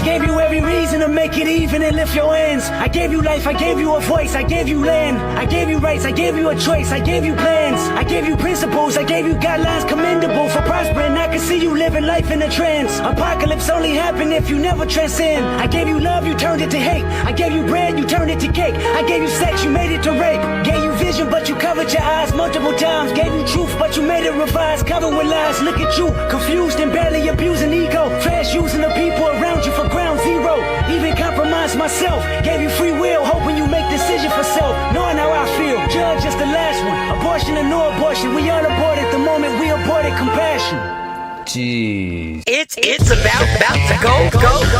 gave you every reason to make it even and lift your hands. I gave you life, I gave you a voice, I gave you land. I gave you rights, I gave you a choice, I gave you plans. I gave you principles, I gave you guidelines commendable for prospering. I can see you living life in a trance. Apocalypse only happen if you never transcend. I gave you love, you turned it to hate. I gave you bread, you turned it to cake. I gave you sex, you made it to rape. Gave you vision, but you covered your eyes multiple times. Gave you truth, but you made it revised, covered with lies. Look at you, confused and barely abusing ego. Trash using the people around you for ground zero. Even compromised myself, gave you free will, hoping you make decision for self. Knowing how I feel, judge is the last one. Abortion and no abortion, we all aborted the moment we aborted compassion. Jeez. It's about to go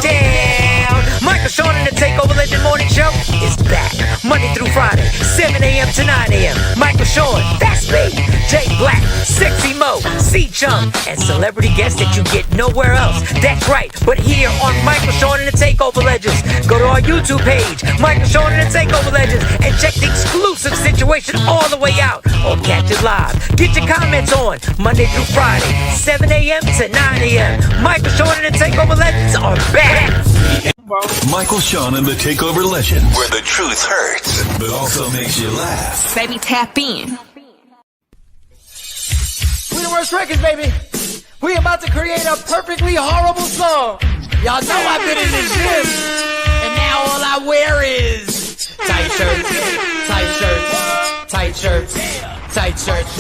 down. Michael Sean and the Takeover Legend Morning Show is back. Monday through Friday, 7 a.m. to 9 a.m. Michael Sean, that's me. Jay Black, Sexy Mo, C-Chum, and celebrity guests that you get nowhere else. That's right, but here on Michael Sean and the Takeover Legends. Go to our YouTube page, Michael Sean and the Takeover Legends, and check the exclusive situation all the way out. Or catch it live. Get your comments on Monday through Friday, 7 a.m. to 9 a.m. Michael Sean and the Takeover Legends are back. Michael Sean and the Takeover Legends, where the truth hurts, but also makes you laugh. Baby, tap in. We the worst records, baby. We about to create a perfectly horrible song. Y'all know I've been in the gym, and now all I wear is tight shirts, tight shirts, tight shirts, tight shirts,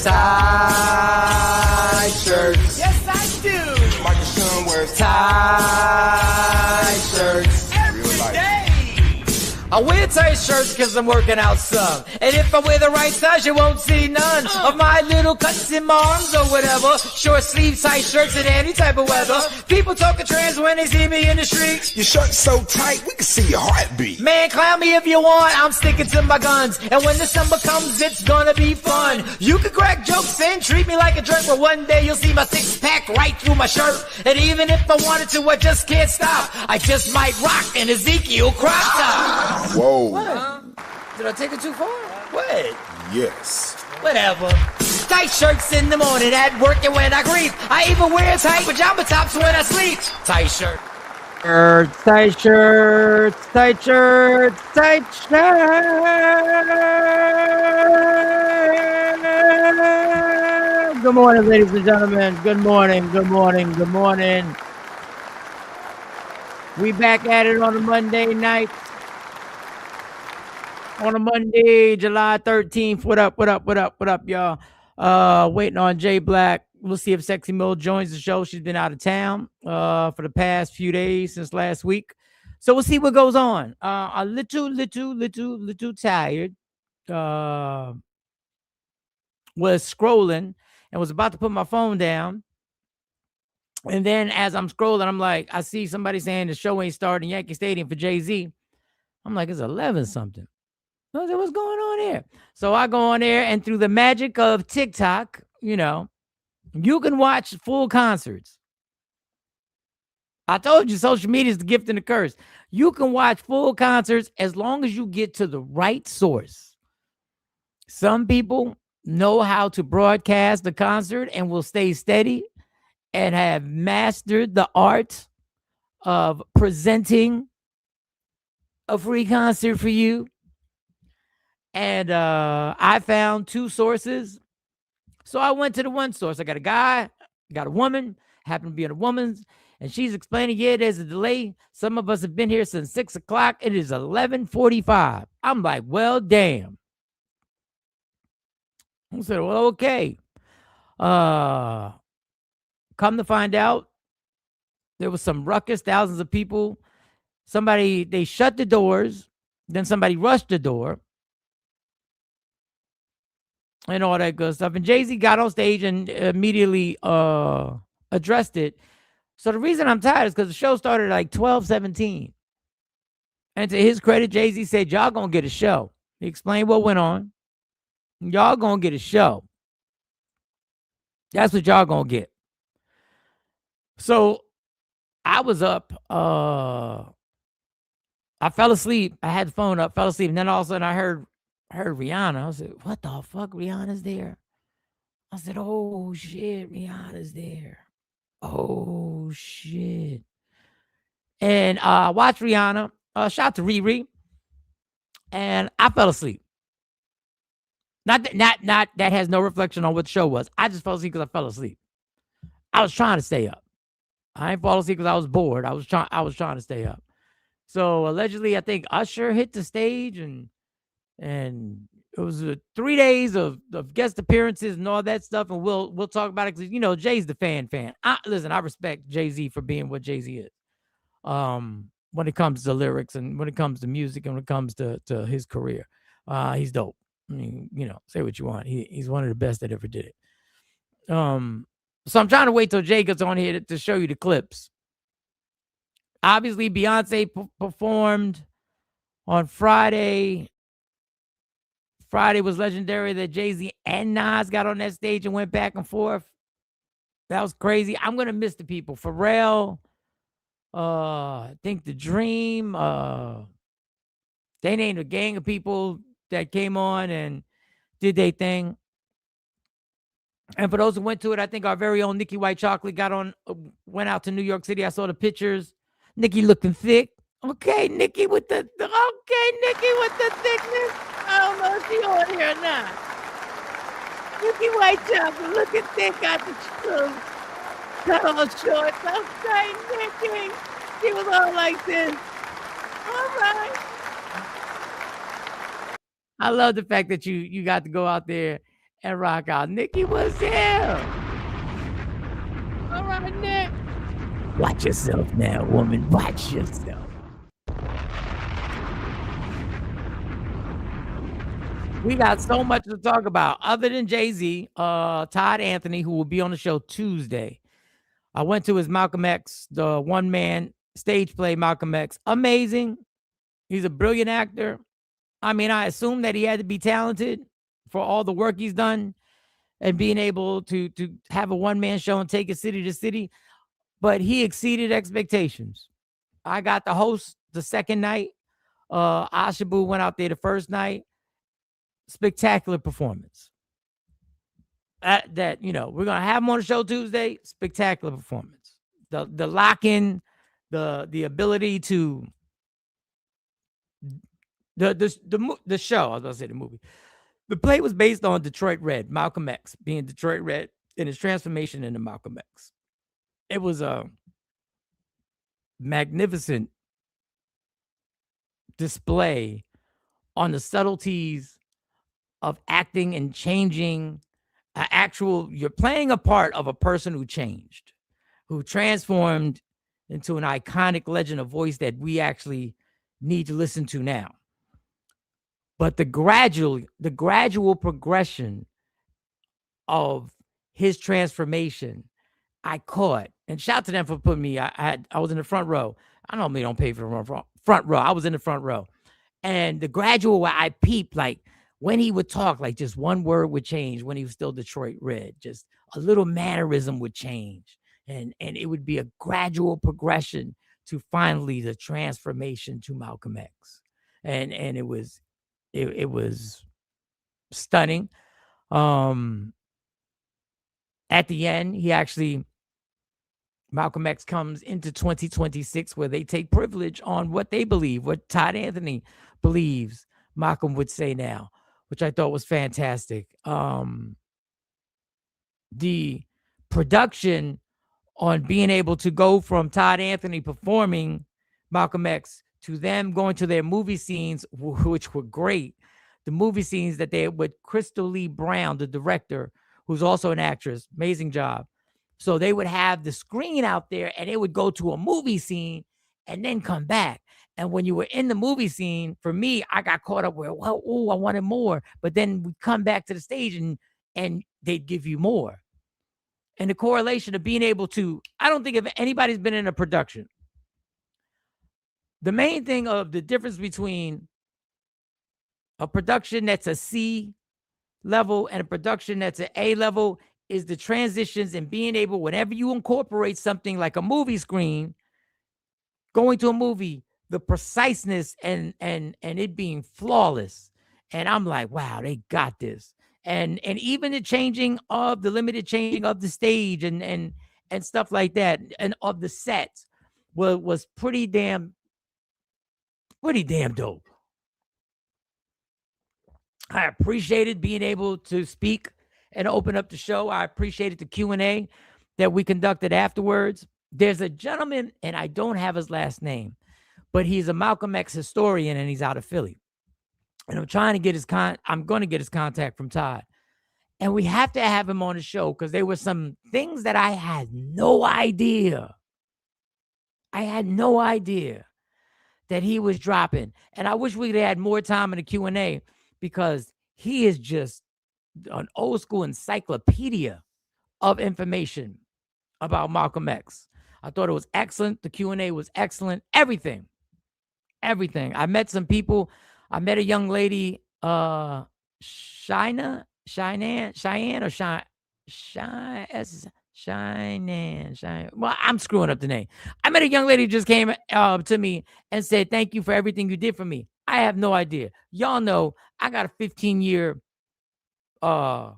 tight shirts. Yes, I do. Michael Sean wears tight shirts every day. I wear tight shirts because I'm working out some. And if I wear the right size, you won't see none of my little cuts in my arms or whatever. Short sleeve tight shirts in any type of weather. People talking trans when they see me in the street. Your shirt's so tight, we can see your heartbeat. Man, clown me if you want, I'm sticking to my guns. And when December comes, it's gonna be fun. You can crack jokes and treat me like a jerk, but one day you'll see my six-pack right through my shirt. And even if I wanted to, I just can't stop. I just might rock an Ezekiel crop top. Whoa. What? Did I take it too far? What? Yes. Whatever. Tight shirts in the morning at work and when I grieve. I even wear tight pajama tops when I sleep. Tight shirt. Tight shirts, tight shirts, tight shirts. Good morning, ladies and gentlemen. Good morning, good morning, good morning. We back at it on a Monday night. On a Monday, July 13th. What up, y'all? Waiting on Jay Black. We'll see if Sexy Mo joins the show. She's been out of town for the past few days since last week. So we'll see what goes on. A little tired. Was scrolling and was about to put my phone down. And then as I'm scrolling, I'm like, I see somebody saying the show ain't starting Yankee Stadium for Jay-Z. I'm like, it's 11 something. I said, what's going on here? So I go on there, and through the magic of TikTok, you know, you can watch full concerts. I told you social media is the gift and the curse. You can watch full concerts as long as you get to the right source. Some people know how to broadcast the concert and will stay steady and have mastered the art of presenting a free concert for you. And I found two sources. So I went to the one source. I got a guy, got a woman, happened to be a woman's, and she's explaining, yeah, there's a delay. Some of us have been here since 6 o'clock. It is 11:45. I'm like, well, damn. I said, well, okay. Come to find out, there was some ruckus, thousands of people. They shut the doors. Then somebody rushed the door. And all that good stuff. And Jay-Z got on stage and immediately addressed it. So the reason I'm tired is because the show started at like 12:17. And to his credit, Jay-Z said, y'all gonna get a show. He explained what went on. Y'all gonna get a show. That's what y'all gonna get. So I was up. I fell asleep. I had the phone up, fell asleep. And then all of a sudden I heard Rihanna. I said, what the fuck? Rihanna's there. I said, oh shit, Rihanna's there. Oh shit. and watched Rihanna. Shout out to Riri, and I fell asleep. Not that has no reflection on what the show was. I just fell asleep because I fell asleep. I was trying to stay up. I ain't fall asleep because I was bored. I was trying to stay up. So allegedly, I think Usher hit the stage, and it was 3 days of guest appearances and all that stuff. And we'll talk about it because Jay's the fan. Listen, I respect Jay-Z for being what Jay-Z is. When it comes to lyrics and when it comes to music and when it comes to his career, he's dope. I mean, say what you want. He's one of the best that ever did it. So I'm trying to wait till Jay gets on here to show you the clips. Obviously, Beyonce performed on Friday. Friday was legendary that Jay-Z and Nas got on that stage and went back and forth. That was crazy. I'm going to miss the people. Pharrell, I think The Dream, they named a gang of people that came on and did their thing. And for those who went to it, I think our very own Nikki White Chocolate went out to New York City. I saw the pictures. Nikki looking thick. Okay, Nikki with the thickness. I don't know if she on here or not. Nikki White Chocolate looking thick, got the cut on shorts. Okay, Nikki. She was all like this. All right. I love the fact that you got to go out there and rock out. Nikki was here. All right, Nick. Watch yourself now, woman. Watch yourself. We got so much to talk about. Other than Jay-Z, Todd Anthony, who will be on the show Tuesday. I went to his Malcolm X, the one-man stage play Malcolm X. Amazing. He's a brilliant actor. I mean, I assume that he had to be talented for all the work he's done and being able to have a one-man show and take it city to city. But he exceeded expectations. I got the host the second night. Ashabu went out there the first night. Spectacular performance. We're gonna have him on the show Tuesday. Spectacular performance. The lock-in, the ability to the show. I was gonna say the movie. The play was based on Detroit Red, Malcolm X being Detroit Red and his transformation into Malcolm X. It was a magnificent display on the subtleties of acting and changing you're playing a part of a person who changed, who transformed into an iconic legend, a voice that we actually need to listen to now. But the gradual progression of his transformation, I caught. And shout to them for putting me. I was in the front row. I normally don't pay for the front row. I was in the front row. And the gradual where I peeped, like when he would talk, like just one word would change when he was still Detroit Red. Just a little mannerism would change. And it would be a gradual progression to finally the transformation to Malcolm X. And it was stunning. At the end, Malcolm X comes into 2026 where they take privilege on what they believe, what Todd Anthony believes Malcolm would say now, which I thought was fantastic. The production on being able to go from Todd Anthony performing Malcolm X to them going to their movie scenes, which were great. The movie scenes that they with Crystal Lee Brown, the director, who's also an actress, amazing job. So they would have the screen out there and they would go to a movie scene and then come back. And when you were in the movie scene, for me, I got caught up where, I wanted more. But then we come back to the stage and they'd give you more. And the correlation of being able to, I don't think if anybody's been in a production, the main thing of the difference between a production that's a C level and a production that's an A level is the transitions and being able, whenever you incorporate something like a movie screen, going to a movie, the preciseness and it being flawless. And I'm like, wow, they got this. And even the limited changing of the stage and stuff like that, and of the sets. was pretty damn dope. I appreciated being able to speak and open up the show. I appreciated the Q&A that we conducted afterwards. There's a gentleman, and I don't have his last name, but he's a Malcolm X historian, and he's out of Philly. And I'm trying to get I'm going to get his contact from Todd. And we have to have him on the show because there were some things that I had no idea. I had no idea that he was dropping. And I wish we'd had more time in the Q&A because he is just an old school encyclopedia of information about Malcolm X. I thought it was excellent. The Q&A was excellent. Everything. I met some people. I met a young lady, Cheyenne. Well, I'm screwing up the name. I met a young lady who just came to me and said, "Thank you for everything you did for me." I have no idea. Y'all know I got a 15-year gap,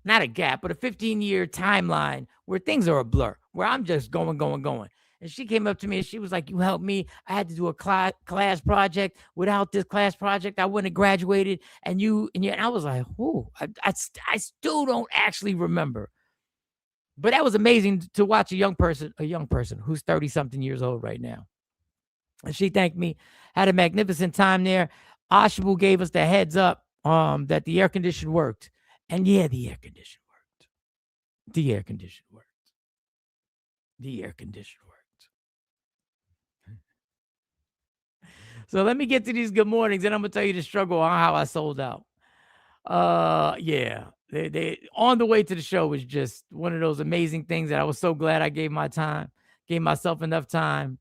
not a gap, but a 15-year timeline where things are a blur, where I'm just going. And she came up to me and she was like, "You helped me. I had to do a class project. Without this class project, I wouldn't have graduated." And I was like, "Whoa!" I still don't actually remember. But that was amazing to watch a young person who's 30-something years old right now. And she thanked me. Had a magnificent time there. Ashabu gave us the heads up that the air condition worked. And yeah, the air condition worked. The air condition worked. So let me get to these good mornings, and I'm gonna tell you the struggle on how I sold out. Yeah, they on the way to the show was just one of those amazing things that I was so glad I gave myself enough time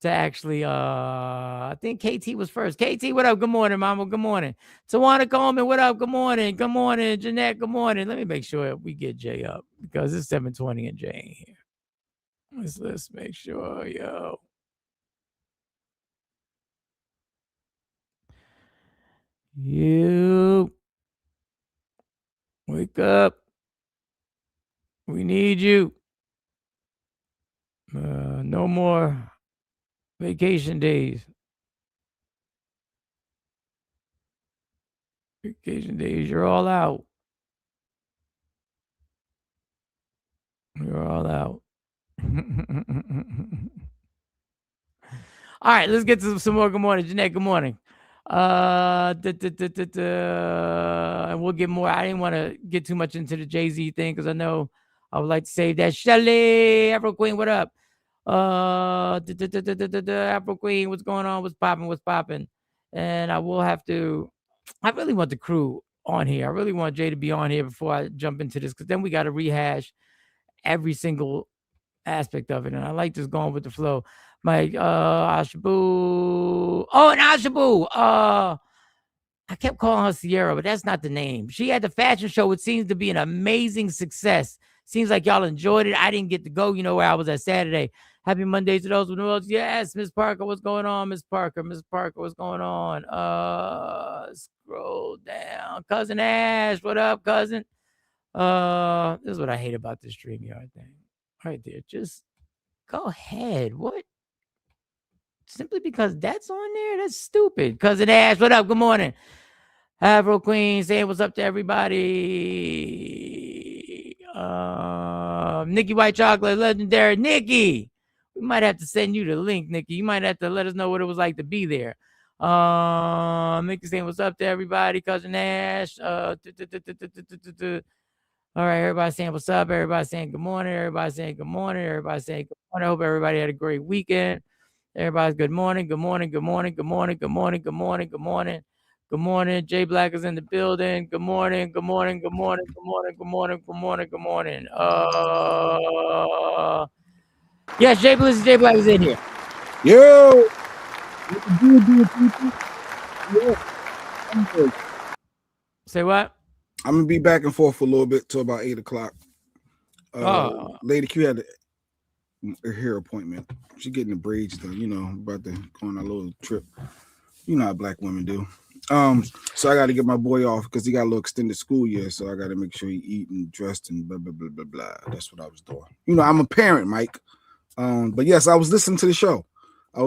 to actually. I think KT was first. KT, what up? Good morning, Mama. Good morning. Tawana Coleman, what up? Good morning. Good morning, Jeanette. Good morning. Let me make sure we get Jay up because it's 7:20 and Jay ain't here. Let's make sure, yo. You wake up. We need you. No more vacation days. You're all out. You're all out. All right, let's get to some more. Good morning, Jeanette. Good morning. And we'll get more. I didn't want to get too much into the Jay-Z thing because I know I would like to save that. Shelly, Afro Queen, what up? Afro Queen, what's going on? What's popping? And I really want the crew on here. I really want Jay to be on here before I jump into this because then we got to rehash every single aspect of it. And I like just going with the flow. My Ashabu. Oh, and Ashabu. I kept calling her Sierra, but that's not the name. She had the fashion show. It seems to be an amazing success. Seems like y'all enjoyed it. I didn't get to go. You know where I was at Saturday. Happy Monday to those with no else. Yes, Miss Parker, what's going on? Miss Parker, what's going on? Scroll down. Cousin Ash, what up, cousin? This is what I hate about this StreamYard thing. Right there. Just go ahead. What? Simply because that's on there? That's stupid. Cousin Ash, what up? Good morning. Afro Queen, saying what's up to everybody. Nikki White Chocolate, legendary. Nikki, we might have to send you the link, Nikki. You might have to let us know what it was like to be there. Nikki saying what's up to everybody. Cousin Ash. All right, everybody saying what's up. Everybody saying good morning. Everybody saying good morning. Everybody saying good morning. I hope everybody had a great weekend. Everybody's good morning. Good morning. Good morning. Good morning. Good morning. Good morning. Good morning. Good morning. Jay Black is in the building. Good morning. Good morning. Good morning. Good morning. Good morning. Good morning. Good morning. Yes, Jay Black is in here. Yo. Say what? I'm gonna be back and forth for a little bit till about 8 o'clock. Lady Q had a hair appointment. She getting the braids done, about to go on a little trip. You know how black women do. So I got to get my boy off because he got a little extended school year. So I got to make sure he eat and dressed and blah blah blah blah blah. That's what I was doing. I'm a parent, Mike. But yes, I was listening to the show. I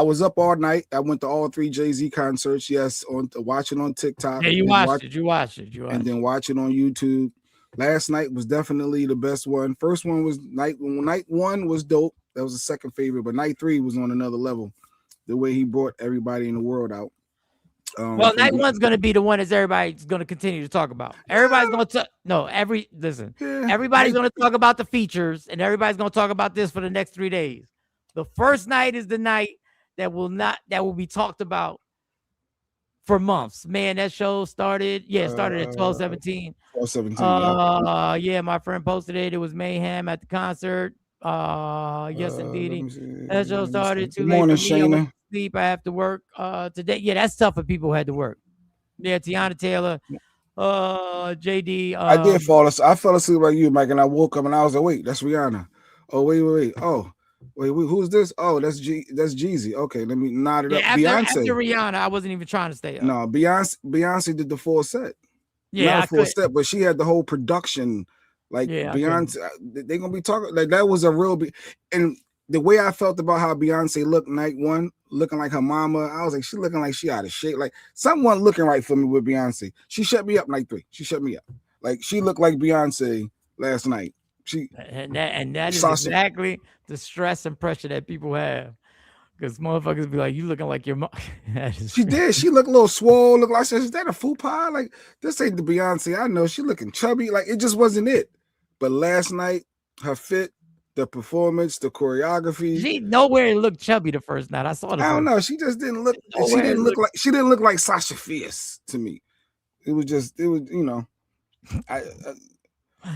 was up all night. I went to all 3 Jay-Z concerts. Yes, watching on TikTok. Yeah, you watched it. And then watch it on YouTube. Last night was definitely the best one. First one was night 1 was dope. That was the second favorite, but night 3 was on another level. The way he brought everybody in the world out. Well, night 1's going to be the one that everybody's going to continue to talk about. Everybody's going to everybody's going to talk about the features, and everybody's going to talk about this for the next 3 days. The first night is the night that will be talked about for months. Man, that show started at 12/17. 12/17. Yeah, my friend posted it. It was mayhem at the concert. Yes, indeed. That show started too late for me. Shayna. Sleep. I have to work today. Yeah, that's tough for people who had to work. Yeah, Tiana Taylor, JD. I did fall asleep. I fell asleep like you, Mike, and I woke up and I was like, wait, that's Rihanna. Oh, wait. Oh, wait, who's this? Oh, that's Jeezy. Okay, let me nod it up. After Rihanna, I wasn't even trying to stay up. No, Beyonce did the full set. Yeah, not a full set, but she had the whole production. Like Beyonce, they're gonna be talking like that was a real and the way I felt about how Beyonce looked night 1, looking like her mama, I was like, she looking like she out of shape. Like someone looking right for me with Beyonce. She shut me up night 3. She shut me up. Like she looked like Beyonce last night. That is exactly the stress and pressure that people have. Because motherfuckers be like, you looking like your mom. She did. She looked a little swole. Look like, is that a fupa? Like, this ain't the Beyonce I know. She looking chubby. Like, it just wasn't it. But last night, her fit, the performance, the choreography. She nowhere looked chubby the first night. I saw it. I don't know. She just didn't look. She didn't look like Sasha Fierce to me. It was, you know.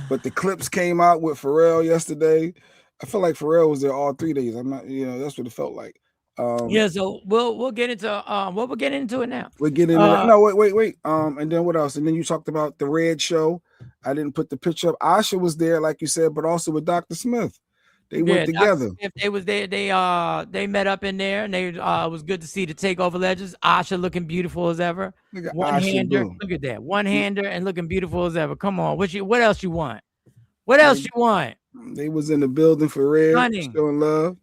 But the clips came out with Pharrell yesterday. I feel like Pharrell was there all 3 days. I'm not, that's what it felt like. So we'll get into we're getting into it now. We're getting into no, wait. And then what else? And then you talked about the Red Show. I didn't put the picture up. Asha was there, like you said, but also with Dr. Smith. They went together. They was there. They met up in there, and it was good to see the Takeover Legends. Asha looking beautiful as ever. One-hander. Look at that. One-hander and looking beautiful as ever. Come on. What else you want? What else you want? They was in the building for Red, showing love.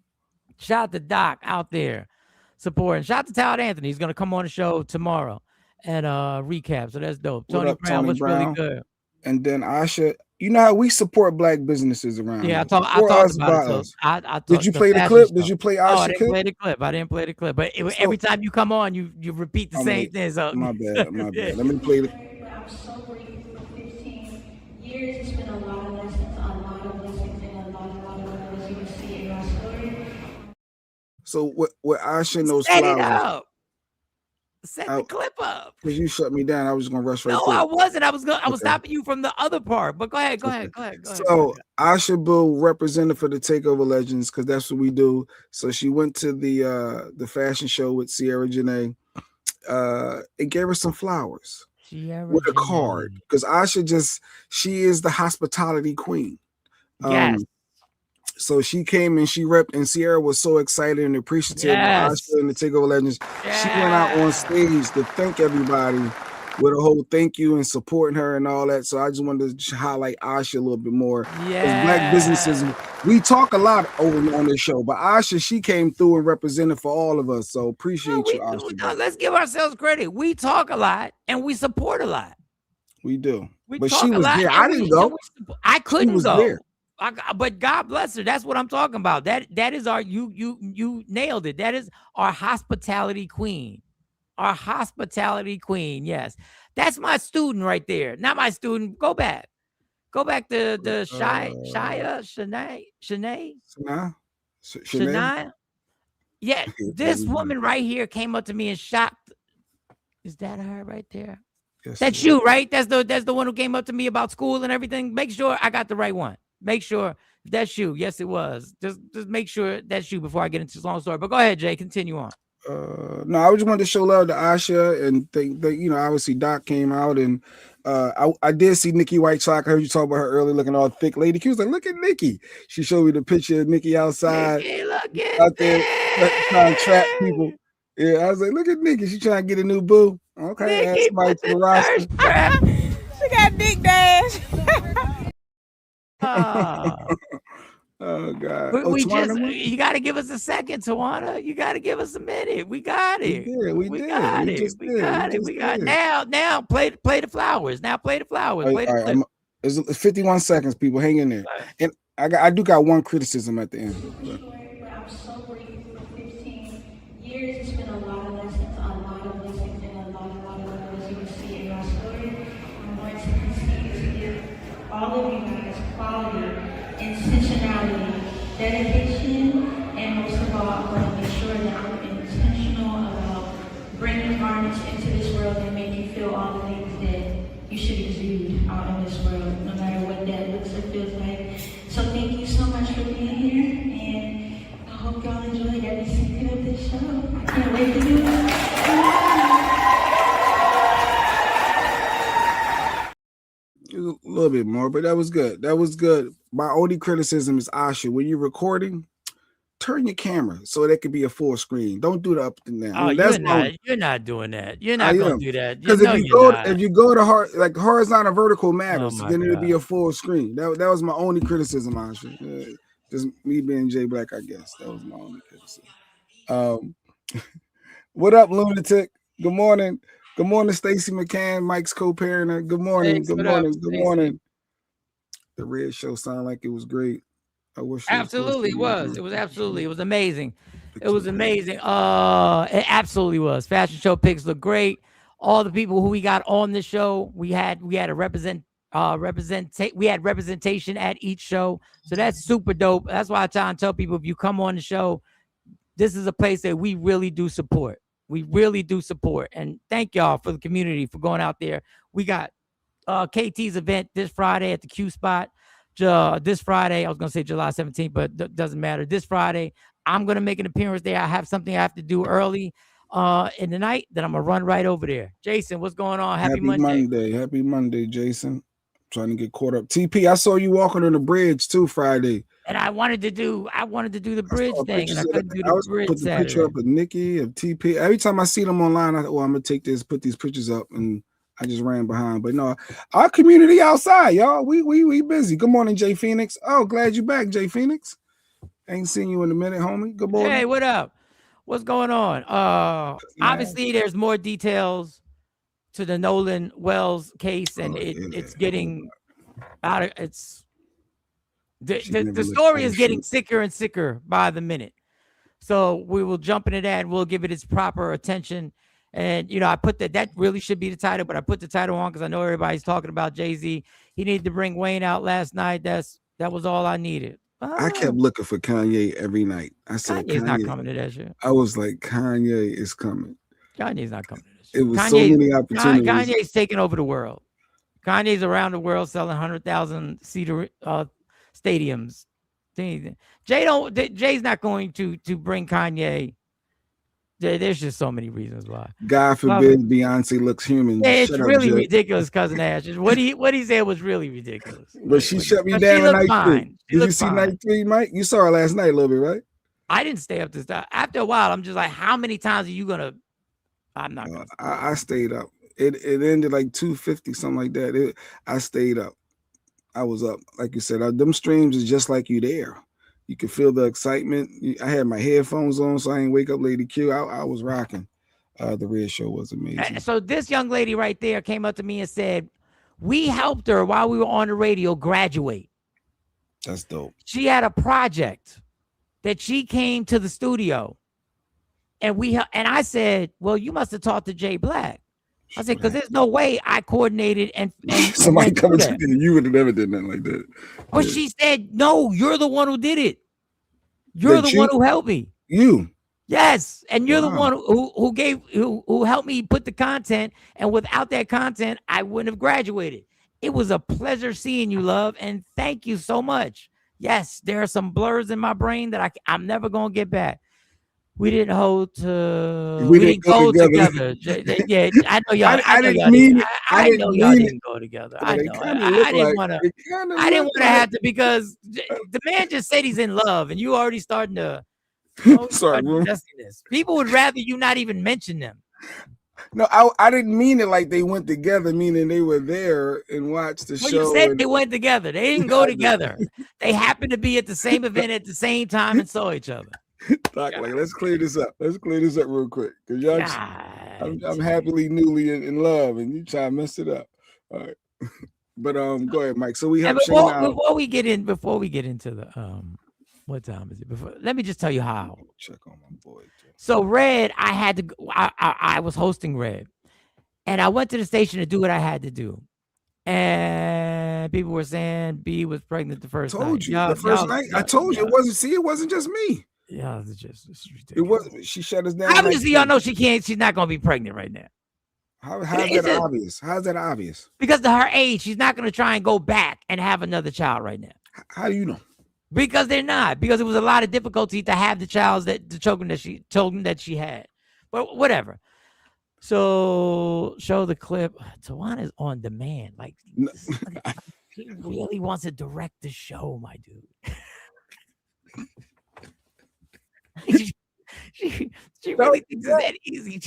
Shout out to Doc out there supporting. Shout out to Todd Anthony. He's gonna come on the show tomorrow and recap. So that's dope. Tony Brown was really good. And then Asha, you know how we support black businesses around. Yeah, I talked about it. So did you play the clip? Did you play Asha? I didn't play the clip. I didn't play the clip. But every time you come on, you repeat the same thing. So my bad. Let me play the. I'm so grateful for 15 years. It's been a lot of lessons, a lot of blessings, and a lot of as you can see in my story. So what Asha knows Set flowers. it up. Set the clip up. Because you shut me down. I was just gonna rush right No, through. I wasn't. I was stopping you from the other part. But go ahead. So Asha Boo represented for the Takeover Legends because that's what we do. So she went to the fashion show with Sierra Janae. It gave her some flowers with a card because Asha she is the hospitality queen. Yes. So she came and she repped, and Sierra was so excited and appreciative of Asha and the Takeover Legends. Yes. She went out on stage to thank everybody with a whole thank you and supporting her and all that. So I just wanted to highlight Asha a little bit more. Yeah. Black businesses, we talk a lot over on this show, but Asha, she came through and represented for all of us. So appreciate you, Asha. No, let's give ourselves credit. We talk a lot and we support a lot. We do. But she was there. I didn't go. I couldn't go. There. But God bless her. That's what I'm talking about. That is our you nailed it. That is our hospitality queen. Our hospitality queen. Yes. That's my student right there. Not my student. Go back. Go back to the Shania. Yeah. This woman right here came up to me and shocked. Is that her right there? Yes, that's you, right? That's the one who came up to me about school and everything. Make sure I got the right one. Make sure that's you. Yes, it was. Just make sure that's you before I get into this long story. But go ahead, Jay. Continue on. No, I just wanted to show love to Asha and obviously Doc came out and I did see Nikki White Chalk. I heard you talk about her earlier looking all thick. Lady Q was like, look at Nikki. She showed me the picture of Nikki outside. Nikki, out there trying to trap people. Yeah, I was like, look at Nikki. She trying to get a new boo. Okay, add somebody to the roster. She got big dash. Oh God. We Tawana just won? you got to give us a second, Tawana. You got to give us a minute. We got We it. did. We did. Got We it. just We did. got We it. just We got did. now. Play the flowers. Now play the flowers. All Play the right, clip. it's 51 seconds, people. Hang in there. And I do got one criticism at the end. But I'm so grateful for 15 years. It's been a lot of lessons, a lot of blessings, and a lot of as you can see in my story. I'm going to continue to give all of you guys quality, intentionality, dedication, and most of all, I'm going to make sure that I'm intentional about bringing garments into this world and make you feel all the things that you should exude out in this world, no matter what that looks or feels like. So thank you so much for being here, and I hope y'all enjoyed every second of this show. I can't wait to do it. A little bit more, but that was good. That was good. My only criticism is Asha. When you're recording, turn your camera so that could be a full screen. Don't do the up and down. Oh, That's you're not doing that. You're not gonna do that. Because if you go to horizontal vertical matters, then it'll be a full screen. That was my only criticism, Asha. Just me being Jay Black, I guess. That was my only criticism. What up, lunatic? Good morning. Good morning, Stacey McCann, Mike's co-parent. Good morning. Thanks, good what morning. up, Good Stacey? morning. The Red Show sounded like it was great. I wish Absolutely was. It was absolutely. It was amazing. It was amazing. It absolutely was. Fashion show picks look great. All the people who we got on the show, we had a we had representation at each show. So that's super dope. That's why I try and tell people, if you come on the show, this is a place that we really do support. We really do support. And thank y'all for the community for going out there. We got KT's event this Friday at the Q Spot. This Friday, I was going to say July 17th, but doesn't matter. This Friday, I'm going to make an appearance there. I have something I have to do early in the night. Then I'm going to run right over there. Jason, what's going on? Happy Monday. Happy Monday, Jason. Trying to get caught up. TP, I saw you walking on the bridge too Friday. And I wanted to do the bridge thing, and I couldn't do the bridge put the picture up of Nikki, of TP. Every time I see them online, I'm gonna take this, put these pictures up, and I just ran behind. But no, our community outside, y'all. We busy. Good morning, Jay Phoenix. Oh, glad you back, Jay Phoenix. Ain't seen you in a minute, homie. Good morning. Hey, what up? What's going on? Obviously, there's more details to the Nolan Wells case, and it's getting out of it's. The story is getting sicker and sicker by the minute. So we will jump into that and we'll give it its proper attention. And, I put that really should be the title, but I put the title on because I know everybody's talking about Jay-Z. He needed to bring Wayne out last night. That was all I needed. I kept looking for Kanye every night. I said, Kanye's not coming to that shit. I was like, Kanye is coming. Kanye's not coming to that shit. It was so many opportunities. Kanye's taking over the world. Kanye's around the world selling 100,000 seater stadiums. Jay's not going to bring Kanye. There's just so many reasons why. God forbid Beyonce looks human. Yeah, it's really ridiculous, Cousin Ash. What he said was really ridiculous. But she shut me down in night 3. Did you see night 3, Mike? You saw her last night a little bit, right? I didn't stay up to start. After a while, I'm just like, how many times are you gonna? I'm not gonna. I stayed up. It ended like 2:50, something like that. I stayed up. I was up. Like you said, them streams is just like you there. You can feel the excitement. I had my headphones on, so I didn't wake up Lady Q. I was rocking. The Red Show was amazing. So this young lady right there came up to me and said, we helped her while we were on the radio graduate. That's dope. She had a project that she came to the studio, and I said, well, you must have talked to Jay Black. I said, because there's no way I coordinated and somebody coming to you. You would have never did nothing like that. But she said, no, you're the one who did it. You're the one who helped me. You. Yes. And you're the one who helped me put the content. And without that content, I wouldn't have graduated. It was a pleasure seeing you, love. And thank you so much. Yes, there are some blurs in my brain that I'm never going to get back. We didn't hold to. We didn't go together. Yeah, I know y'all. I know y'all didn't go together. I know. I didn't want to. I didn't want to have to, because the man just said he's in love, and you already starting to. Sorry, this. People would rather you not even mention them. No, I didn't mean it like they went together, meaning they were there and watched the Well, show. you said they went together. They didn't go together. They happened to be at the same event at the same time and saw each other. Doc, like, let's clear this up. Let's clear this up real quick. Because y'all, I'm happily newly in love, and you try to mess it up. All right. But go ahead, Mike. So we have before we get into the what time is it? Let me just tell you how. Check on my boy. So Red, I had to. I was hosting Red, and I went to the station to do what I had to do. And people were saying B was pregnant the first night. The first night. I told you it wasn't. See, it wasn't just me. Yeah, it's ridiculous. It wasn't. She shut us down. Obviously, y'all know she can't. She's not gonna be pregnant right now. How's that obvious? How's that obvious? Because of her age, she's not gonna try and go back and have another child right now. How do you know? Because they're not. Because it was a lot of difficulty to have the children that she had. But whatever. So show the clip. Tawana's on demand. Like she really wants to direct the show, my dude. she really thinks it's that easy.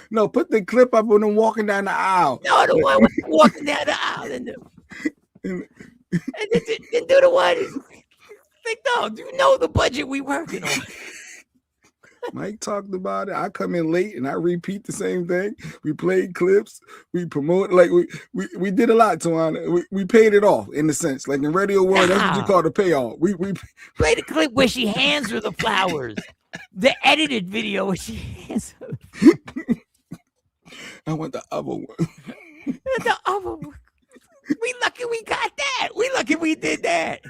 No, put the clip up on them walking down the aisle. No, the one walking down the aisle and then do the one. Like, no, do you know the budget we working on? Mike talked about it. I come in late and I repeat the same thing. We played clips. We promote, like we did a lot, Tawana. We paid it off in a sense. Like in radio world, that's what you call the payoff. We played the clip where she hands her the flowers. The edited video where she hands her. I want the other one. The other one. We lucky we got that. We lucky we did that.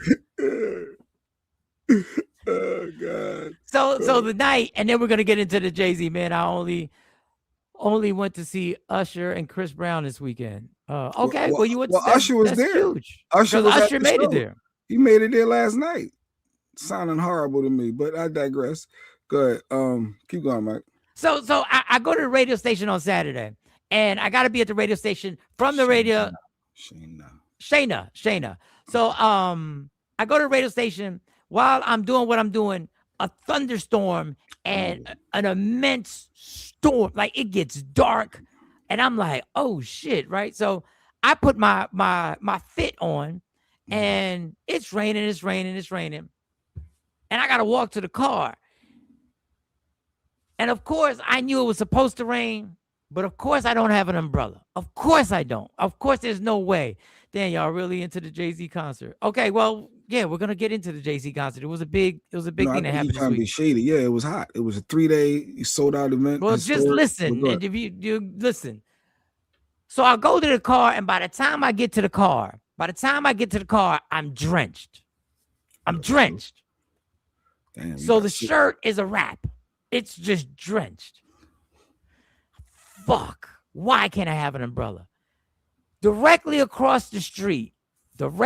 Oh God. So the night, and then we're gonna get into the Jay-Z, man. I only went to see Usher and Chris Brown this weekend. Okay, well you went. Well, Usher was there. Huge. Usher made it there. He made it there last night. Sounding horrible to me, but I digress. Go ahead. Keep going, Mike. So I go to the radio station on Saturday, and I got to be at the radio station from the radio. Shayna. So I go to the radio station while I'm doing what I'm doing. A thunderstorm and an immense storm. Like it gets dark, and I'm like, oh shit, right? So I put my fit on, and it's raining, and I gotta walk to the car. And of course, I knew it was supposed to rain, but of course I don't have an umbrella. Of course I don't. Of course, there's no way. Damn, y'all really into the Jay-Z concert? Okay, well, yeah, we're gonna get into the Jay-Z concert. It was a big thing that happened this week. Be shady. Yeah, it was hot. It was a 3-day sold out event. Well, just listen, and if you listen. So I'll go to the car, and by the time I get to the car, I'm drenched. Damn, so the shirt is a wrap. It's just drenched. Fuck. Why can't I have an umbrella? Directly across the street from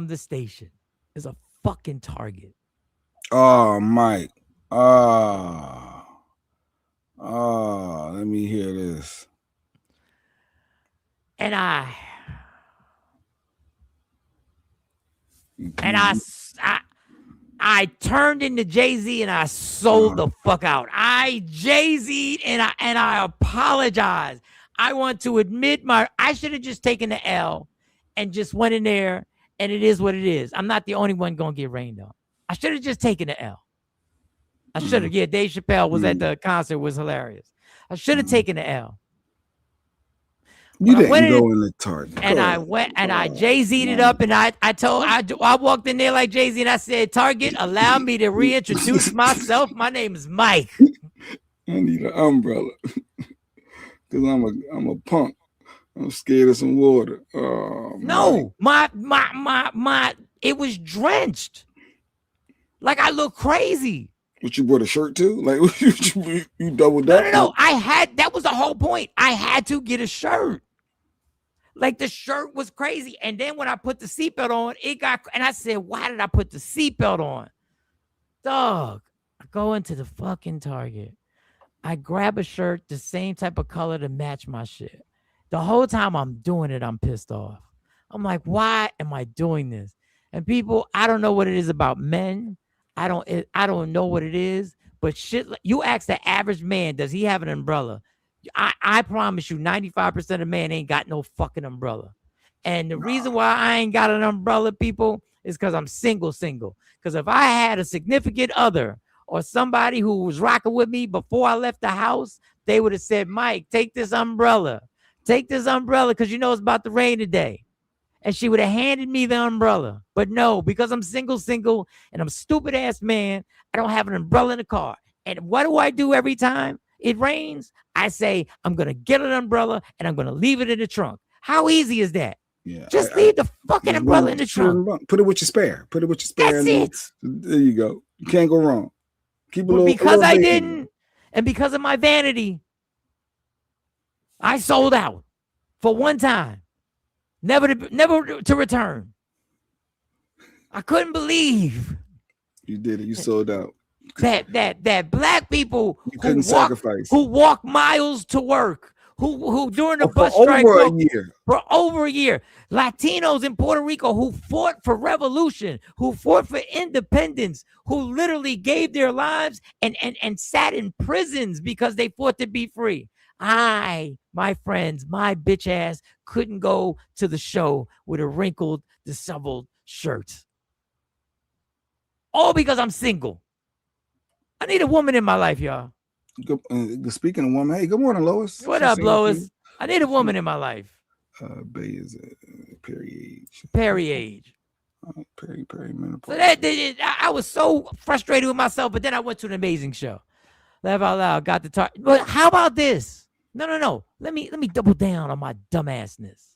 the station is a fucking Target. Oh, Mike. Oh, let me hear this. And I turned into Jay-Z and I sold the fuck out. I Jay-Z'd and I apologize. I want to admit I should have just taken the L and just went in there, and it is what it is. I'm not the only one gonna get rained on. I should have just taken the L. I should have. Yeah, Dave Chappelle was at the concert, was hilarious. I should have taken the L. You didn't go in the Target. And I went and I Jay-Z'd it up, and I walked in there like Jay-Z, and I said, Target, allow me to reintroduce myself. My name is Mike. I need an umbrella because I'm a punk. I'm scared of some water. Oh, no, my it was drenched. Like I look crazy. But you bought a shirt too? Like you doubled up? No. That was the whole point. I had to get a shirt. Like the shirt was crazy. And then when I put the seatbelt on, and I said, why did I put the seatbelt on? Dog, I go into the fucking Target. I grab a shirt, the same type of color to match my shit. The whole time I'm doing it, I'm pissed off. I'm like, why am I doing this? And people, I don't know what it is about men. I don't know what it is, But shit, you ask the average man, does he have an umbrella? I promise you, 95% of men ain't got no fucking umbrella. And the reason why I ain't got an umbrella, people, is because I'm single. Because if I had a significant other or somebody who was rocking with me before I left the house, they would have said, Mike, take this umbrella. Take this umbrella because you know it's about to rain today. And she would have handed me the umbrella. But no, because I'm single, and I'm a stupid ass man, I don't have an umbrella in the car. And what do I do every time it rains? I say, I'm going to get an umbrella and I'm going to leave it in the trunk. How easy is that? Yeah, just leave the fucking umbrella in the trunk. Put it with your spare. Put it with your spare. That's it. There you go. You can't go wrong. Keep a little. Because I didn't, and because of my vanity, I sold out for one time, never to return. I couldn't believe you did it. You sold out. That black people you couldn't sacrifice, who walk miles to work. Who during the bus strike for over a year, Latinos in Puerto Rico who fought for revolution, who fought for independence, who literally gave their lives and sat in prisons because they fought to be free. My friends, my bitch ass couldn't go to the show with a wrinkled, disheveled shirt. All because I'm single. I need a woman in my life, y'all. Speaking of woman, hey, good morning, Lois. What up, Lois? I need a woman in my life. Bay is Perry age. Perry age. Perry menopause. So I was so frustrated with myself, but then I went to an amazing show. Laugh out loud. Got to talk. But how about this? No. Let me double down on my dumbassness.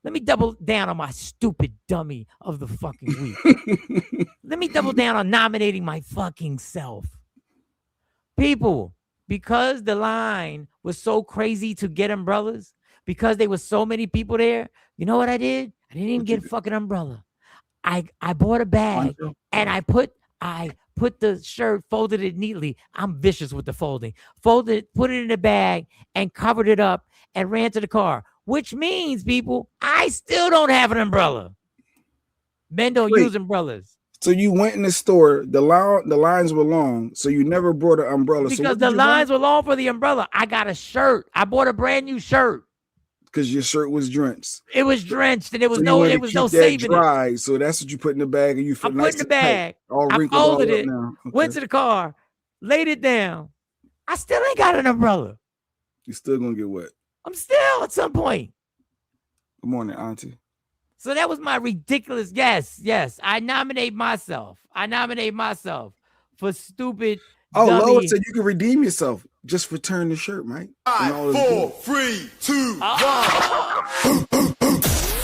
Let me double down on my stupid dummy of the fucking week. Let me double down on nominating my fucking self. People, because the line was so crazy to get umbrellas, because there was so many people there, you know what I did? I didn't even get a fucking umbrella. I bought a bag and I put the shirt, folded it neatly. I'm vicious with the folding. Put it in a bag and covered it up and ran to the car, which means, people, I still don't have an umbrella. Men don't use umbrellas. So you went in the store, the lines were long, so you never brought an umbrella. Because the lines were long for the umbrella. I got a shirt. I bought a brand new shirt. Because your shirt was drenched. It was drenched, and there was no saving dry, it. So that's what you put in the bag, and you put in the bag. I folded it, went to the car, laid it down. I still ain't got an umbrella. You still gonna get wet. I'm still at some point. Good morning, Auntie. So that was my ridiculous. Yes. I nominate myself for stupid. Lois said you can redeem yourself. Just return the shirt, Mike. 5, 4, 3, 2, 1.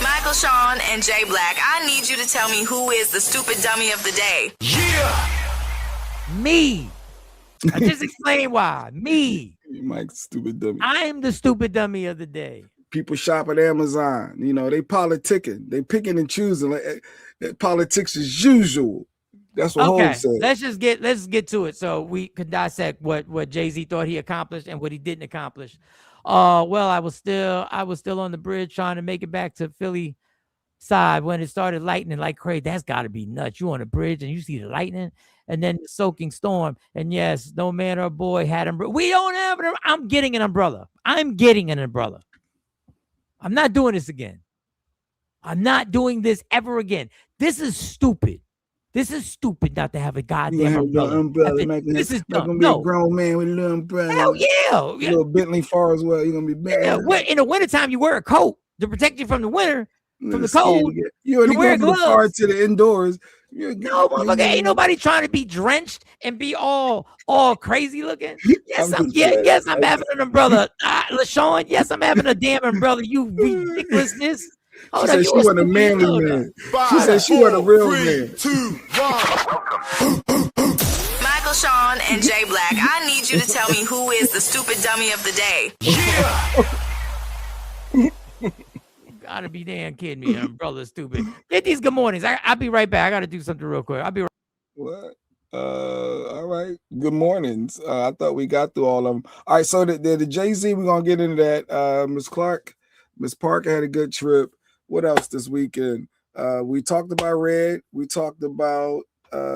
Michael, Sean, and Jay Black, I need you to tell me who is the stupid dummy of the day. Yeah. Me. I just explained why. Me. Mike's stupid dummy. I'm the stupid dummy of the day. People shop at Amazon. You know, they politicking. They picking and choosing. Like, politics as usual. That's what Holmes said. Let's get to it so we could dissect what Jay-Z thought he accomplished and what he didn't accomplish. Well, I was still on the bridge trying to make it back to Philly side when it started lightning like crazy. That's got to be nuts. You on the bridge and you see the lightning and then the soaking storm. And yes, no man or boy had umbrella. We don't have an. I'm getting an umbrella. I'm getting an umbrella. I'm not doing this again. I'm not doing this ever again. This is stupid. This is stupid not to have a goddamn umbrella. This is dumb. Be a grown man with a little umbrella. Hell yeah. A little Bentley far as well. You're gonna be Bentley. Yeah. In the wintertime, you wear a coat to protect you from the winter, from the cold. You wear gloves. Far to the indoors. No, motherfucker, ain't nobody trying to be drenched and be all crazy looking. Yes, I'm having an umbrella. LaShawn, yes, I'm having a damn umbrella. You ridiculousness. She said she wasn't a manly man. She said she wasn't a real man. 2, 1. Michael, Sean, and Jay Black, I need you to tell me who is the stupid dummy of the day. Yeah. Gotta be damn kidding me. Umbrella stupid. Get these good mornings. I'll be right back. I gotta do something real quick. I'll be right. What? All right. Good mornings. I thought we got through all of them. All right. So the Jay-Z, we're gonna get into that. Miss Parker had a good trip. What else this weekend? We talked about Red. We talked about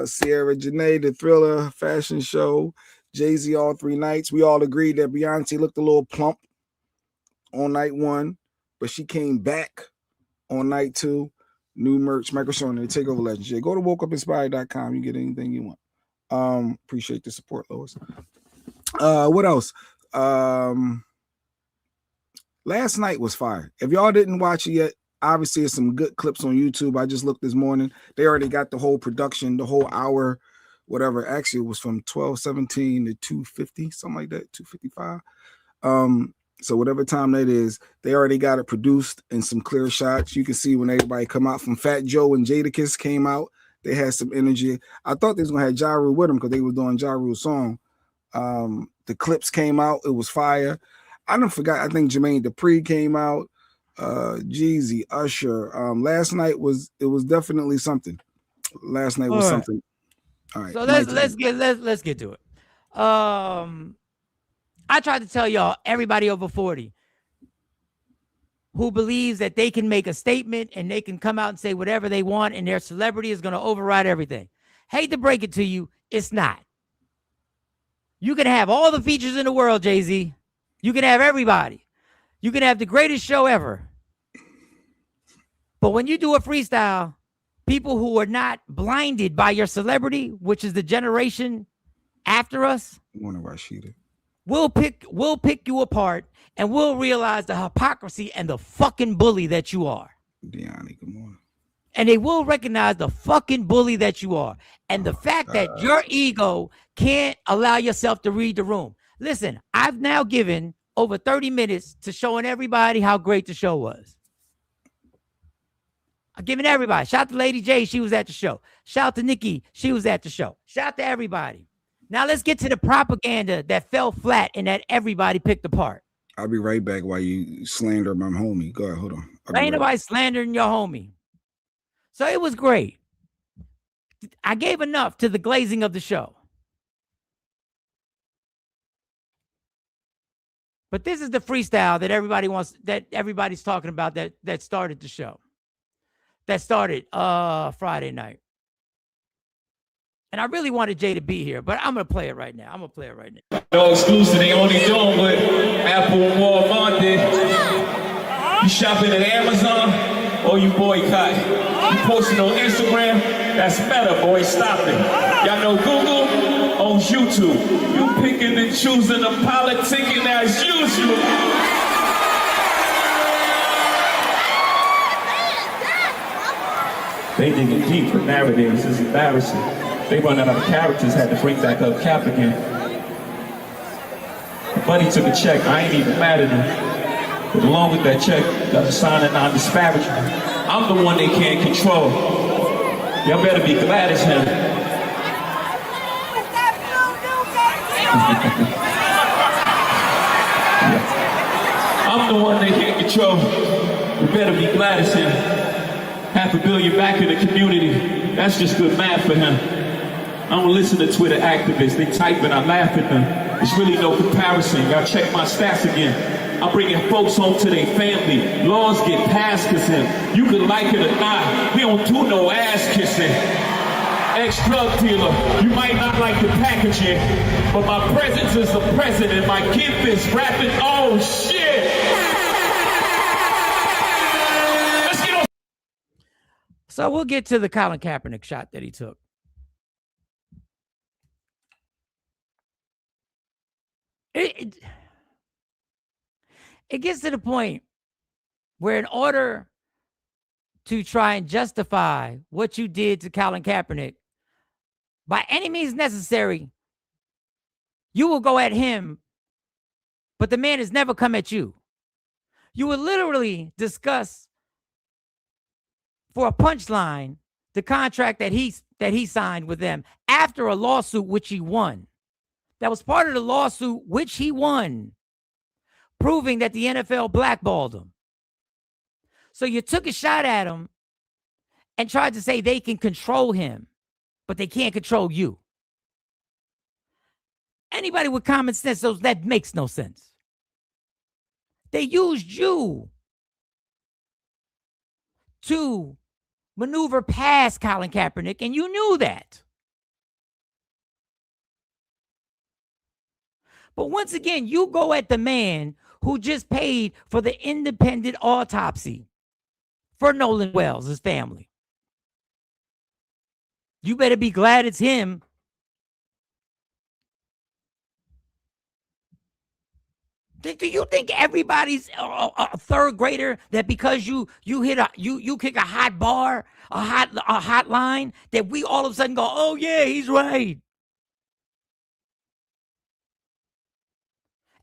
Sierra Janae, the Thriller fashion show. Jay-Z all 3 nights. We all agreed that Beyonce looked a little plump on night 1, but she came back on night 2. New merch, Michael Sean, the Takeover Legend. Jay, go to wokeupiinspired.com. You get anything you want. Appreciate the support, Lois. What else? Last night was fire. If y'all didn't watch it yet, obviously there's some good clips on YouTube. I just looked this morning. They already got the whole production, the whole hour, whatever. Actually, it was from 12:17 to 2:50, something like that, 2:55. So whatever time that is, they already got it produced and some clear shots. You can see when everybody come out from Fat Joe and Jadakiss came out, they had some energy. I thought they was gonna have Ja Rule with them because they were doing Ja Rule's song. The clips came out, it was fire. I don't forgot. I think Jermaine Dupri came out. Jeezy, Usher. Last night was definitely something. Last night was something. All right. So let's get to it. I tried to tell y'all, everybody over 40 who believes that they can make a statement and they can come out and say whatever they want and their celebrity is going to override everything. Hate to break it to you, it's not. You can have all the features in the world, Jay-Z. You can have everybody. You can have the greatest show ever. But when you do a freestyle, people who are not blinded by your celebrity, which is the generation after us, we'll pick you apart and we'll realize the hypocrisy and the fucking bully that you are. Deani, good morning. And they will recognize the fucking bully that you are. And the fact that your ego can't allow yourself to read the room. Listen, I've now given over 30 minutes to showing everybody how great the show was. I'm giving everybody. Shout out to Lady J, she was at the show. Shout out to Nikki, she was at the show. Shout out to everybody. Now let's get to the propaganda that fell flat and that everybody picked apart. I'll be right back while you slander my homie. Go ahead, hold on. Ain't nobody slandering your homie. So it was great. I gave enough to the glazing of the show. But this is the freestyle that everybody wants, that everybody's talking about, that started the show. That started Friday night. And I really wanted Jay to be here, but I'm going to play it right now. No exclusive, they only doing what Apple and Walmart did. You shopping at Amazon or you boycott? You posting on Instagram? That's Meta, boy, stop it. Y'all know Google owns YouTube. You picking and choosing the politicking as usual. They digging deep for narratives, it's embarrassing. They run out of characters, had to bring back up Cap again. Buddy took a check, I ain't even mad at him. But along with that check, got a sign of non-disparagement. I'm the one they can't control. Y'all better be glad as hell. I'm the one they can't control. You better be glad as hell. $500 million back in the community. That's just good math for him. I don't listen to Twitter activists. They type and I laugh at them. There's really no comparison. Y'all check my stats again. I'm bringing folks home to their family. Laws get passed because him. You can like it or not. We don't do no ass kissing. Ex-drug dealer. You might not like the packaging, but my presence is the president. My gift is rapping. Oh shit. Let's get on. So we'll get to the Colin Kaepernick shot that he took. It gets to the point where in order to try and justify what you did to Colin Kaepernick, by any means necessary, you will go at him, but the man has never come at you. You will literally discuss for a punchline the contract that he signed with them after a lawsuit which he won. That was part of the lawsuit which he won, proving that the NFL blackballed him. So you took a shot at him and tried to say they can control him, but they can't control you. Anybody with common sense knows that makes no sense. They used you to maneuver past Colin Kaepernick, and you knew that. But once again, you go at the man who just paid for the independent autopsy for Nolan Wells' family. You better be glad it's him. Do you think everybody's a third grader that because you kick a hot bar, a hot line, that we all of a sudden go, oh yeah, he's right?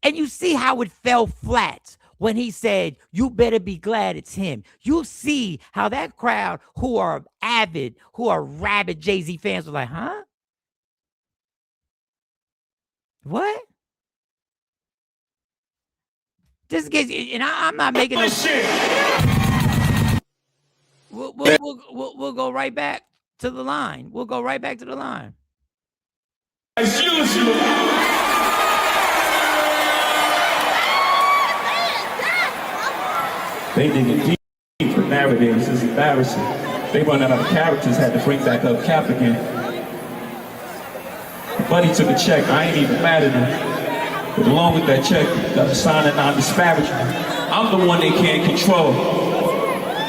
And you see how it fell flat when he said, you better be glad it's him. You see how that crowd who are avid, who are rabid Jay-Z fans were like, huh? What? This gets, and I'm not making no shit. We'll go right back to the line. We'll go right back to the line. As usual. They dig it deep for narratives. It's embarrassing. They run out of characters, had to bring back up Cap again. Buddy took a check. I ain't even mad at him. But along with that check, got a sign of non-disparagement. I'm the one they can't control.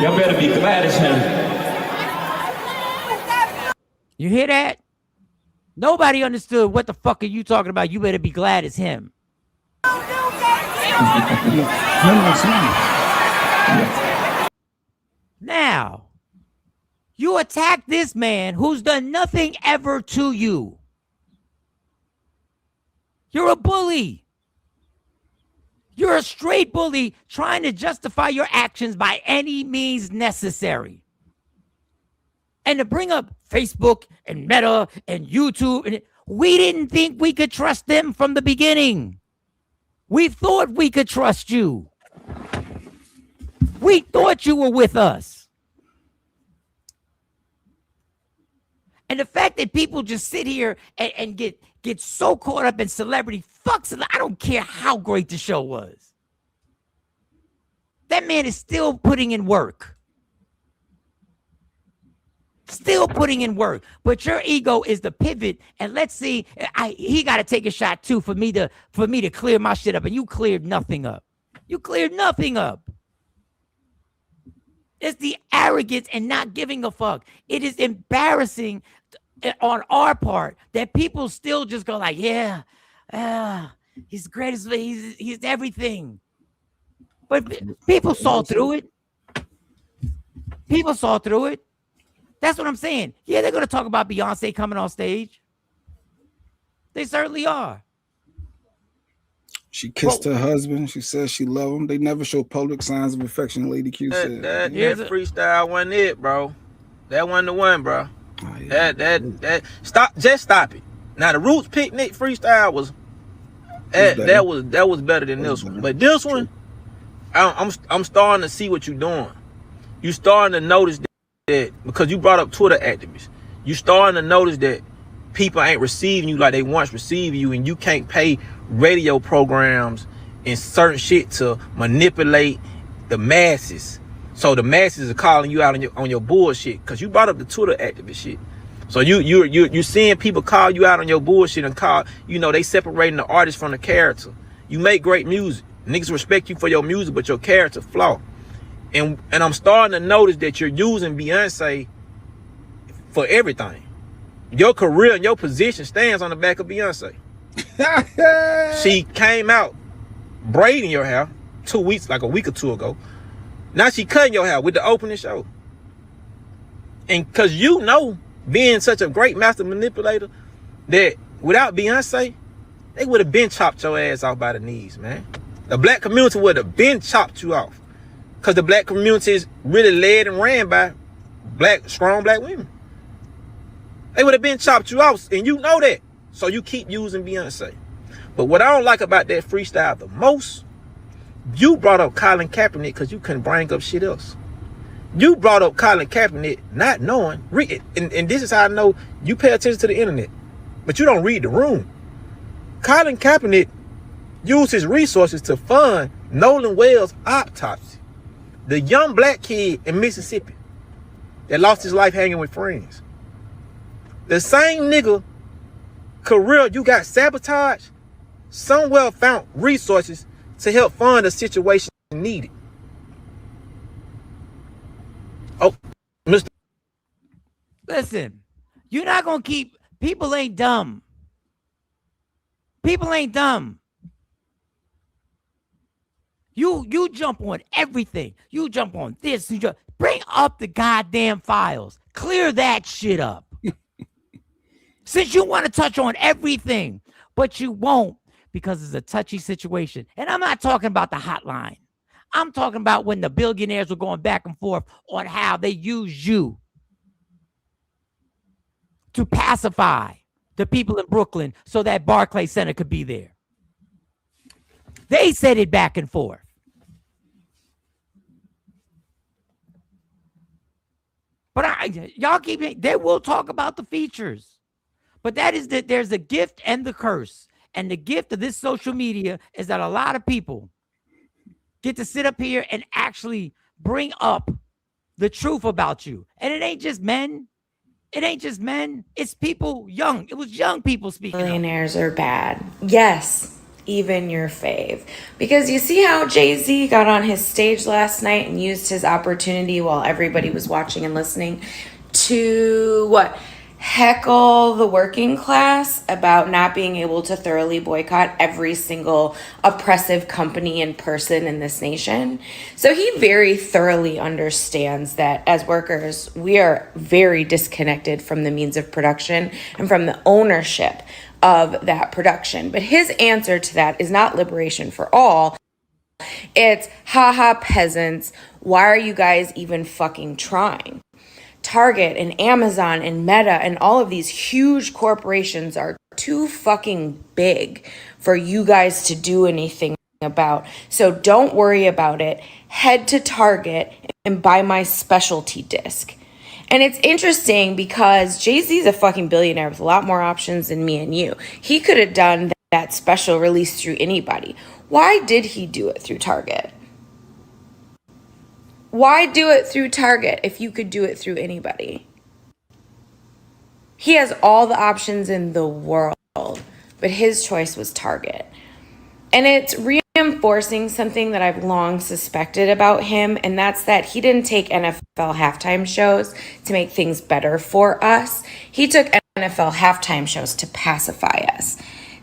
Y'all better be glad as hell. You hear that? Nobody understood what the fuck are you talking about. You better be glad it's him. Now, you attack this man who's done nothing ever to you. You're a bully. You're a straight bully trying to justify your actions by any means necessary. And to bring up Facebook and Meta and YouTube, and we didn't think we could trust them from the beginning. We thought we could trust you. We thought you were with us. And the fact that people just sit here and get so caught up in celebrity fucks, I don't care how great the show was. That man is still putting in work. Still putting in work. But your ego is the pivot. And let's see, he got to take a shot too for me to clear my shit up. And you cleared nothing up. You cleared nothing up. It's the arrogance and not giving a fuck. It is embarrassing on our part that people still just go like, yeah, he's great, he's everything. But people saw through it. People saw through it. That's what I'm saying. Yeah, they're going to talk about Beyonce coming on stage. They certainly are. She kissed her husband. She says she loved him. They never show public signs of affection, Lady Q said. That freestyle wasn't it, bro. That wasn't the one, bro. Oh, yeah. That stop it. Now the Roots Picnic freestyle was that was better than this one. But this one, I'm starting to see what you're doing. You starting to notice that because you brought up Twitter activists. You starting to notice that people ain't receiving you like they once received you, and you can't pay radio programs and certain shit to manipulate the masses. So the masses are calling you out on your bullshit because you brought up the Twitter activist shit. So you're seeing people call you out on your bullshit and call, they separating the artist from the character. You make great music. Niggas respect you for your music, but your character flaw. And I'm starting to notice that you're using Beyonce for everything. Your career and your position stands on the back of Beyonce. She came out braiding your hair 2 weeks, like a week or two ago. Now she cutting your hair with the opening show. And because being such a great master manipulator, that without Beyonce, they would have been chopped your ass off by the knees, man. The black community would have been chopped you off. Because the black community is really led and ran by strong black women. They would have been chopped you off, and you know that. So you keep using Beyonce. But what I don't like about that freestyle the most, you brought up Colin Kaepernick because you couldn't bring up shit else. You brought up Colin Kaepernick not knowing, and this is how I know you pay attention to the internet, but you don't read the room. Colin Kaepernick used his resources to fund Nolan Wells' autopsy. The young black kid in Mississippi that lost his life hanging with friends. The same nigga career you got sabotaged somewhere found resources to help fund the situation needed. Oh, Mr. Listen, you're not gonna keep people ain't dumb. People ain't dumb. You jump on everything. You jump on this. Bring up the goddamn files. Clear that shit up. Since you want to touch on everything, but you won't because it's a touchy situation. And I'm not talking about the hotline. I'm talking about when the billionaires were going back and forth on how they use you to pacify the people in Brooklyn so that Barclays Center could be there. They said it back and forth. But y'all they will talk about the features. But that is that there's a gift and the curse. And the gift of this social media is that a lot of people get to sit up here and actually bring up the truth about you. And it ain't just men. It ain't just men. It's people young. It was young people speaking. Billionaires are bad. Yes, even your fave. Because you see how Jay-Z got on his stage last night and used his opportunity while everybody was watching and listening to what? Heckle the working class about not being able to thoroughly boycott every single oppressive company and person in this nation. So he very thoroughly understands that as workers, we are very disconnected from the means of production and from the ownership of that production. But his answer to that is not liberation for all. It's, haha, peasants, why are you guys even fucking trying? Target and Amazon and Meta and all of these huge corporations are too fucking big for you guys to do anything about. So don't worry about it. Head to Target and buy my specialty disc. And it's interesting because Jay-Z's a fucking billionaire with a lot more options than me and you. He could have done that special release through anybody. Why did he do it through Target? Why do it through Target if you could do it through anybody? He has all the options in the world, but his choice was Target. And it's reinforcing something that I've long suspected about him, and that's that he didn't take NFL halftime shows to make things better for us. He took NFL halftime shows to pacify us,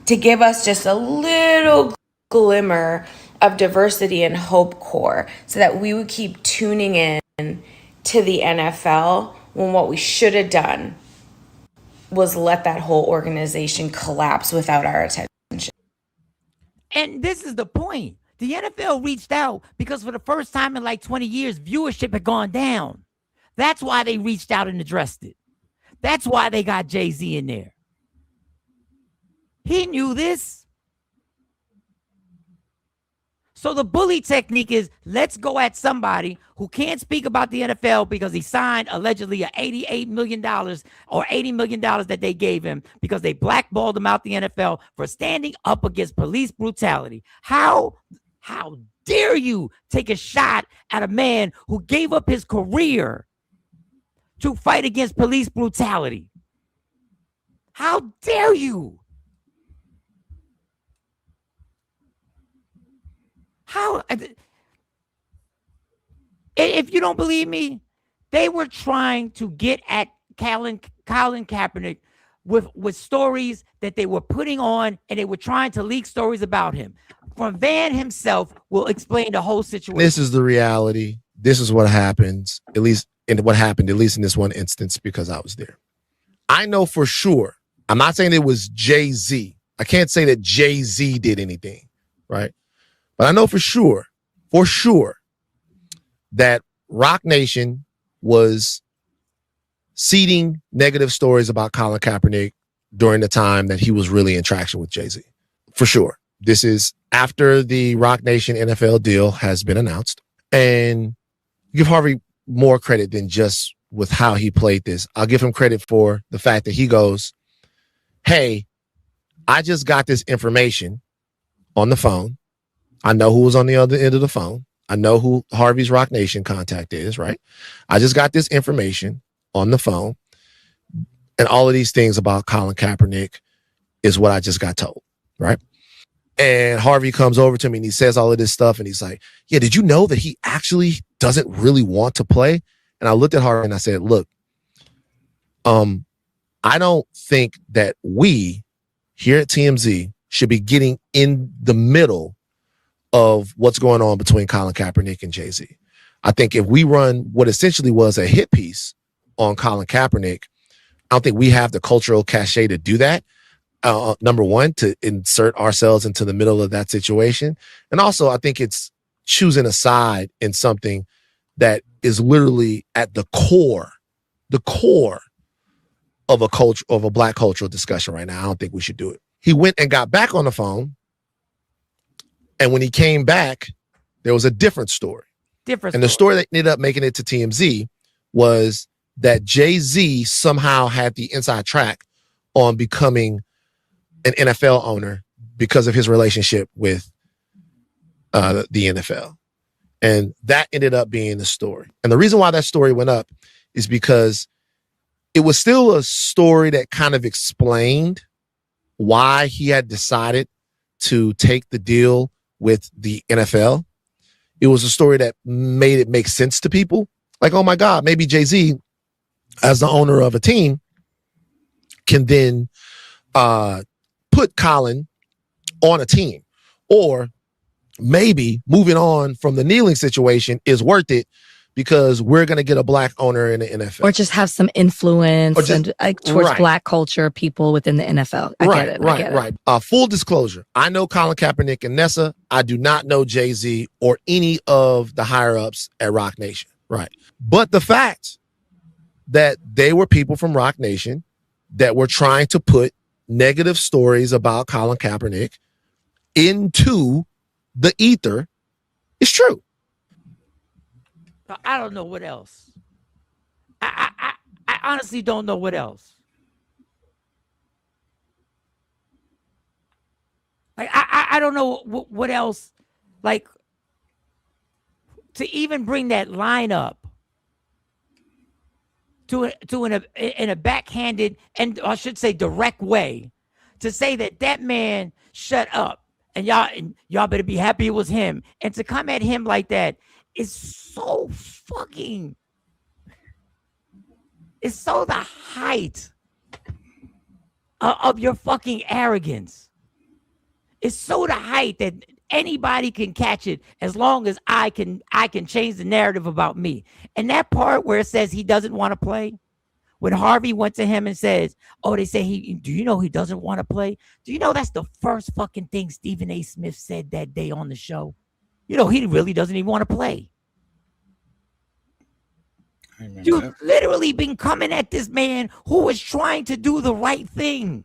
to give us just a little glimmer of diversity and hope core so that we would keep tuning in to the NFL when what we should have done was let that whole organization collapse without our attention. And this is the point. The NFL reached out because for the first time in like 20 years, viewership had gone down. That's why they reached out and addressed it. That's why they got Jay-Z in there. He knew this. So the bully technique is let's go at somebody who can't speak about the NFL because he signed allegedly $88 million or $80 million that they gave him because they blackballed him out the NFL for standing up against police brutality. How dare you take a shot at a man who gave up his career to fight against police brutality? How dare you? How, if you don't believe me, they were trying to get at Colin Kaepernick with stories that they were putting on, and they were trying to leak stories about him. From Van himself will explain the whole situation. This is the reality. This is what happens, at least in this one instance, because I was there. I know for sure. I'm not saying it was Jay-Z. I can't say that Jay-Z did anything, right? But I know for sure, that Rock Nation was seeding negative stories about Colin Kaepernick during the time that he was really in traction with Jay-Z. For sure. This is after the Rock Nation NFL deal has been announced. And give Harvey more credit than just with how he played this. I'll give him credit for the fact that he goes, hey, I just got this information on the phone. I know who was on the other end of the phone. I know who Harvey's Rock Nation contact is, right? I just got this information on the phone. And all of these things about Colin Kaepernick is what I just got told, right? And Harvey comes over to me and he says all of this stuff. And he's like, yeah, did you know that he actually doesn't really want to play? And I looked at Harvey and I said, look, I don't think that we here at TMZ should be getting in the middle of what's going on between Colin Kaepernick and Jay-Z. I think if we run what essentially was a hit piece on Colin Kaepernick, I don't think we have the cultural cachet to do that. Number one, to insert ourselves into the middle of that situation. And also, I think it's choosing a side in something that is literally at the core of a culture, of a black cultural discussion right now. I don't think we should do it. He went and got back on the phone. And when he came back, there was a different story. And the story that ended up making it to TMZ was that Jay-Z somehow had the inside track on becoming an NFL owner because of his relationship with the NFL. And that ended up being the story. And the reason why that story went up is because it was still a story that kind of explained why he had decided to take the deal with the NFL. It was a story that made it make sense to people. Like, oh my God, maybe Jay-Z, as the owner of a team, can then put Colin on a team. Or maybe moving on from the kneeling situation is worth it because we're going to get a black owner in the NFL. Or just have some influence towards black culture, people within the NFL. I get it. Right. Full disclosure, I know Colin Kaepernick and Nessa. I do not know Jay-Z or any of the higher-ups at Rock Nation. Right. But the fact that they were people from Rock Nation that were trying to put negative stories about Colin Kaepernick into the ether is true. I don't know what else. I honestly don't know what else. Like I don't know what else. Like to even bring that line up in a backhanded and I should say direct way to say that man shut up and y'all better be happy it was him, and to come at him like that is so fucking. It's so the height of your fucking arrogance. It's so the height that anybody can catch it as long as I can change the narrative about me. And that part where it says he doesn't want to play, when Harvey went to him and says, oh, they say do you know he doesn't want to play? Do you know that's the first fucking thing Stephen A. Smith said that day on the show? You know, he really doesn't even want to play. You've literally been coming at this man who was trying to do the right thing.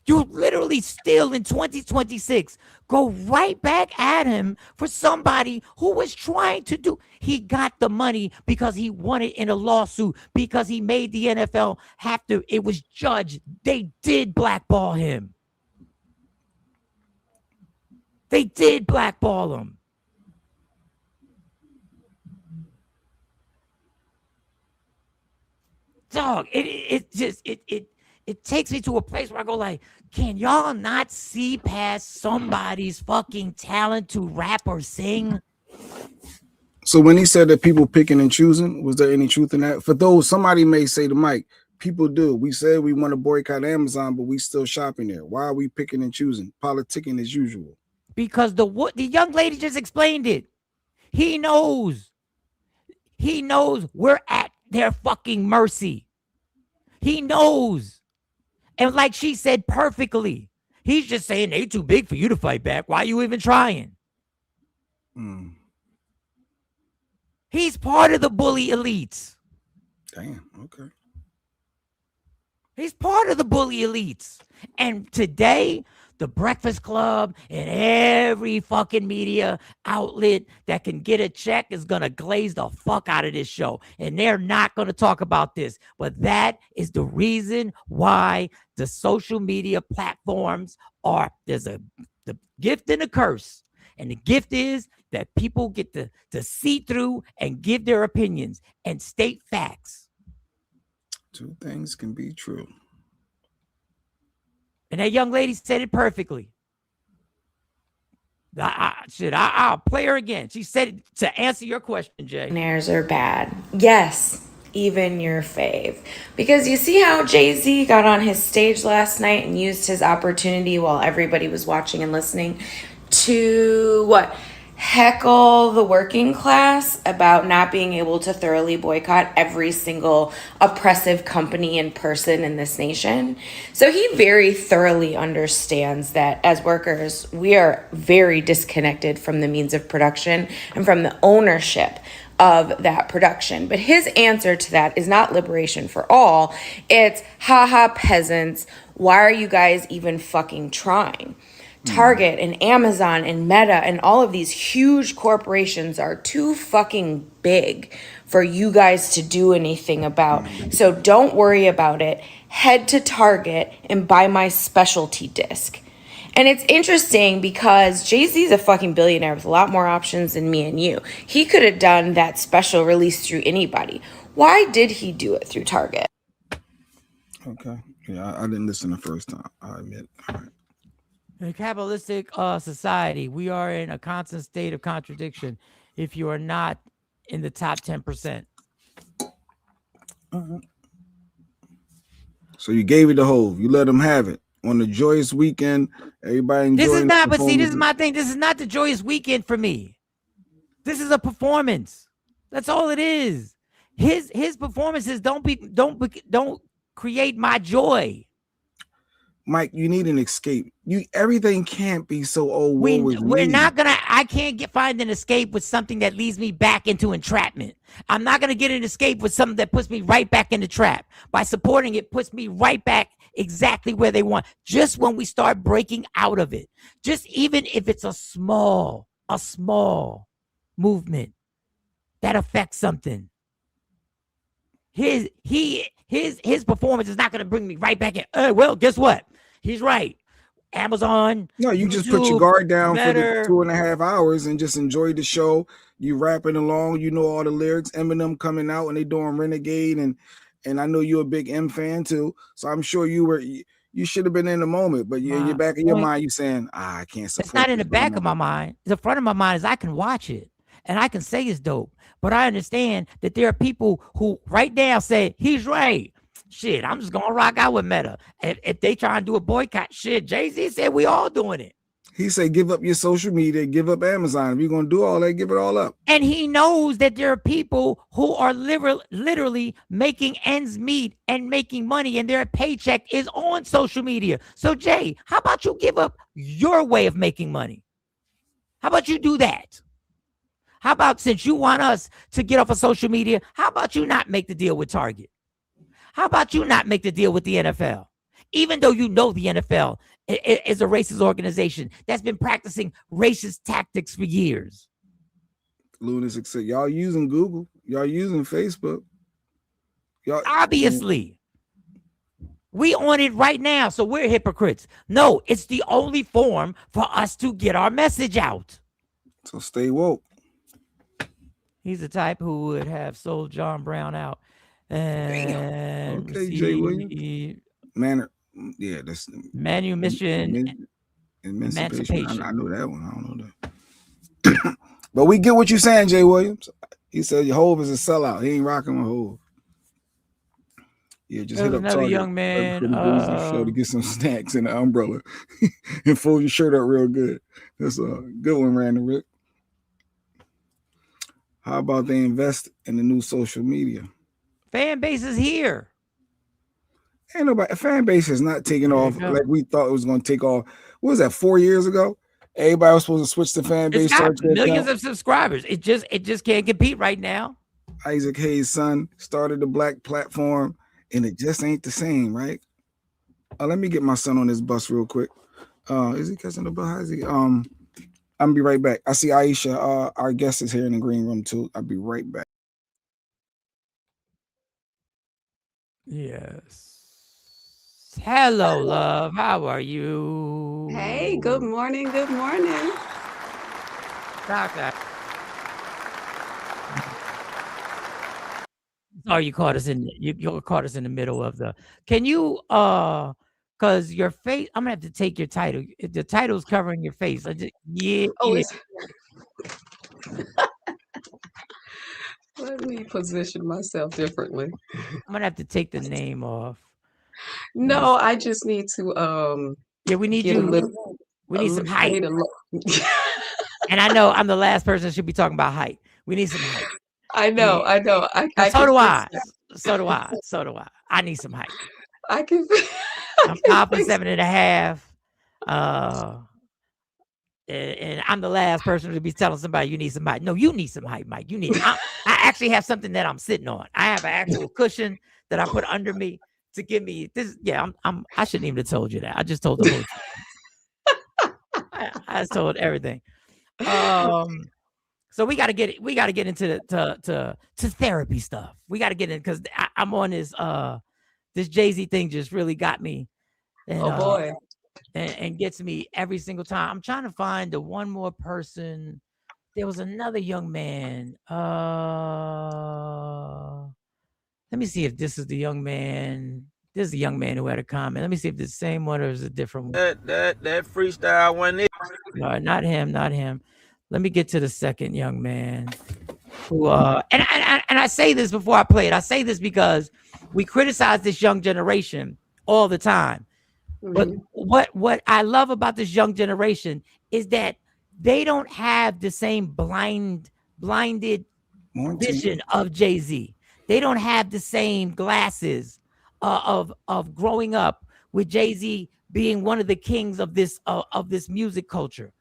You literally still in 2026 go right back at him for somebody who was trying to do. He got the money because he won it in a lawsuit because he made the NFL have to. It was judged. They did blackball him. They did blackball him. Dog, it takes me to a place where I go like, can y'all not see past somebody's fucking talent to rap or sing? So when he said that people picking and choosing, was there any truth in that? For those, somebody may say to Mike, people do. We said we want to boycott Amazon, but we still shopping there. Why are we picking and choosing? Politicking as usual. Because the young lady just explained it. He knows. He knows we're at their fucking mercy. He knows. And like she said perfectly, he's just saying they too big for you to fight back. Why are you even trying? He's part of the bully elites. Damn, okay. He's part of the bully elites. And today, the Breakfast Club and every fucking media outlet that can get a check is going to glaze the fuck out of this show. And they're not going to talk about this. But that is the reason why the social media platforms there's the gift and a curse. And the gift is that people get to see through and give their opinions and state facts. Two things can be true. And that young lady said it perfectly. I'll play her again. She said it to answer your question, Jay. Billionaires are bad. Yes, even your fave. Because you see how Jay-Z got on his stage last night and used his opportunity while everybody was watching and listening to heckle the working class about not being able to thoroughly boycott every single oppressive company and person in this nation. So he very thoroughly understands that as workers, we are very disconnected from the means of production and from the ownership of that production. But his answer to that is not liberation for all. It's, haha, peasants, why are you guys even fucking trying? Target and Amazon and Meta and all of these huge corporations are too fucking big for you guys to do anything about. So don't worry about it. Head to Target and buy my specialty disc. And it's interesting because Jay-Z's a fucking billionaire with a lot more options than me and you. He could have done that special release through anybody. Why did he do it through Target? Okay. Yeah, I didn't listen the first time, I admit. All right. In a capitalistic society, we are in a constant state of contradiction if you are not in the top 10%. So you gave it to Hove. You let him have it. On the joyous weekend, everybody enjoyed. This is not, but see, this is my thing. This is not the joyous weekend for me. This is a performance. That's all it is. His performances don't create my joy. Mike, you need an escape. Everything can't be so old. I can't find an escape with something that leads me back into entrapment. I'm not gonna get an escape with something that puts me right back in the trap. By supporting it, puts me right back exactly where they want. Just when we start breaking out of it, just even if it's a small movement that affects something. His performance is not gonna bring me right back in. Well, guess what? He's right. Amazon. No, you just put your guard down for the 2.5 hours and just enjoy the show. You rapping along, you know all the lyrics. Eminem coming out and they doing Renegade, and I know you're a big M fan too. So I'm sure you should have been in the moment, but in your back of your mind, you saying, I can't support. It's not in the back of my mind. The front of my mind is I can watch it and I can say it's dope. But I understand that there are people who right now say he's right. Shit, I'm just gonna rock out with Meta. If they try and do a boycott, shit, Jay-Z said we all doing it. He said, give up your social media, give up Amazon. If you're gonna do all that, give it all up. And he knows that there are people who are literally making ends meet and making money, and their paycheck is on social media. So Jay, how about you give up your way of making money? How about you do that? How about, since you want us to get off of social media, how about you not make the deal with Target? How about you not make the deal with the NFL? Even though you know the NFL is a racist organization that's been practicing racist tactics for years. Lunatic said, y'all using Google, y'all using Facebook. Obviously. We on it right now, so we're hypocrites. No, it's the only form for us to get our message out. So stay woke. He's the type who would have sold John Brown out. And okay, Jay Williams. That's manumission, emancipation. I know that one. I don't know that. But we get what you're saying, Jay Williams. He said your Hove is a sellout. He ain't rocking with Hove. Yeah, just hit up another Target, young man show to get some snacks in the umbrella and fold your shirt up real good. That's a good one, Randy Rick. How about they invest in the new social media? Fan base is here. Ain't nobody. Fan base is not taking off like we thought it was going to take off. What was that, 4 years ago? Everybody was supposed to switch to fan base. It's got millions of subscribers. It just can't compete right now. Isaac Hayes' son started the Black platform, and it just ain't the same, right? Let me get my son on this bus real quick. Is he catching the bus? How is he? I'm gonna be right back. I see Aisha, our guest, is here in the green room too. I'll be right back. Yes. Hello, love. How are you? Hey, good morning. Good morning. Doctor. Oh, you caught us in the middle of the. Can you Because your face, I'm gonna have to take your title. The title's covering your face. Yeah. Let me position myself differently. I'm gonna have to take the name off. No, I just need to yeah, we need get you. We need some height. And I know I'm the last person that should be talking about height. We need some height. I know. So do I. So do I. So do I. I need some height. I can. I'm 5'7.5". And I'm the last person to be telling somebody you need some height. No, you need some height, Mike. You need. I actually have something that I'm sitting on. I have an actual cushion that I put under me to give me this. Yeah, I shouldn't even have told you that. I just told the whole truth. I told everything. So we got to get it. We got to get into to therapy stuff. We got to get in because I'm on this this Jay-Z thing just really got me. And, oh boy. And gets me every single time. I'm trying to find the one more person. There was another young man. Let me see if this is the young man. This is the young man who had a comment. Let me see if it's the same one or is it a different one. That freestyle wasn't it. No, not him. Not him. Let me get to the second young man. Who and I say this before I play it. I say this because we criticize this young generation all the time. But what I love about this young generation is that they don't have the same blinded vision of Jay-Z. They don't have the same glasses of growing up with Jay-Z being one of the kings of this music culture.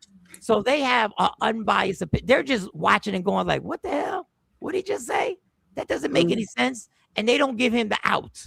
So they have an unbiased opinion. They're just watching and going like, what the hell? What did he just say? That doesn't make any sense. And they don't give him the out.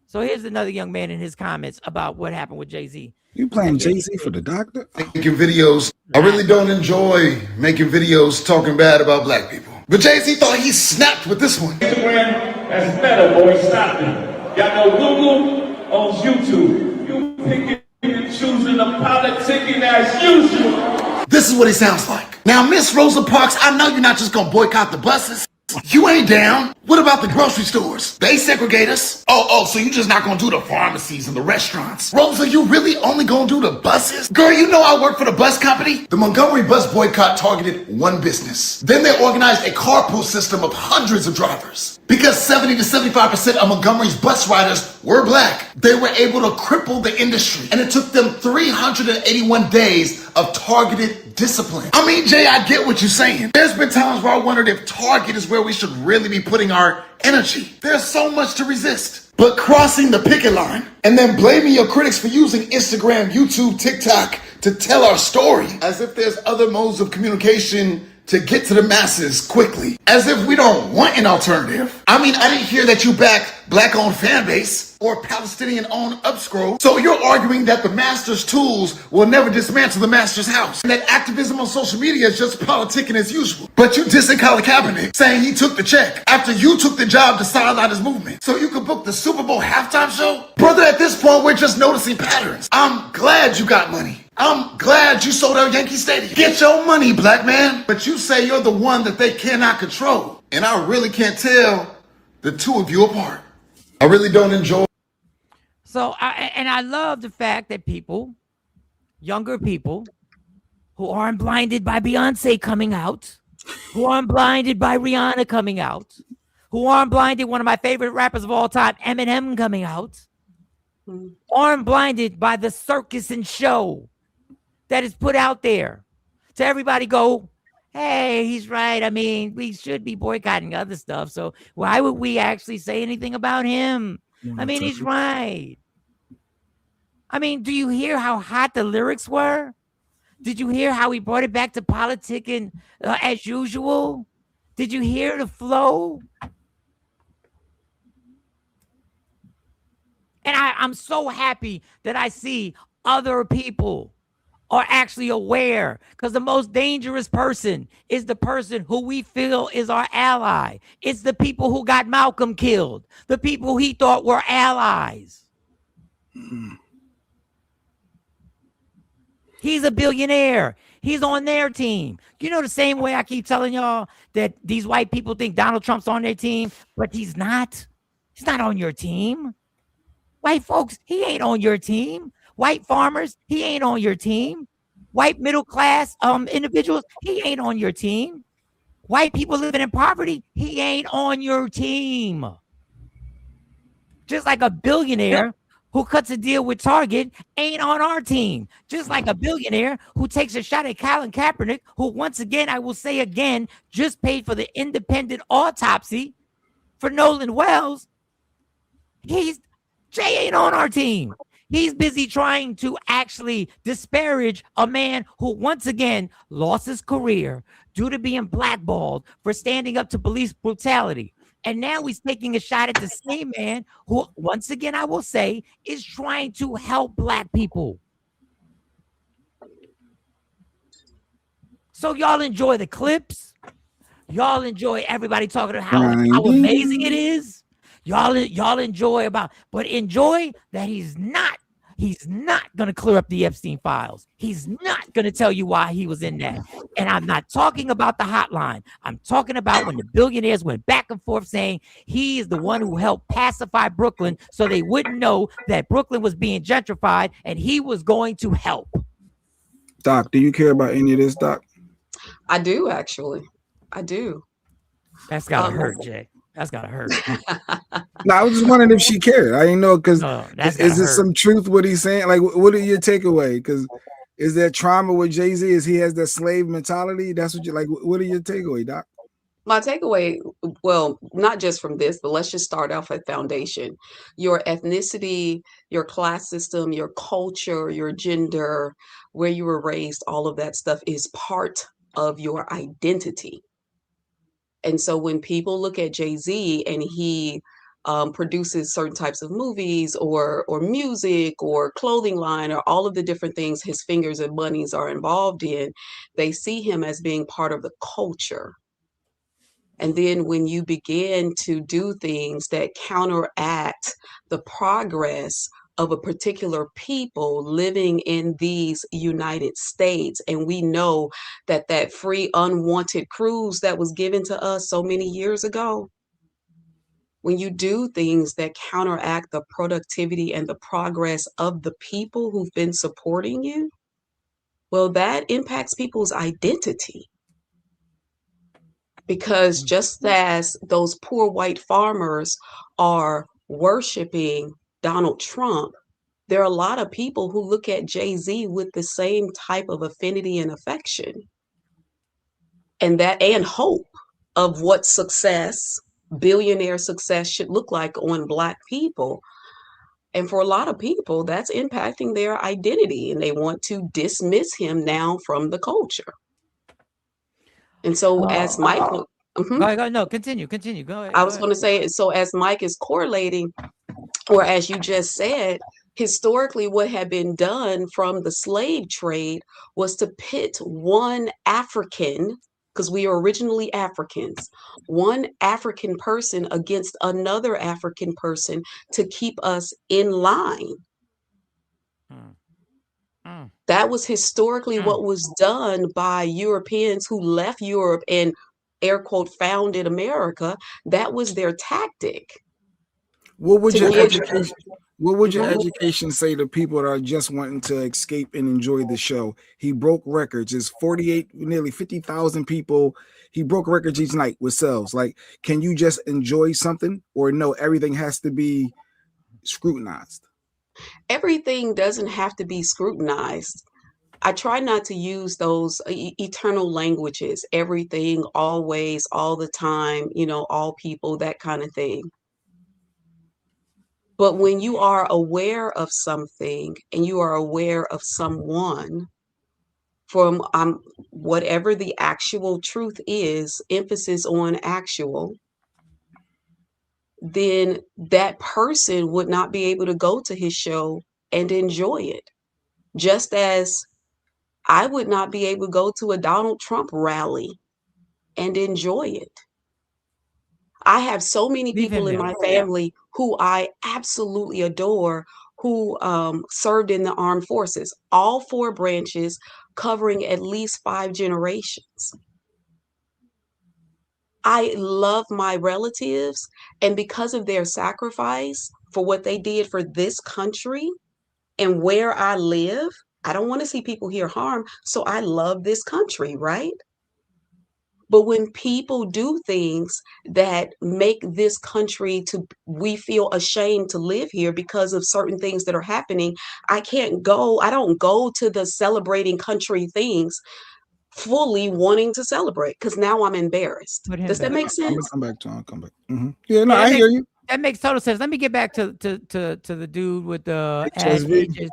So here's another young man in his comments about what happened with Jay-Z. You playing Jay-Z for the doctor? Making videos. I really don't enjoy making videos talking bad about black people. But Jay-Z thought he snapped with this one. Instagram, that's meta, boy. Stop it. Y'all know Google owns YouTube. You picking and choosing the politicking as usual. This is what he sounds like. Now, Miss Rosa Parks, I know you're not just gonna boycott the buses. You ain't down. What about the grocery stores? They segregate us. Oh, so you just not gonna do the pharmacies and the restaurants. Rosa, you really only gonna do the buses? Girl, you know I work for the bus company. The Montgomery bus boycott targeted one business. Then they organized a carpool system of hundreds of drivers. Because 70 to 75% of Montgomery's bus riders were black, they were able to cripple the industry. And it took them 381 days of targeted discipline. I mean, Jay, I get what you're saying. There's been times where I wondered if Target is where we should really be putting our energy. There's so much to resist. But crossing the picket line and then blaming your critics for using Instagram, YouTube, TikTok to tell our story, as if there's other modes of communication to get to the masses quickly, as if we don't want an alternative. I mean, I didn't hear that you back black-owned fan base or Palestinian-owned Upscroll. So you're arguing that the master's tools will never dismantle the master's house, and that activism on social media is just politicking as usual. But you dissing Colin Kaepernick, saying he took the check after you took the job to sideline his movement, so you could book the Super Bowl halftime show? Brother, at this point, we're just noticing patterns. I'm glad you got money. I'm glad you sold out Yankee Stadium. Get your money, black man. But you say you're the one that they cannot control. And I really can't tell the two of you apart. I really don't enjoy. So, I love the fact that people, younger people, who aren't blinded by Beyonce coming out, who aren't blinded by Rihanna coming out, who aren't blinded, one of my favorite rappers of all time, Eminem coming out, aren't blinded by the circus and show that is put out there to everybody go, hey, he's right. I mean, we should be boycotting other stuff. So why would we actually say anything about him? I mean, he's right. I mean, do you hear how hot the lyrics were? Did you hear how he brought it back to politicking as usual? Did you hear the flow? And I'm so happy that I see other people are actually aware, because the most dangerous person is the person who we feel is our ally. It's the people who got Malcolm killed, the people he thought were allies. He's a billionaire. He's on their team. You know, the same way I keep telling y'all that these white people think Donald Trump's on their team, but he's not. He's not on your team. White folks, he ain't on your team. White farmers, he ain't on your team. White middle class individuals, he ain't on your team. White people living in poverty, he ain't on your team. Just like a billionaire who cuts a deal with Target ain't on our team. Just like a billionaire who takes a shot at Colin Kaepernick, who once again, I will say again, just paid for the independent autopsy for Nolan Wells. Jay ain't on our team. He's busy trying to actually disparage a man who once again lost his career due to being blackballed for standing up to police brutality. And now he's taking a shot at the same man who, once again, I will say, is trying to help Black people. So y'all enjoy the clips. Y'all enjoy everybody talking about how amazing it is. Y'all enjoy but enjoy that he's not going to clear up the Epstein files. He's not going to tell you why he was in that. And I'm not talking about the hotline. I'm talking about when the billionaires went back and forth saying he is the one who helped pacify Brooklyn so they wouldn't know that Brooklyn was being gentrified and he was going to help. Doc, do you care about any of this, Doc? I do, actually. I do. That's gotta hurt, Jay. That's gotta hurt. No, I was just wondering if she cared. I didn't know, because is there some truth what he's saying? Like, what are your takeaway? Because is there trauma with Jay-Z? Is he has that slave mentality? That's what you like. What are your takeaway, Doc? My takeaway, well, not just from this, but let's just start off at foundation. Your ethnicity, your class system, your culture, your gender, where you were raised, all of that stuff is part of your identity. And so when people look at Jay-Z and he produces certain types of movies or music or clothing line or all of the different things his fingers and bunnies are involved in, they see him as being part of the culture. And then when you begin to do things that counteract the progress of a particular people living in these United States, and we know that that free unwanted cruise that was given to us so many years ago, when you do things that counteract the productivity and the progress of the people who've been supporting you, well, that impacts people's identity. Because just as those poor white farmers are worshiping Donald Trump, there are a lot of people who look at Jay-Z with the same type of affinity and affection and hope of what success, billionaire success, should look like on Black people. And for a lot of people, that's impacting their identity, and they want to dismiss him now from the culture. And so as Michael, Go ahead, no, continue. Go ahead. I was going to say, so as Mike is correlating, or as you just said, historically what had been done from the slave trade was to pit one African, because we are originally Africans, one African person against another African person to keep us in line. That was historically what was done by Europeans who left Europe and air quote founded America. That was their tactic. What would your education? What would your education say to people that are just wanting to escape and enjoy the show? He broke records. It's 48, nearly 50,000 people. He broke records each night with sales. Like, can you just enjoy something, or no? Everything has to be scrutinized. Everything doesn't have to be scrutinized. I try not to use those eternal languages, everything, always, all the time, all people, that kind of thing. But when you are aware of something and you are aware of someone, from whatever the actual truth is, emphasis on actual, then that person would not be able to go to his show and enjoy it. Just as I would not be able to go to a Donald Trump rally and enjoy it. I have so many people in my family who I absolutely adore, who served in the armed forces, all 4 branches, covering at least 5 generations. I love my relatives, and because of their sacrifice, for what they did for this country and where I live, I don't want to see people here harm. So I love this country, right? But when people do things that make this country we feel ashamed to live here because of certain things that are happening, I don't go to the celebrating country things fully wanting to celebrate because now I'm embarrassed. Does that make sense? I'm gonna come back. Mm-hmm. Yeah, no, I hear you. That makes total sense. Let me get back to the dude with the HSV.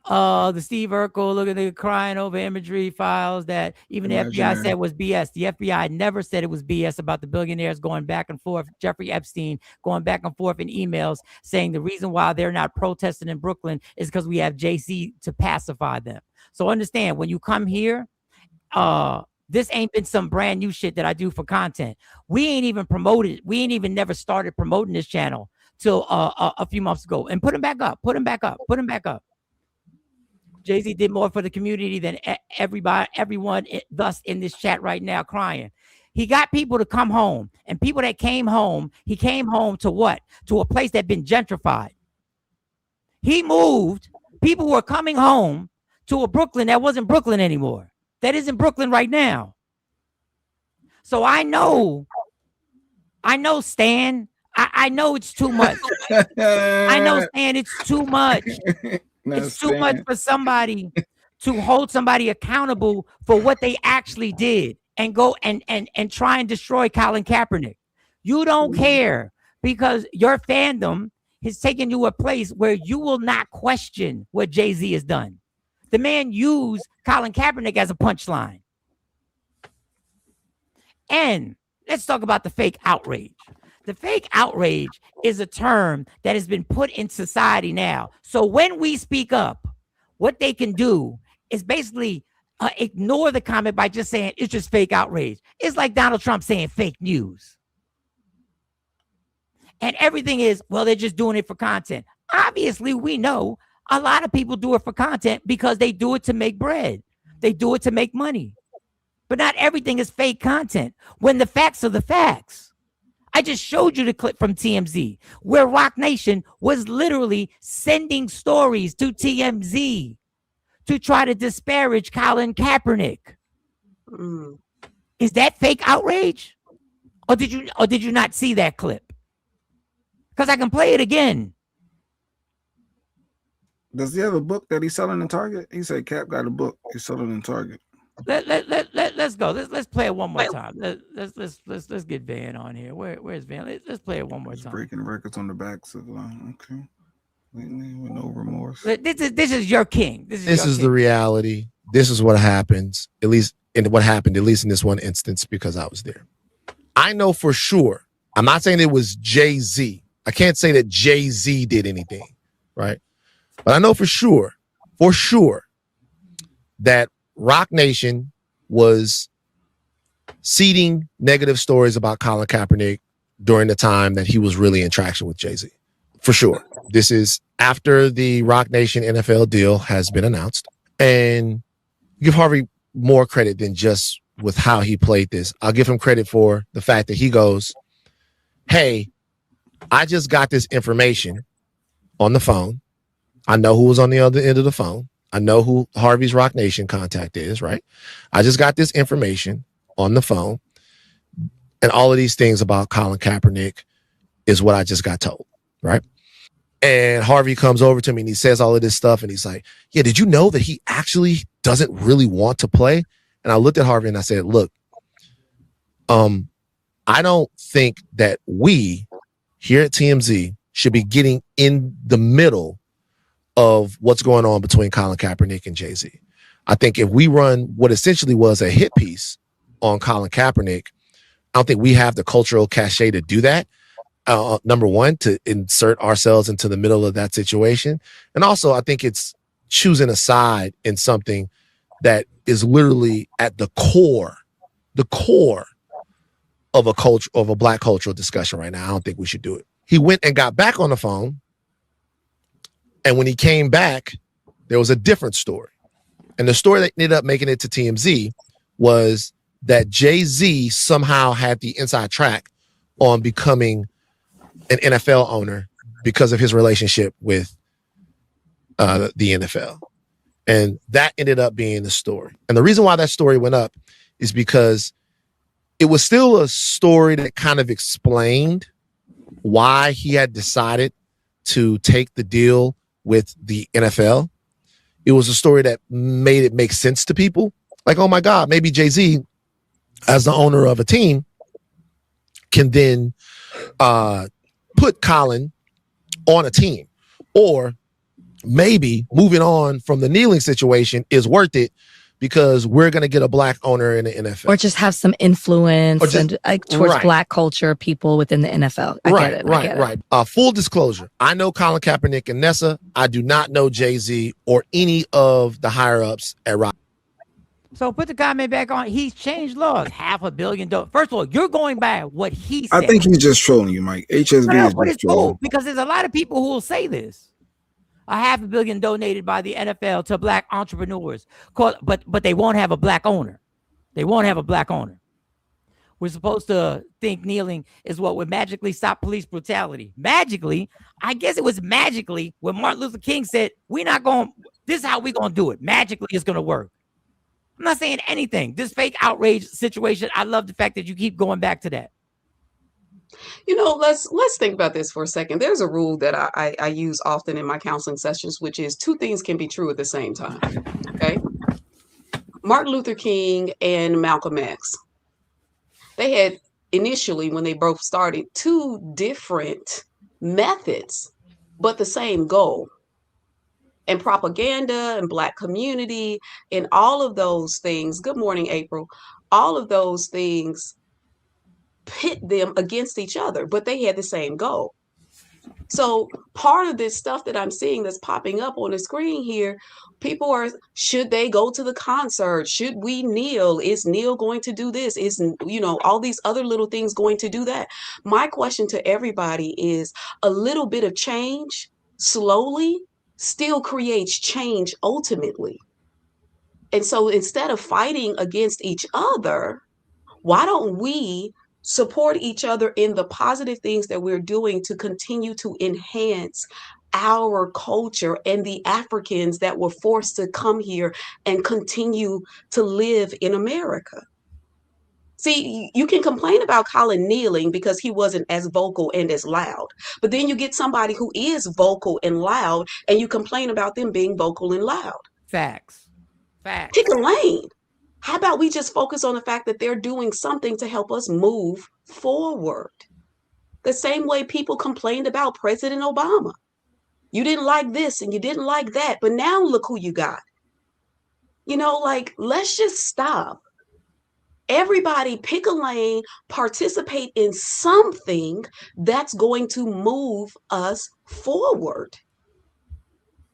The Steve Urkel, look at the crying over imagery files that even the FBI said was BS. The FBI never said it was BS about the billionaires going back and forth. Jeffrey Epstein going back and forth in emails saying the reason why they're not protesting in Brooklyn is because we have JC to pacify them. So understand, when you come here, this ain't been some brand new shit that I do for content. We ain't even promoted. We ain't even never started promoting this channel till a few months ago. And put him back up. Put him back up. Put him back up. Jay-Z did more for the community than everyone thus in this chat right now crying. He got people to come home, and people that came home, he came home to what? To a place that had been gentrified. He moved. People were coming home to a Brooklyn that wasn't Brooklyn anymore. That isn't Brooklyn right now. So I know, Stan. I know it's too much. I know, Stan, it's too much. It's too much for somebody to hold somebody accountable for what they actually did and go and try and destroy Colin Kaepernick. You don't care because your fandom has taken you a place where you will not question what Jay-Z has done. The man used Colin Kaepernick as a punchline. And let's talk about the fake outrage. The fake outrage is a term that has been put in society now. So when we speak up, what they can do is basically ignore the comment by just saying it's just fake outrage. It's like Donald Trump saying fake news. And everything is, well, they're just doing it for content. Obviously, we know a lot of people do it for content because they do it to make bread. They do it to make money. But not everything is fake content when the facts are the facts. I just showed you the clip from TMZ where Rock Nation was literally sending stories to TMZ to try to disparage Colin Kaepernick. Is that fake outrage? Or did you not see that clip? Because I can play it again. Does he have a book that he's selling in Target? He said Cap got a book he's selling in Target. Let's go. Let's play it one more time. Let's get Van on here. Where's Van? Let's play it one more time. Breaking records on the backs of okay. With no remorse. This is your king. This is the reality. This is what happens. At least in this one instance, because I was there. I know for sure. I'm not saying it was Jay-Z. I can't say that Jay-Z did anything, right? But I know for sure, that Rock Nation was seeding negative stories about Colin Kaepernick during the time that he was really in traction with Jay-Z. For sure. This is after the Rock Nation NFL deal has been announced. And give Harvey more credit than just with how he played this. I'll give him credit for the fact that he goes, hey, I just got this information on the phone. I know who was on the other end of the phone. I know who Harvey's Rock Nation contact is, right? I just got this information on the phone. And all of these things about Colin Kaepernick is what I just got told, right? And Harvey comes over to me and he says all of this stuff. And he's like, yeah, did you know that he actually doesn't really want to play? And I looked at Harvey and I said, look, I don't think that we here at TMZ should be getting in the middle of what's going on between Colin Kaepernick and Jay-Z. I think if we run what essentially was a hit piece on Colin Kaepernick, I don't think we have the cultural cachet to do that. Number one, to insert ourselves into the middle of that situation. And also, I think it's choosing a side in something that is literally at the core of a culture, of a Black cultural discussion right now. I don't think we should do it. He went and got back on the phone. And when he came back, there was a different story. And the story that ended up making it to TMZ was that Jay-Z somehow had the inside track on becoming an NFL owner because of his relationship with the NFL. And that ended up being the story. And the reason why that story went up is because it was still a story that kind of explained why he had decided to take the deal with the NFL. It was a story that made it make sense to people. Like, oh my God, maybe Jay-Z, as the owner of a team, can then put Colin on a team. Or maybe moving on from the kneeling situation is worth it because we're going to get a black owner in the NFL. Or just have some influence and towards black culture, people within the NFL. I get it. Right. Full disclosure. I know Colin Kaepernick and Nessa. I do not know Jay-Z or any of the higher ups at Rock. So put the comment back on. He's changed laws. $500 million. First of all, you're going by what he said. I think he's just trolling you, Mike. HSB is just trolling. Cool, because there's a lot of people who will say this. $500 million donated by the NFL to black entrepreneurs, but they won't have a black owner. They won't have a black owner. We're supposed to think kneeling is what would magically stop police brutality. Magically, I guess it was magically when Martin Luther King said, this is how we're going to do it. Magically, it's going to work. I'm not saying anything. This fake outrage situation, I love the fact that you keep going back to that. You know, let's think about this for a second. There's a rule that I use often in my counseling sessions, which is two things can be true at the same time. Okay. Martin Luther King and Malcolm X. They had initially, when they both started, two different methods, but the same goal. And propaganda and black community and all of those things. Good morning, April. All of those things pit them against each other, but they had the same goal. So part of this stuff that I'm seeing that's popping up on the screen here, people are, should they go to the concert? Should we kneel? Is Neil going to do this? Is, all these other little things going to do that? My question to everybody is, a little bit of change slowly still creates change ultimately. And so instead of fighting against each other, why don't we support each other in the positive things that we're doing to continue to enhance our culture and the Africans that were forced to come here and continue to live in America? See, you can complain about Colin kneeling because he wasn't as vocal and as loud, but then you get somebody who is vocal and loud and you complain about them being vocal and loud. Facts. Pick a lane. How about we just focus on the fact that they're doing something to help us move forward? The same way people complained about President Obama. You didn't like this and you didn't like that, but now look who you got. Let's just stop. Everybody pick a lane, participate in something that's going to move us forward,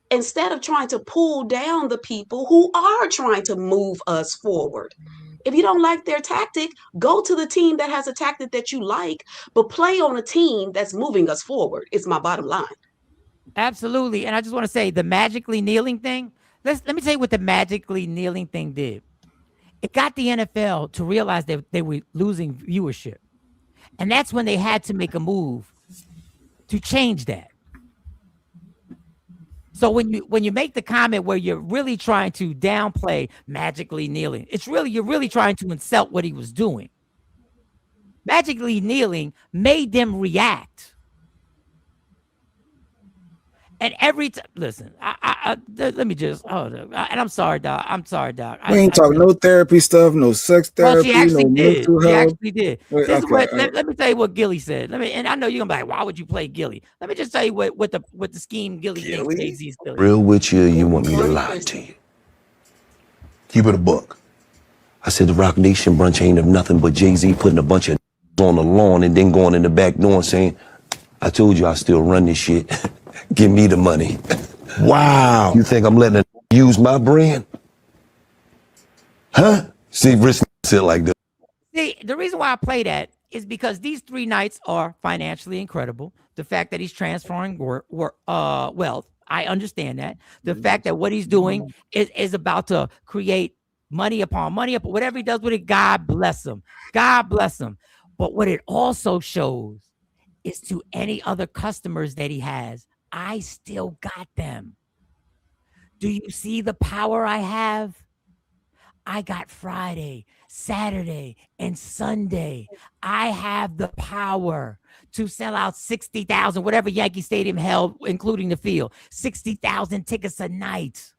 instead of trying to pull down the people who are trying to move us forward. If you don't like their tactic, go to the team that has a tactic that you like, but play on a team that's moving us forward. It's my bottom line. Absolutely. And I just want to say the magically kneeling thing. Let me tell you what the magically kneeling thing did. It got the NFL to realize that they were losing viewership. And that's when they had to make a move to change that. So when you make the comment where you're really trying to downplay magically kneeling, you're really trying to insult what he was doing. Magically kneeling made them react. And every time, listen, let me just hold up. And I'm sorry, Doc. We ain't talking no therapy stuff, no sex therapy, no mental health. She actually did. Wait, let me tell you what Gilly said. And I know you're gonna be like, why would you play Gilly? Let me just tell you what the scheme Gilly thinks Jay-Z's doing. Real with you want me to lie to you. Keep it a buck. I said the Rock Nation brunch ain't of nothing but Jay-Z putting a bunch of on the lawn and then going in the back door and saying, I told you I still run this shit. Give me the money. Wow. You think I'm letting it use my brand? Huh? See, Rich said like this. See, the reason why I play that is because these 3 nights are financially incredible. The fact that he's transferring wealth, I understand that. The fact that what he's doing is about to create money upon whatever he does with it, God bless him. God bless him. But what it also shows is to any other customers that he has. I still got them. Do you see the power I have? I got Friday, Saturday, and Sunday. I have the power to sell out 60,000, whatever Yankee Stadium held, including the field, 60,000 tickets a night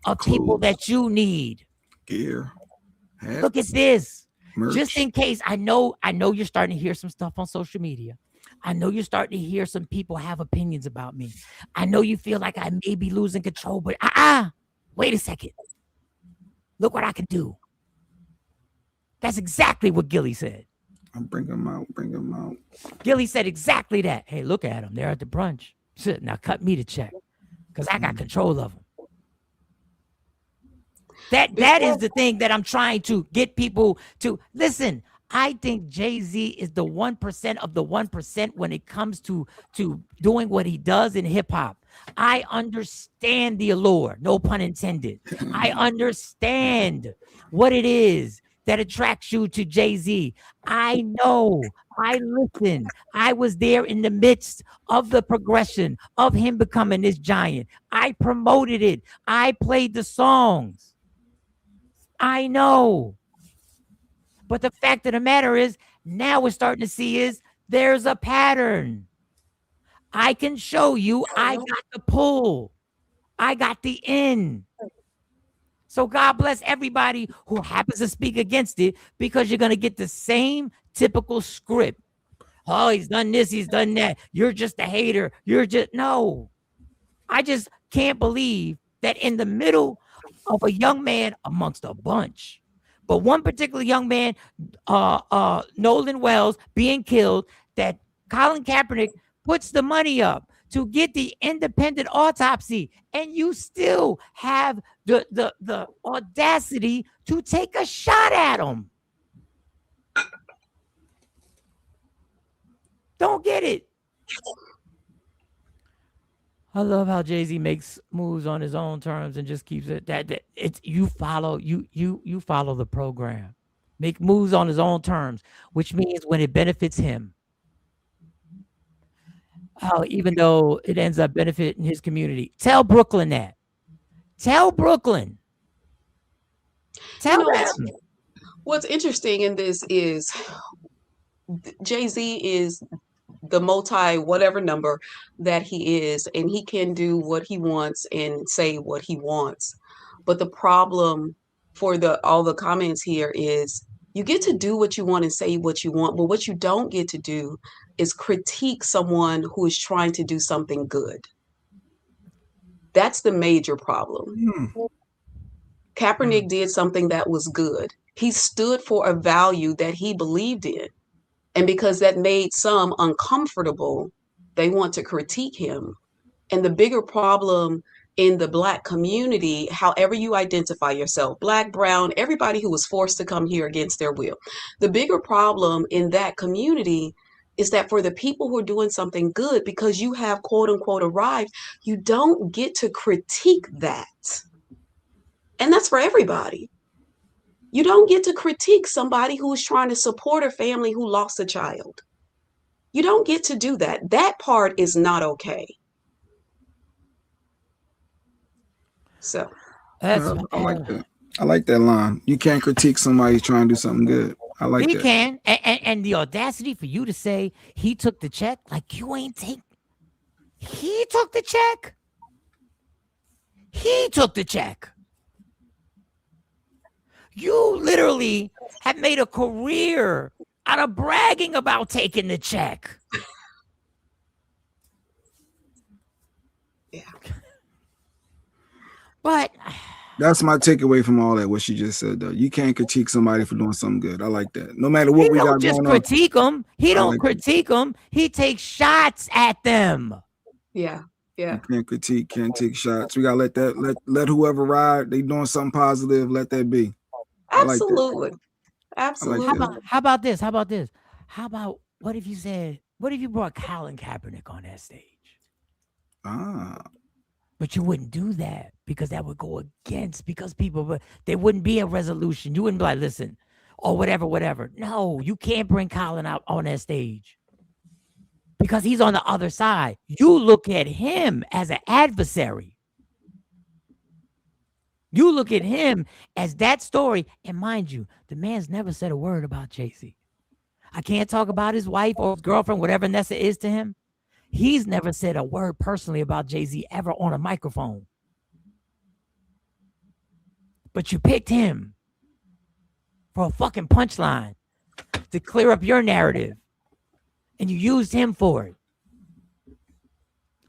of people that you need. Gear. Hats, look at this. merch. Just in case, I know you're starting to hear some stuff on social media. I know you're starting to hear some people have opinions about me. I know you feel like I may be losing control, but wait a second. Look what I can do. That's exactly what Gilly said. Bring them out. Gilly said exactly that. Hey, look at them. They're at the brunch. Now cut me the check because I got control of them. That is the thing that I'm trying to get people to listen. I think Jay-Z is the 1% of the 1% when it comes to doing what he does in hip hop. I understand the allure, no pun intended. I understand what it is that attracts you to Jay-Z. I know, I listen. I was there in the midst of the progression of him becoming this giant. I promoted it. I played the songs. I know. But the fact of the matter is, now we're starting to see is there's a pattern. I can show you I got the pull. I got the in. So God bless everybody who happens to speak against it, because you're going to get the same typical script. Oh, he's done this, he's done that. You're just a hater. No. I just can't believe that in the middle of a young man amongst a bunch, but one particular young man, Nolan Wells, being killed, that Colin Kaepernick puts the money up to get the independent autopsy, and you still have the audacity to take a shot at him. Don't get it. I love how Jay-Z makes moves on his own terms and just keeps it that it's you follow the program. Make moves on his own terms, which means when it benefits him. Even though it ends up benefiting his community. Tell Brooklyn that. Tell Brooklyn. Tell them. What's interesting in this is Jay-Z is the multi whatever number that he is, and he can do what he wants and say what he wants. But the problem for all the comments here is you get to do what you want and say what you want, but what you don't get to do is critique someone who is trying to do something good. That's the major problem. Kaepernick did something that was good. He stood for a value that he believed in. And because that made some uncomfortable, they want to critique him. And the bigger problem in the Black community, however you identify yourself, Black, brown, everybody who was forced to come here against their will, the bigger problem in that community is that for the people who are doing something good, because you have quote unquote arrived, you don't get to critique that. And that's for everybody. You don't get to critique somebody who is trying to support a family who lost a child. You don't get to do that. That part is not okay. So I like that. I like that line. You can't critique somebody trying to do something good. I like that. He can. And the audacity for you to say he took the check, like you ain't take. He took the check. He took the check. You literally have made a career out of bragging about taking the check. Yeah. But that's my takeaway from all that, what she just said, though. You can't critique somebody for doing something good. I like that. No matter what we got going on. He don't just critique them. He don't critique them. He takes shots at them. Yeah. Yeah. You can't critique, can't take shots. We gotta let whoever ride, they doing something positive, let that be. Absolutely. Absolutely. How about this? How about what if you brought Colin Kaepernick on that stage? But you wouldn't do that because that would go against, because there wouldn't be a resolution. You wouldn't be like, listen, or whatever. No, you can't bring Colin out on that stage. because he's on the other side. You look at him as an adversary. You look at him as that story. And mind you, the man's never said a word about Jay-Z. I can't talk about his wife or his girlfriend, whatever Nessa is to him. He's never said a word personally about Jay-Z ever on a microphone. But you picked him for a fucking punchline to clear up your narrative. And you used him for it.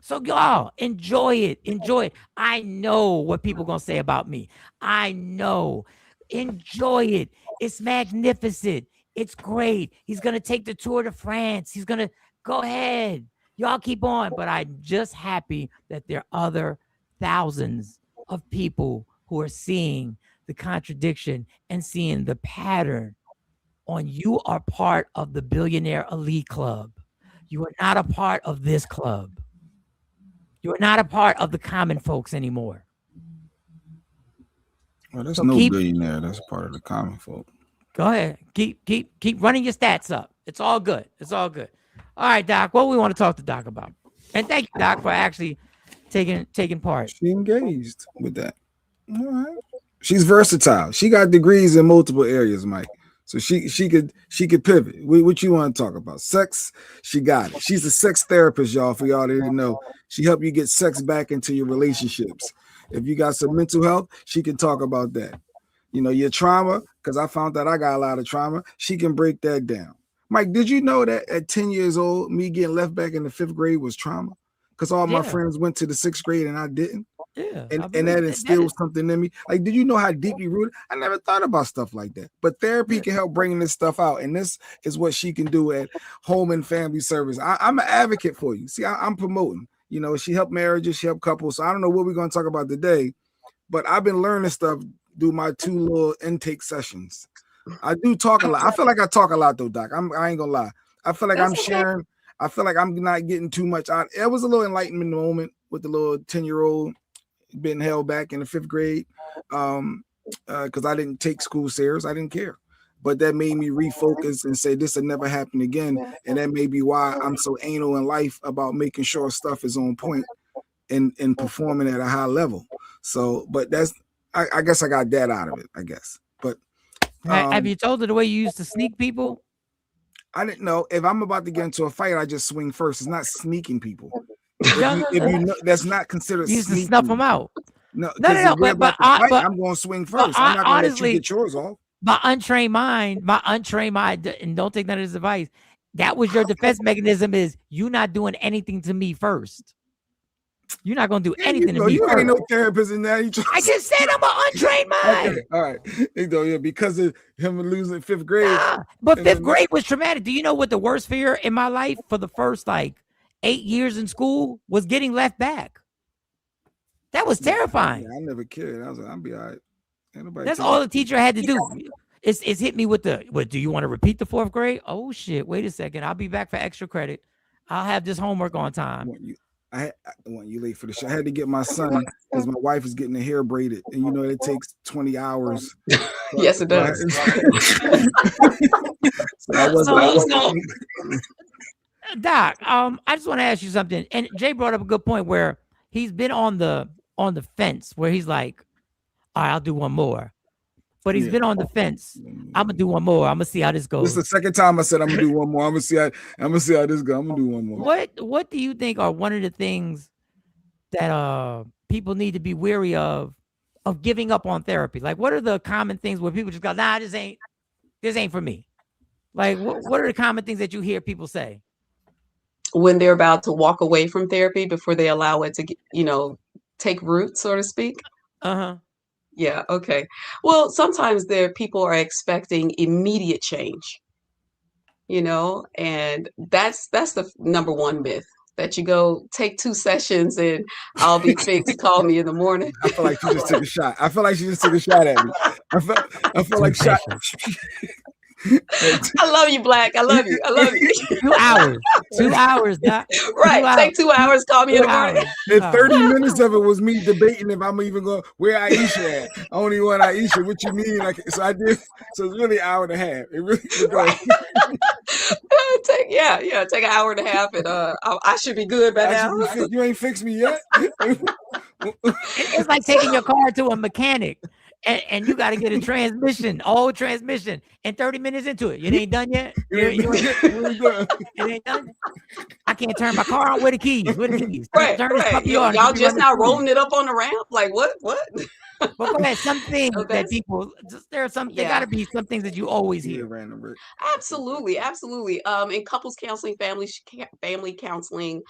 So y'all, enjoy it. Enjoy it. I know what people going to say about me. I know. Enjoy it. It's magnificent. It's great. He's going to take the Tour de France. He's going to go ahead. Y'all keep on. But I'm just happy that there are other thousands of people who are seeing the contradiction and seeing the pattern on you are part of the billionaire elite club. You are not a part of this club. You are not a part of the common folks anymore. Well, there's no billionaire that's part of the common folk. Go ahead. Keep running your stats up. It's all good. It's all good. All right, Doc, what we want to talk to Doc about? And thank you, Doc, for actually taking part. She engaged with that. All right. She's versatile. She got degrees in multiple areas, Mike. So she could pivot. What you want to talk about? Sex, she got it. She's a sex therapist, y'all, for y'all that didn't know. She helped you get sex back into your relationships. If you got some mental health, she can talk about that. You know, your trauma, because I found that I got a lot of trauma, she can break that down. Mike, did you know that at 10 years old, me getting left back in the 5th grade was trauma? Because all my friends went to the 6th grade and I didn't. Yeah, and that instilled something in me. Like, did you know how deeply rooted? I never thought about stuff like that. But therapy can help bringing this stuff out. And this is what she can do at Home and Family Service. I'm an advocate for you. See, I'm promoting. You know, she helped marriages, she helped couples. So I don't know what we're going to talk about today, but I've been learning stuff through my 2 little intake sessions. I do talk a lot. I feel like I talk a lot though, Doc. I ain't gonna lie. I feel like I'm sharing. I feel like I'm not getting too much out. It was a little enlightenment moment with the little 10-year-old being held back in the 5th grade because I didn't take school serious. I didn't care. But that made me refocus and say this will never happen again. And that may be why I'm so anal in life about making sure stuff is on point and performing at a high level. So, but that's, I guess I got that out of it, I guess. But have you told her the way you used to sneak people? I didn't know. If I'm about to get into a fight, I just swing first. It's not sneaking people. If you know, that's not considered. You used to snuff them out. No. But I'm going to swing first. I'm not going to let you get yours off. My untrained mind, and don't take none of this advice. That was your defense mechanism. Is you not doing anything to me first. You're not going to do anything to me. You ain't no therapist in that. I just said I'm an untrained mind. Okay, all right. Yeah, because of him losing 5th grade. But 5th grade was traumatic. Do you know what the worst fear in my life for the first 8 years in school was? Getting left back. That was terrifying. Yeah, I never cared. I was like, I'll be all right. That's all the teacher had to do. It's hit me with what do you want to repeat the 4th grade? Oh shit, wait a second. I'll be back for extra credit. I'll have this homework on time. I want you late for the show. I had to get my son because my wife is getting her hair braided, and you know it takes 20 hours. Yes, it does. Doc, I just want to ask you something. And Jay brought up a good point where he's been on the fence where he's like, all right, I'll do one more. But he's been on the fence. I'm gonna do one more. I'm gonna see how this goes. This is the second time I said I'm gonna do one more. I'm gonna see how this goes. I'm gonna do one more. What do you think are one of the things that people need to be wary of giving up on therapy? Like, what are the common things where people just go, nah, this ain't for me? Like, what are the common things that you hear people say when they're about to walk away from therapy before they allow it to, take root, so to speak? Yeah. Okay. Well, sometimes people are expecting immediate change, and that's the number one myth, that you go take 2 sessions and I'll be fixed. Call me in the morning. I feel like she just took a shot. I feel like she just took a shot at me. I feel like shot. I love you, Black. I love you. I love you. 2 hours. 2 hours. Doc. Right. 2 hours. Take 2 hours. Call me in the morning. And 30 minutes of it was me debating if I'm even going where Aisha at. I only want Aisha. What you mean? Like, so I did. So it's really an hour and a half. It really right. Take an hour and a half, and I should be good by now. You ain't fixed me yet. It's like taking your car to a mechanic. And you got to get a transmission, old transmission, and 30 minutes into it. You ain't done yet? It ain't done. I can't turn my car on. Where the keys? Right. Y'all just now rolling it up on the ramp? Like, what? But go ahead. Some things that people, there are some, there got to be some things that you always hear. Absolutely. In couples counseling, family counseling,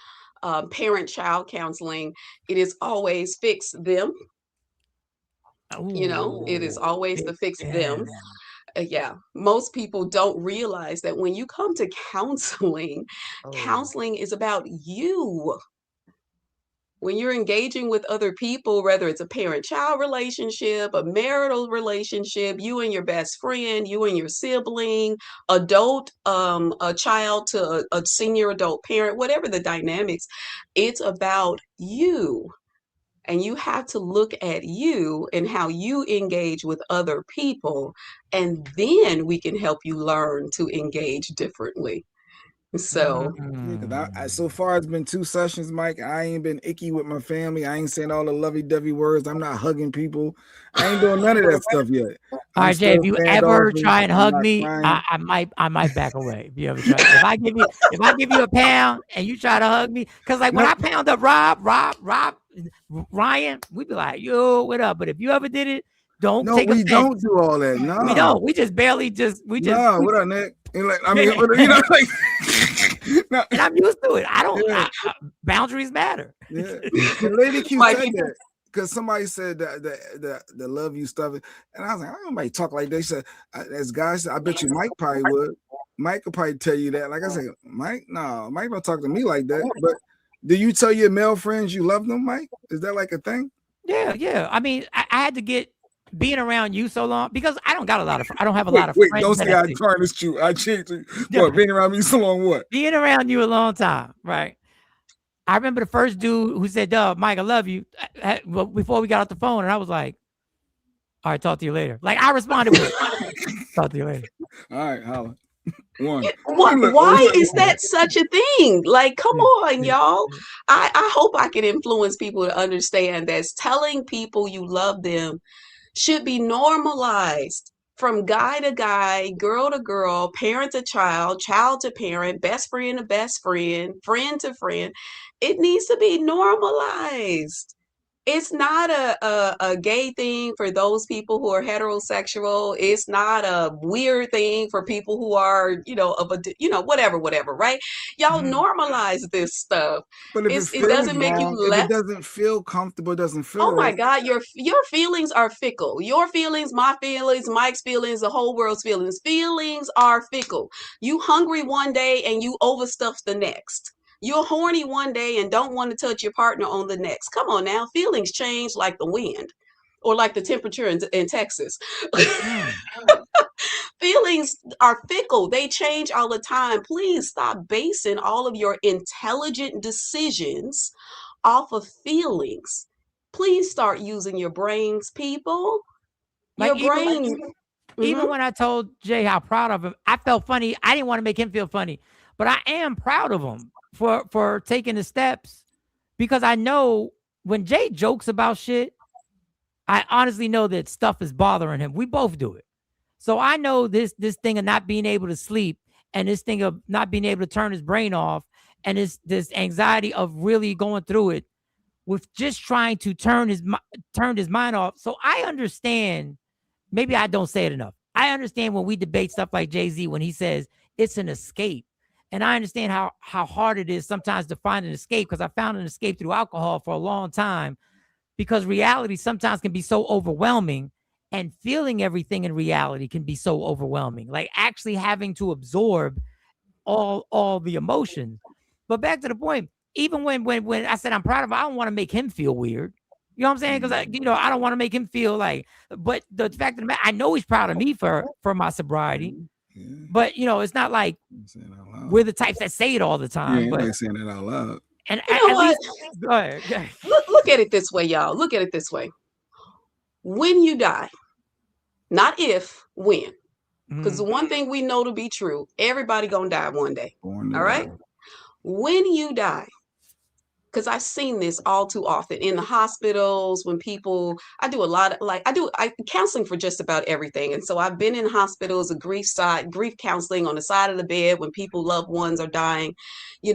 parent-child counseling, it is always fix them. It is always the fix them. Most people don't realize that when you come to counseling, counseling is about you. When you're engaging with other people, whether it's a parent-child relationship, a marital relationship, you and your best friend, you and your sibling, adult, a child to a senior adult parent, whatever the dynamics, it's about you. And you have to look at you and how you engage with other people. And then we can help you learn to engage differently. So, so far it's been 2 sessions, Mike. I ain't been icky with my family. I ain't saying all the lovey-dovey words. I'm not hugging people. I ain't doing none of that stuff yet. All right, Jay, if you ever try and hug me, I might back away. If you ever try, if I give you a pound and you try to hug me, because like when I pound up Ryan, we'd be like, yo, what up? But if you ever did it, don't take offense. Don't do all that. No, we don't. We just barely No, what up, Nick? And like, I mean, no. And I'm used to it. I don't. Boundaries matter. Yeah, the lady Q said that because somebody said that the love you stuff, and I was like, I don't nobody talk like that. She said, as guys, I bet you Mike probably would. Mike could probably tell you that. Like I said, Mike don't talk to me like that. But do you tell your male friends you love them, Mike? Is that like a thing? Yeah. I mean, I had to get being around you so long because I don't have a lot of friends. Wait, don't say I tarnished you. I changed you. What, being around me so long, what? Being around you a long time, right? I remember the first dude who said, Mike, I love you, before we got off the phone, and I was like, all right, talk to you later. Like, I responded with, talk to you later. All right, holla. Why is that such a thing? Like, come on, y'all. I hope I can influence people to understand that telling people you love them should be normalized from guy to guy, girl to girl, parent to child, child to parent, best friend to best friend, friend to friend. It needs to be normalized. It's not a gay thing for those people who are heterosexual. It's not a weird thing for people who are, whatever, right? Y'all normalize this stuff. But if it doesn't make you less. If it doesn't feel comfortable, it doesn't feel Oh my God, your feelings are fickle. Your feelings, my feelings, Mike's feelings, the whole world's feelings. Feelings are fickle. You hungry one day and you overstuff the next. You're horny one day and don't want to touch your partner on the next. Come on now. Feelings change like the wind or like the temperature in Texas. Feelings are fickle. They change all the time. Please stop basing all of your intelligent decisions off of feelings. Please start using your brains, people. Like your brain. Even when I told Jay how proud of him, I felt funny. I didn't want to make him feel funny, but I am proud of him for taking the steps, because I know when Jay jokes about shit, I honestly know that stuff is bothering him. We both do it. So I know this thing of not being able to sleep and this thing of not being able to turn his brain off and this anxiety of really going through it with just trying to turn his mind off. So I understand, maybe I don't say it enough. I understand when we debate stuff like Jay-Z, when he says it's an escape. And I understand how hard it is sometimes to find an escape, because I found an escape through alcohol for a long time, because reality sometimes can be so overwhelming, and feeling everything in reality can be so overwhelming, like actually having to absorb all the emotions. But back to the point, even when I said I'm proud of him, I don't want to make him feel weird. You know what I'm saying? Because I don't want to make him feel like, but the fact of the matter, I know he's proud of me for my sobriety. But it's not like we're the types that say it all the time. Yeah, but ain't saying it out loud. And you know at what? least, go ahead. Look at it this way, y'all. Look at it this way. When you die, not if, when. Because the one thing we know to be true, everybody gonna die one day. All right? When you die, because I've seen this all too often in the hospitals when people, I do a lot of I counseling for just about everything. And so I've been in hospitals, grief counseling on the side of the bed when people, loved ones are dying,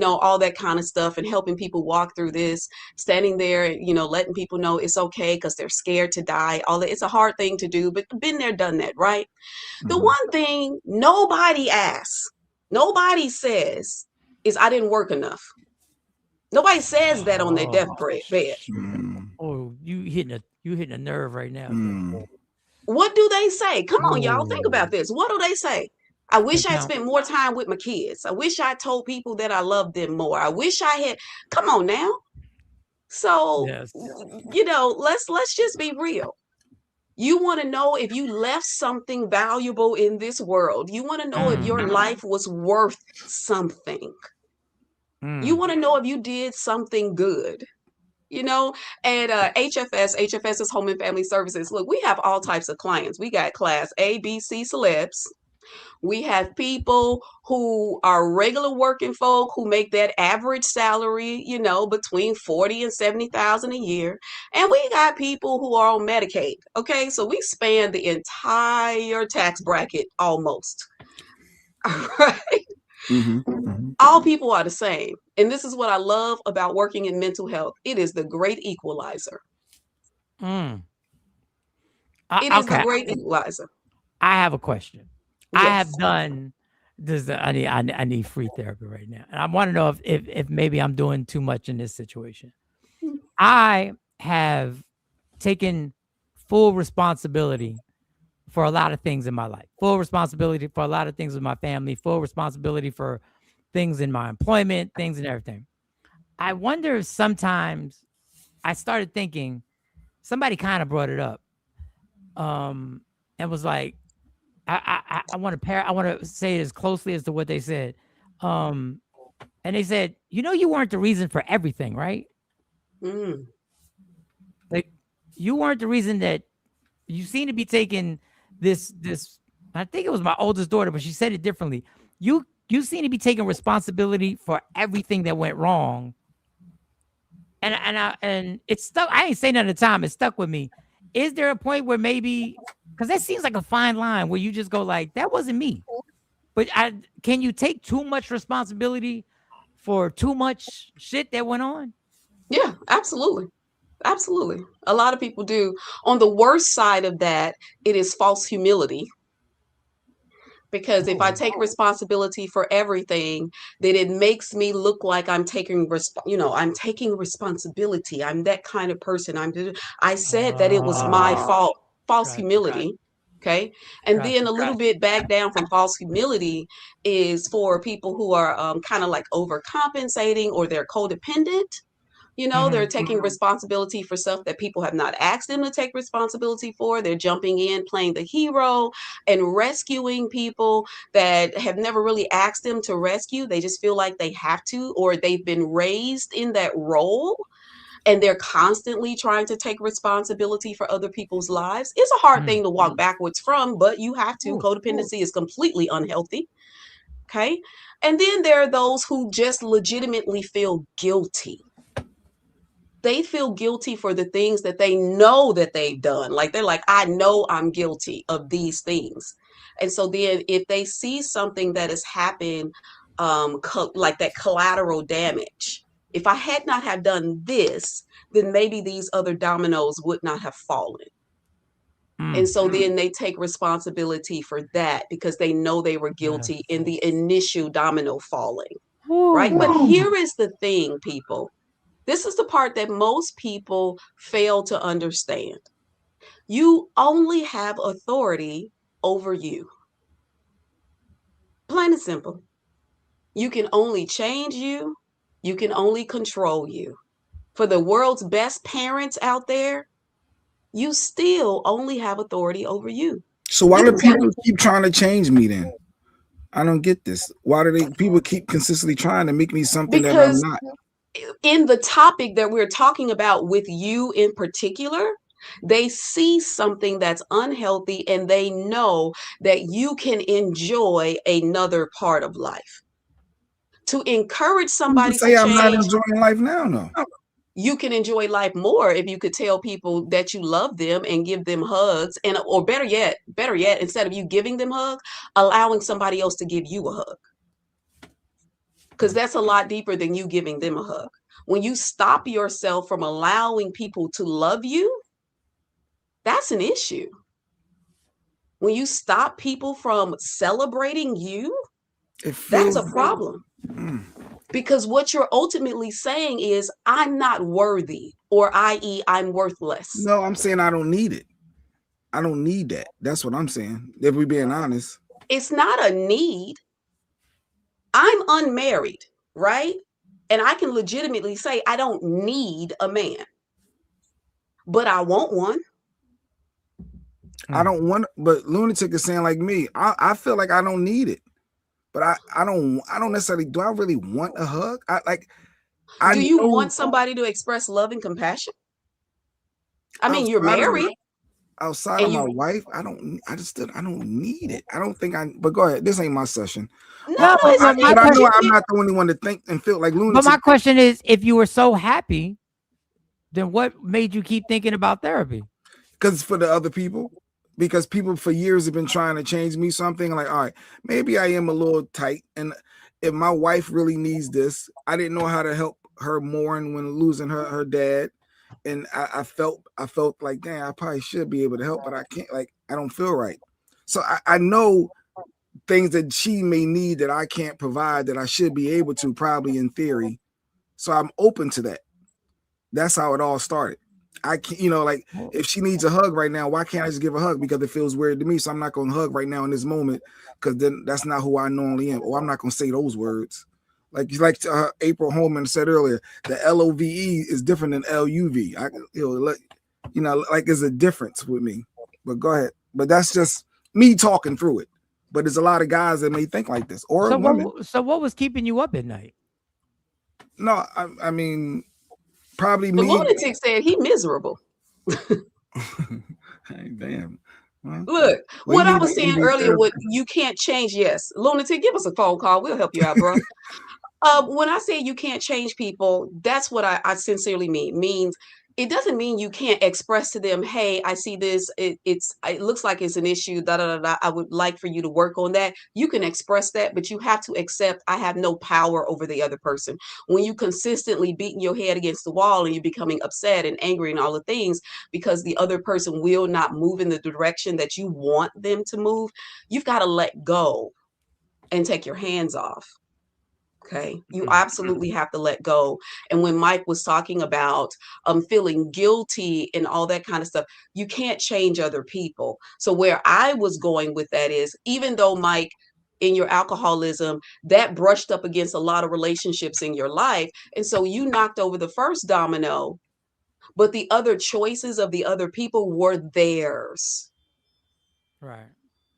all that kind of stuff, and helping people walk through this, standing there, letting people know it's okay because they're scared to die. All that. It's a hard thing to do, but been there, done that, right? The one thing nobody asks, nobody says is I didn't work enough. Nobody says that on their bed. Oh, you hitting a nerve right now. What do they say? Come on, y'all, think about this. What do they say? I wish I had spent more time with my kids. I wish I told people that I loved them more. I wish I had. Come on now. So, let's just be real. You want to know if you left something valuable in this world. You want to know if your life was worth something. You want to know if you did something good. And HFS is Home and Family Services. Look, we have all types of clients. We got class A, B, C celebs. We have people who are regular working folk who make that average salary, between 40 and 70,000 a year. And we got people who are on Medicaid. Okay, so we span the entire tax bracket almost. All right. All people are the same. And this is what I love about working in mental health. It is the great equalizer. It is the great equalizer. I have a question. Yes. I have done this. I need free therapy right now. And I want to know if maybe I'm doing too much in this situation. I have taken full responsibility for a lot of things in my life, full responsibility for a lot of things with my family, full responsibility for things in my employment, things and everything. I wonder if sometimes I started thinking, somebody kind of brought it up, and was like, I want to say it as closely as to what they said. And they said, you weren't the reason for everything, right? Like, you weren't the reason that you seem to be taking this, I think it was my oldest daughter, but she said it differently. You seem to be taking responsibility for everything that went wrong. And it stuck. I ain't saying nothing at the time. It stuck with me. Is there a point where maybe, because that seems like a fine line where you just go like, that wasn't me. But can you take too much responsibility for too much shit that went on? Yeah, absolutely. Absolutely. A lot of people do. On the worst side of that, it is false humility. Because if I take responsibility for everything, then it makes me look like I'm taking responsibility. I'm that kind of person. I said that it was my fault. False humility. Okay. And then a little bit back down from false humility is for people who are kind of like overcompensating, or they're codependent. They're taking responsibility for stuff that people have not asked them to take responsibility for. They're jumping in, playing the hero, and rescuing people that have never really asked them to rescue. They just feel like they have to, or they've been raised in that role, and they're constantly trying to take responsibility for other people's lives. It's a hard thing to walk backwards from, but you have to. Codependency is completely unhealthy. Okay. And then there are those who just legitimately feel guilty. They feel guilty for the things that they know that they've done. Like, they're like, I know I'm guilty of these things. And so then if they see something that has happened, like that collateral damage, if I had not have done this, then maybe these other dominoes would not have fallen. And so then they take responsibility for that because they know they were guilty in the initial domino falling. Right. But here is the thing, people. This is the part that most people fail to understand. You only have authority over you. Plain and simple. You can only change you. You can only control you. For the world's best parents out there, you still only have authority over you. So why do people keep trying to change me then? I don't get this. Why do people keep consistently trying to make me something that I'm Because not? in the topic that we're talking about with you in particular, they see something that's unhealthy and they know that you can enjoy another part of life. To encourage somebody to Say I'm not change, enjoying life now, no. you can enjoy life more if you could tell people that you love them and give them hugs, and or better yet, instead of you giving them hugs, allowing somebody else to give you a hug. Because that's a lot deeper than you giving them a hug. When you stop yourself from allowing people to love you, that's an issue. When you stop people from celebrating you, that's a problem. Because what you're ultimately saying is, I'm not worthy, or i.e., I'm worthless. No, I'm saying I don't need it. I don't need that. That's what I'm saying. If we're being honest. It's not a need. I'm unmarried, right? And I can legitimately say I don't need a man, but I want one. I don't want, but Lunatic is saying like me. I feel like I don't need it, but I don't necessarily. Do I really want a hug? Do you want somebody to express love and compassion? I mean, you're married. Outside of my wife, I don't need it. I don't think but go ahead. This ain't my session. No, but I know I'm not the only one to think and feel like Lunatic. But my question is, if you were so happy, then what made you keep thinking about therapy? Because for the other people, because people for years have been trying to change me something like, all right, maybe I am a little tight. And if my wife really needs this, I didn't know how to help her mourn when losing her dad. And I felt like, damn, I probably should be able to help, but I can't, like, I don't feel right. So I know things that she may need that I can't provide that I should be able to, probably in theory. So I'm open to that. That's how it all started. I can't, like if she needs a hug right now, why can't I just give a hug? Because it feels weird to me. So I'm not going to hug right now in this moment, because then that's not who I normally am. Or I'm not going to say those words. Like April Holman said earlier, the LOVE is different than LUV. Like there's a difference with me. But go ahead. But that's just me talking through it. But there's a lot of guys that may think like this, or women. So what was keeping you up at night? No, I mean, probably the me. Lunatic said he miserable. Hey, damn. Well, look, what I was saying earlier, what you can't change. Yes, Lunatic, give us a phone call. We'll help you out, bro. When I say you can't change people, that's what I sincerely mean. Means it doesn't mean you can't express to them, hey, I see this, it looks like it's an issue, da da da da. I would like for you to work on that. You can express that, but you have to accept I have no power over the other person. When you consistently beating your head against the wall and you're becoming upset and angry and all the things because the other person will not move in the direction that you want them to move, you've got to let go and take your hands off. Okay, you absolutely have to let go. And when Mike was talking about feeling guilty and all that kind of stuff, you can't change other people. So where I was going with that is, even though Mike, in your alcoholism, that brushed up against a lot of relationships in your life, and so you knocked over the first domino, but the other choices of the other people were theirs. Right.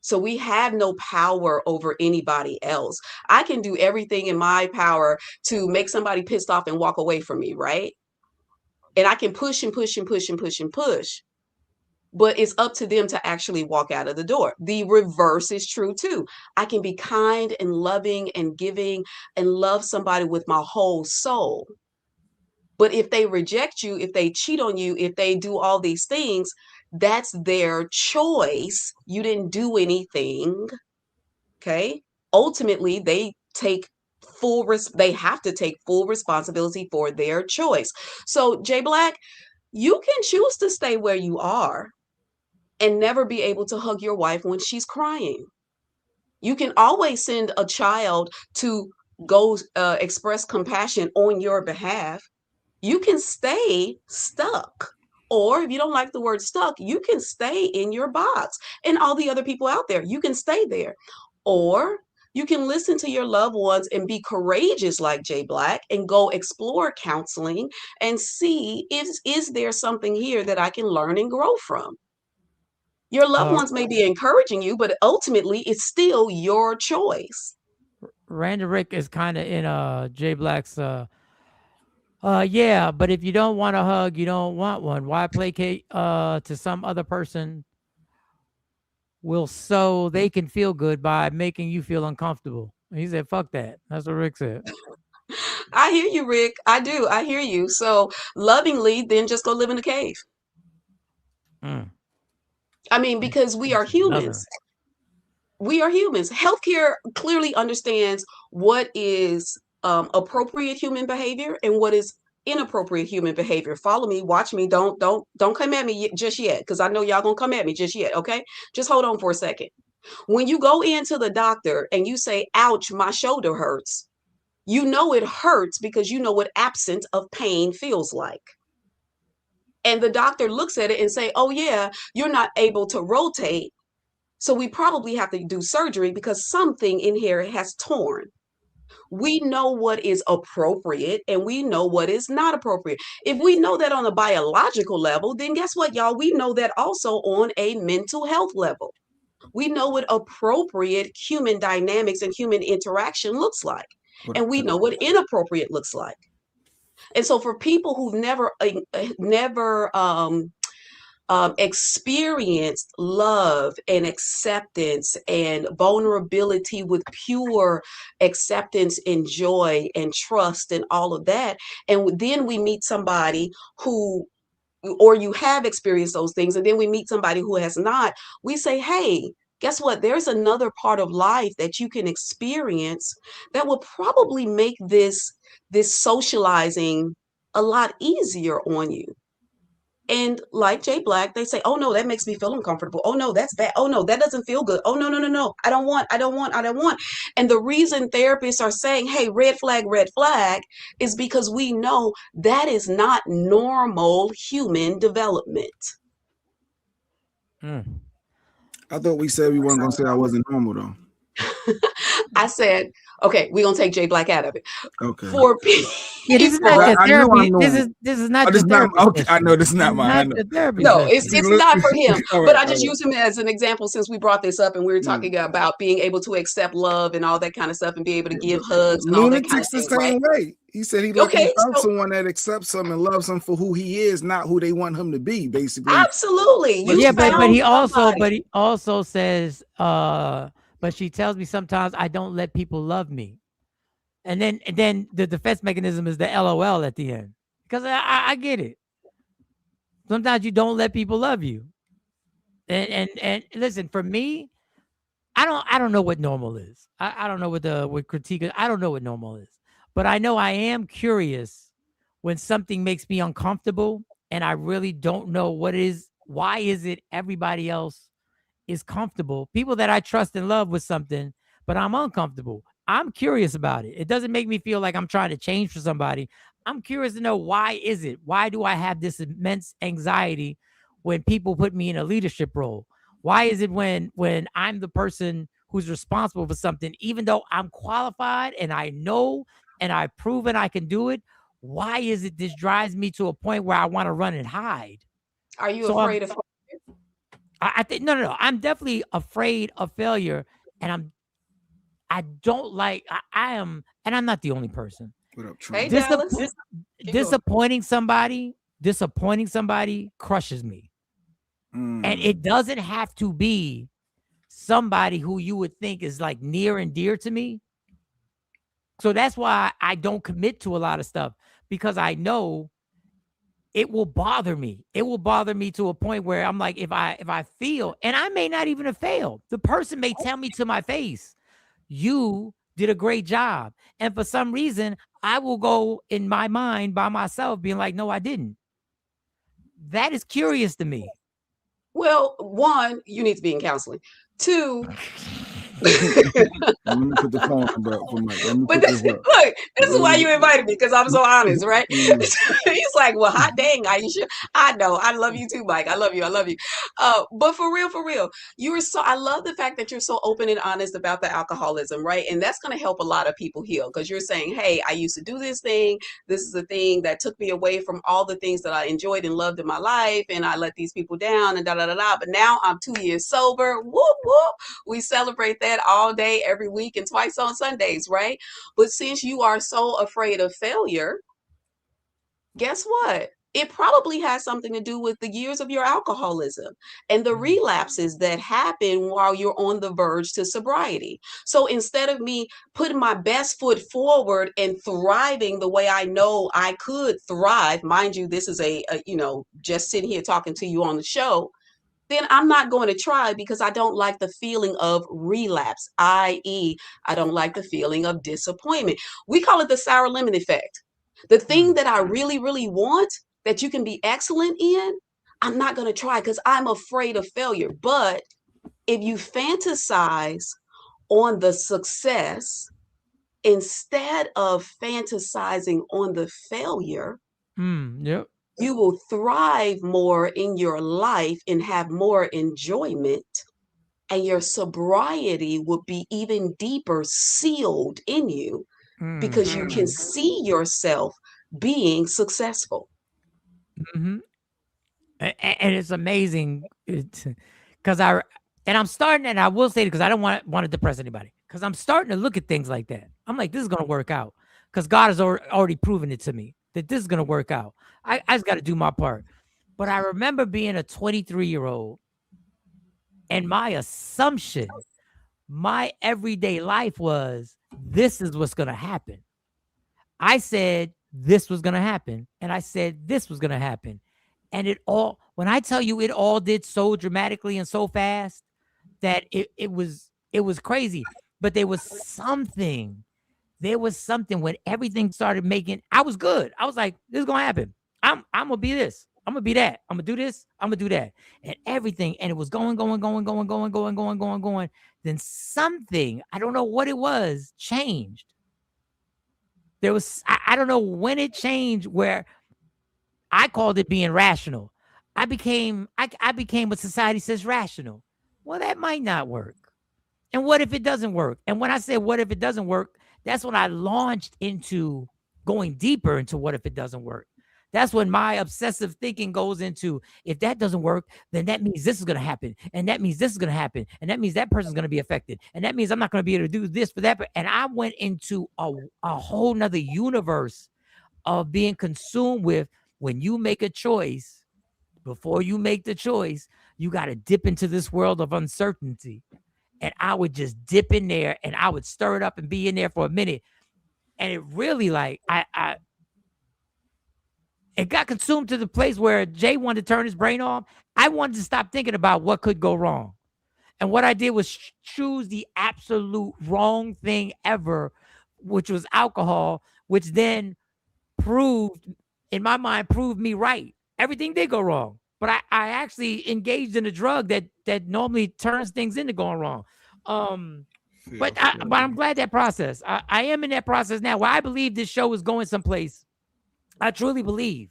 So we have no power over anybody else. I can do everything in my power to make somebody pissed off and walk away from me, right? And I can push and push and push and push and push. But it's up to them to actually walk out of the door. The reverse is true too. I can be kind and loving and giving and love somebody with my whole soul. But if they reject you, if they cheat on you, if they do all these things, that's their choice. You didn't do anything. Okay. Ultimately, they have to take full responsibility for their choice. So, Jay Black, you can choose to stay where you are and never be able to hug your wife when she's crying. You can always send a child to go express compassion on your behalf. You can stay stuck. Or if you don't like the word stuck, you can stay in your box. And all the other people out there, you can stay there. Or you can listen to your loved ones and be courageous like Jay Black and go explore counseling and see, is there something here that I can learn and grow from? Your loved ones may be encouraging you, but ultimately it's still your choice. Randy Rick is kind of in Jay Black's yeah, but if you don't want a hug, you don't want one. Why placate to some other person so they can feel good by making you feel uncomfortable? He said, fuck that. That's what Rick said. I hear you, Rick. I do. I hear you. So lovingly, then just go live in a cave. I mean, because we are humans. We are humans. Healthcare clearly understands what is appropriate human behavior and what is inappropriate human behavior. Follow me, watch me. Don't come at me just yet, because I know y'all gonna come at me just yet. Okay, just hold on for a second. When you go into the doctor and you say, "Ouch, my shoulder hurts," you know it hurts because you know what absence of pain feels like. And the doctor looks at it and say, "Oh yeah, you're not able to rotate. So we probably have to do surgery because something in here has torn." We know what is appropriate and we know what is not appropriate. If we know that on a biological level, then guess what, y'all? We know that also on a mental health level. We know what appropriate human dynamics and human interaction looks like. And we know what inappropriate looks like. And so for people who've never experienced love and acceptance and vulnerability with pure acceptance and joy and trust and all of that, and then we meet somebody who, or you have experienced those things, and then we meet somebody who has not, we say, hey, guess what? There's another part of life that you can experience that will probably make this socializing a lot easier on you. And like Jay Black, they say, oh no, that makes me feel uncomfortable. Oh no, that's bad. Oh no, that doesn't feel good. Oh no. I don't want. And the reason therapists are saying, hey, red flag, is because we know that is not normal human development. I thought we said we weren't going to say I wasn't normal, though. I said, okay, we're going to take Jay Black out of it. Okay. For people. Yeah, this is not your therapy. This is not your therapy. Okay, I know this is not mine. No, it's not for him. But I just use him as an example since we brought this up and we were talking about being able to accept love and all that kind of stuff and be able to give hugs and all that kind of the thing, same way. He said he looking for so, someone that accepts him and loves him for who he is, not who they want him to be, basically. Absolutely. But he also says, but she tells me sometimes I don't let people love me. And then the defense mechanism is the LOL at the end. Because I get it. Sometimes you don't let people love you. And listen, for me, I don't know what normal is. I don't know what critique is. I don't know what normal is. But I know I am curious when something makes me uncomfortable and I really don't know what it is. Why is it everybody else is comfortable? People that I trust and love with something, but I'm uncomfortable. I'm curious about it. It doesn't make me feel like I'm trying to change for somebody. I'm curious to know, why is it? Why do I have this immense anxiety when people put me in a leadership role? Why is it when I'm the person who's responsible for something, even though I'm qualified and I know and I've proven I can do it, why is it this drives me to a point where I want to run and hide? Are you afraid of failure? I think no. I'm definitely afraid of failure, and I don't like. I am, and I'm not the only person. What up, Hey, Dallas. Disappointing somebody crushes me, and it doesn't have to be somebody who you would think is like near and dear to me. So that's why I don't commit to a lot of stuff, because I know it will bother me. It will bother me to a point where I'm like, if I feel, and I may not even have failed, the person may tell me to my face, you did a great job. And for some reason, I will go in my mind by myself being like, no, I didn't. That is curious to me. Well, one, you need to be in counseling. Two, Let me put the phone number up for Mike. Let me But put this up. look, this is why you invited me, because I'm so honest, right? Mm. He's like, well, hot dang, Aisha. I know. I love you too, Mike. I love you. I love you. But for real, you are so, I love the fact that you're so open and honest about the alcoholism, right? And that's going to help a lot of people heal, because you're saying, hey, I used to do this thing. This is the thing that took me away from all the things that I enjoyed and loved in my life. And I let these people down and da da da da. But now I'm 2 years sober. Whoop, whoop. We celebrate that all day, every week, and twice on Sundays, right? But since you are so afraid of failure, guess what? It probably has something to do with the years of your alcoholism and the relapses that happen while you're on the verge to sobriety. So instead of me putting my best foot forward and thriving the way I know I could thrive, mind you, this is just sitting here talking to you on the show, then I'm not going to try, because I don't like the feeling of relapse, i.e., I don't like the feeling of disappointment. We call it the sour lemon effect. The thing that I really, really want, that you can be excellent in, I'm not going to try because I'm afraid of failure. But if you fantasize on the success instead of fantasizing on the failure, Yep. you will thrive more in your life and have more enjoyment, and your sobriety will be even deeper sealed in you, because you can see yourself being successful. And it's amazing because I'm starting, and I will say it because I don't want to depress anybody, because I'm starting to look at things like that. I'm like, this is going to work out, because God has already proven it to me that this is going to work out. I just got to do my part. But I remember being a 23-year-old, and my assumption, my everyday life was, this is what's going to happen. I said this was going to happen, and I said this was going to happen. And when I tell you, it all did so dramatically and so fast that it was crazy. But there was something when everything started making, I was good. I was like, this is going to happen. I'm going to be this. I'm going to be that. I'm going to do this. I'm going to do that. And everything. And it was going. Then something, I don't know what it was, changed. There was, I don't know when it changed, where I called it being rational. I became what society says rational. Well, that might not work. And what if it doesn't work? And when I say what if it doesn't work, that's when I launched into going deeper into what if it doesn't work. That's when my obsessive thinking goes into, if that doesn't work, then that means this is going to happen. And that means this is going to happen. And that means that person's going to be affected. And that means I'm not going to be able to do this for that. And I went into a whole nother universe of being consumed with, when you make a choice, before you make the choice, you got to dip into this world of uncertainty. And I would just dip in there, and I would stir it up and be in there for a minute. And it really, like, it got consumed to the place where Jay wanted to turn his brain off. I wanted to stop thinking about what could go wrong. And what I did was choose the absolute wrong thing ever, which was alcohol, which then proved me right. Everything did go wrong. But I actually engaged in a drug that normally turns things into going wrong. But I'm glad that process. I am in that process now, where I believe this show is going someplace. I truly believe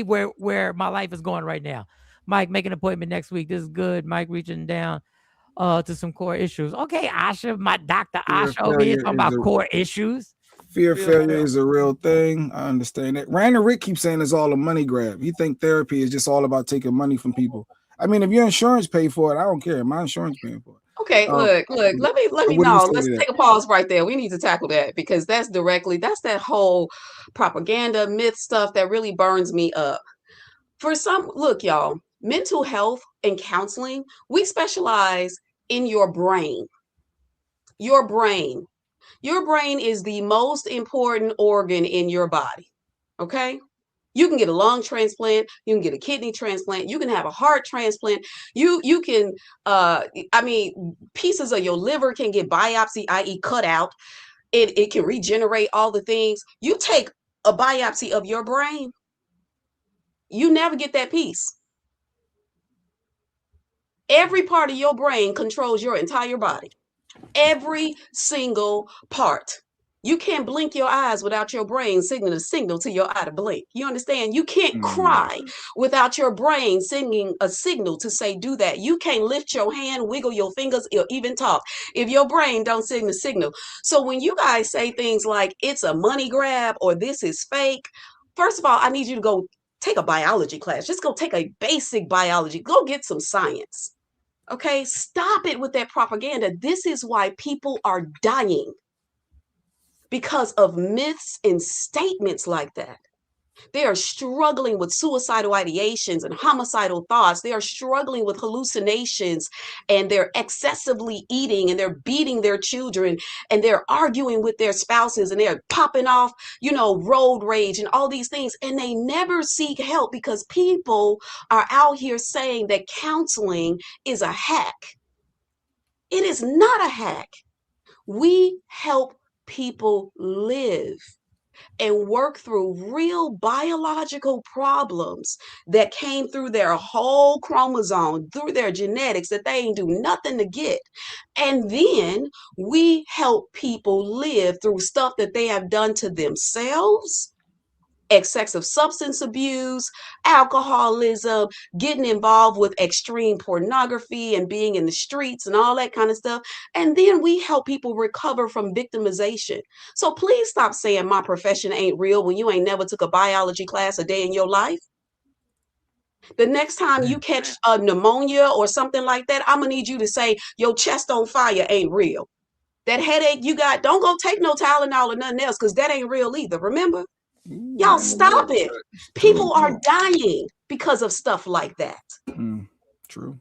where my life is going right now. Mike, make an appointment next week. This is good. Mike reaching down to some core issues. Okay, Asha, my Dr. Asha over here talking about core issues. Fear of failure is a real thing. I understand that. Randall Rick keeps saying it's all a money grab. You think therapy is just all about taking money from people. I mean, if your insurance pay for it, I don't care. My insurance paying for it. Okay, look, let me know. Let's take a pause right there. We need to tackle that, because that's that whole propaganda myth stuff that really burns me up. Look, y'all, mental health and counseling, we specialize in your brain. Your brain. Your brain is the most important organ in your body. Okay? You can get a lung transplant, you can get a kidney transplant, you can have a heart transplant, you can pieces of your liver can get biopsy, i.e. cut out. It can regenerate all the things. You take a biopsy of your brain, you never get that piece. Every part of your brain controls your entire body. Every single part. You can't blink your eyes without your brain sending a signal to your eye to blink. You understand? You can't cry without your brain sending a signal to say, do that. You can't lift your hand, wiggle your fingers, or even talk if your brain don't send the signal. So when you guys say things like it's a money grab or this is fake, first of all, I need you to go take a biology class. Just go take a basic biology. Go get some science. Okay, stop it with that propaganda. This is why people are dying, because of myths and statements like that. They are struggling with suicidal ideations and homicidal thoughts. They are struggling with hallucinations, and they're excessively eating, and they're beating their children, and they're arguing with their spouses, and they're popping off, road rage and all these things. And they never seek help because people are out here saying that counseling is a hack. It is not a hack. We help people live and work through real biological problems that came through their whole chromosome, through their genetics, that they ain't do nothing to get. And then we help people live through stuff that they have done to themselves: excessive substance abuse, alcoholism, getting involved with extreme pornography and being in the streets and all that kind of stuff. And then we help people recover from victimization. So please stop saying my profession ain't real when you ain't never took a biology class a day in your life. The next time you catch a pneumonia or something like that, I'm gonna need you to say your chest on fire ain't real. That headache you got, don't go take no Tylenol or nothing else, because that ain't real either. Remember? Y'all stop it. People are dying because of stuff like that. True.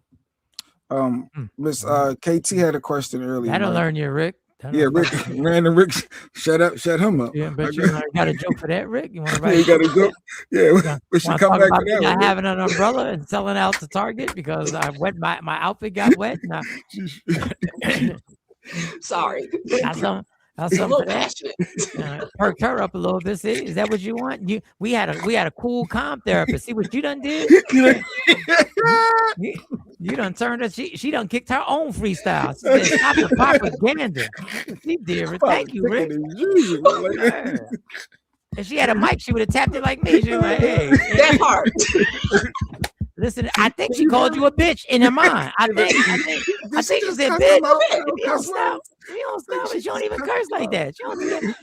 Miss KT had a question earlier. That'll learn you, Rick. Rick, random Rick, shut him up. Yeah, but you got a joke for that, Rick? You want to write? You got a joke? Yeah, we should come back to that. Not having an umbrella and selling out to Target because my outfit got wet. Sorry. Got some for that. Perked her up a little bit. See, is that what you want? We had a cool calm therapist. See what you done did? You done turned her. She done kicked her own freestyle. She said, stop the propaganda. She did. Thank you, Rick. If she had a mic, she would have tapped it like me. She was like, hey. That part. Listen, I think she called you a bitch in her mind. I think she said bitch. You don't stop. She don't even curse like that. She don't do that.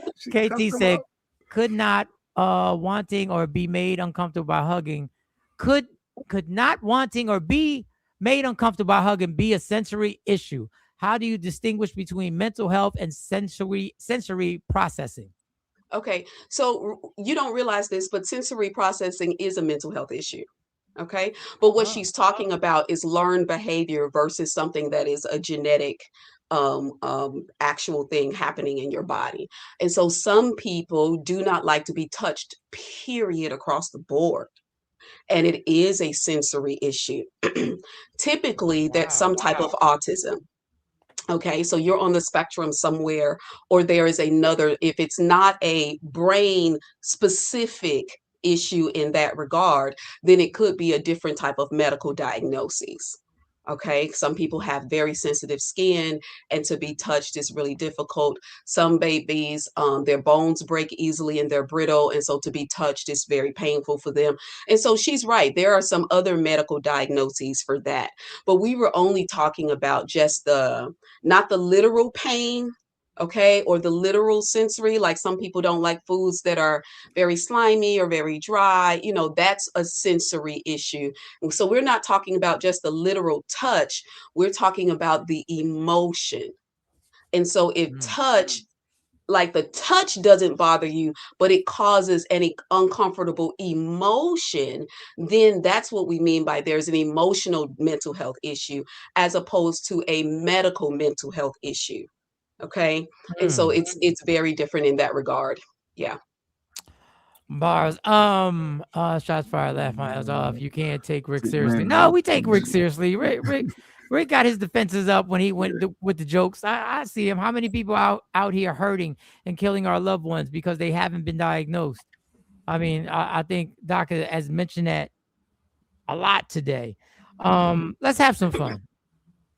KT said, could not wanting or be made uncomfortable by hugging. Could not wanting or be made uncomfortable by hugging be a sensory issue? How do you distinguish between mental health and sensory processing? Okay, so you don't realize this, but sensory processing is a mental health issue. Okay, but what she's talking about is learned behavior versus something that is a genetic actual thing happening in your body. And so some people do not like to be touched, period, across the board. And it is a sensory issue. Typically, that's some type of autism. Okay, so you're on the spectrum somewhere, or there is another, if it's not a brain specific issue in that regard, then it could be a different type of medical diagnosis. Okay, some people have very sensitive skin, and to be touched is really difficult. Some babies, their bones break easily and they're brittle, and so to be touched is very painful for them. And so she's right, there are some other medical diagnoses for that, but we were only talking about just not the literal pain, okay, or the literal sensory, like some people don't like foods that are very slimy or very dry, that's a sensory issue. So we're not talking about just the literal touch, we're talking about the emotion. And so if touch, like the touch doesn't bother you, but it causes any uncomfortable emotion, then that's what we mean by there's an emotional mental health issue as opposed to a medical mental health issue. Okay. And so it's very different in that regard. Yeah. Bars. Shots fired, laugh my ass off. You can't take Rick seriously. No, we take Rick seriously. Rick got his defenses up when he went with the jokes. I see him. How many people out here hurting and killing our loved ones because they haven't been diagnosed? I mean, I think Doc has mentioned that a lot today. Let's have some fun.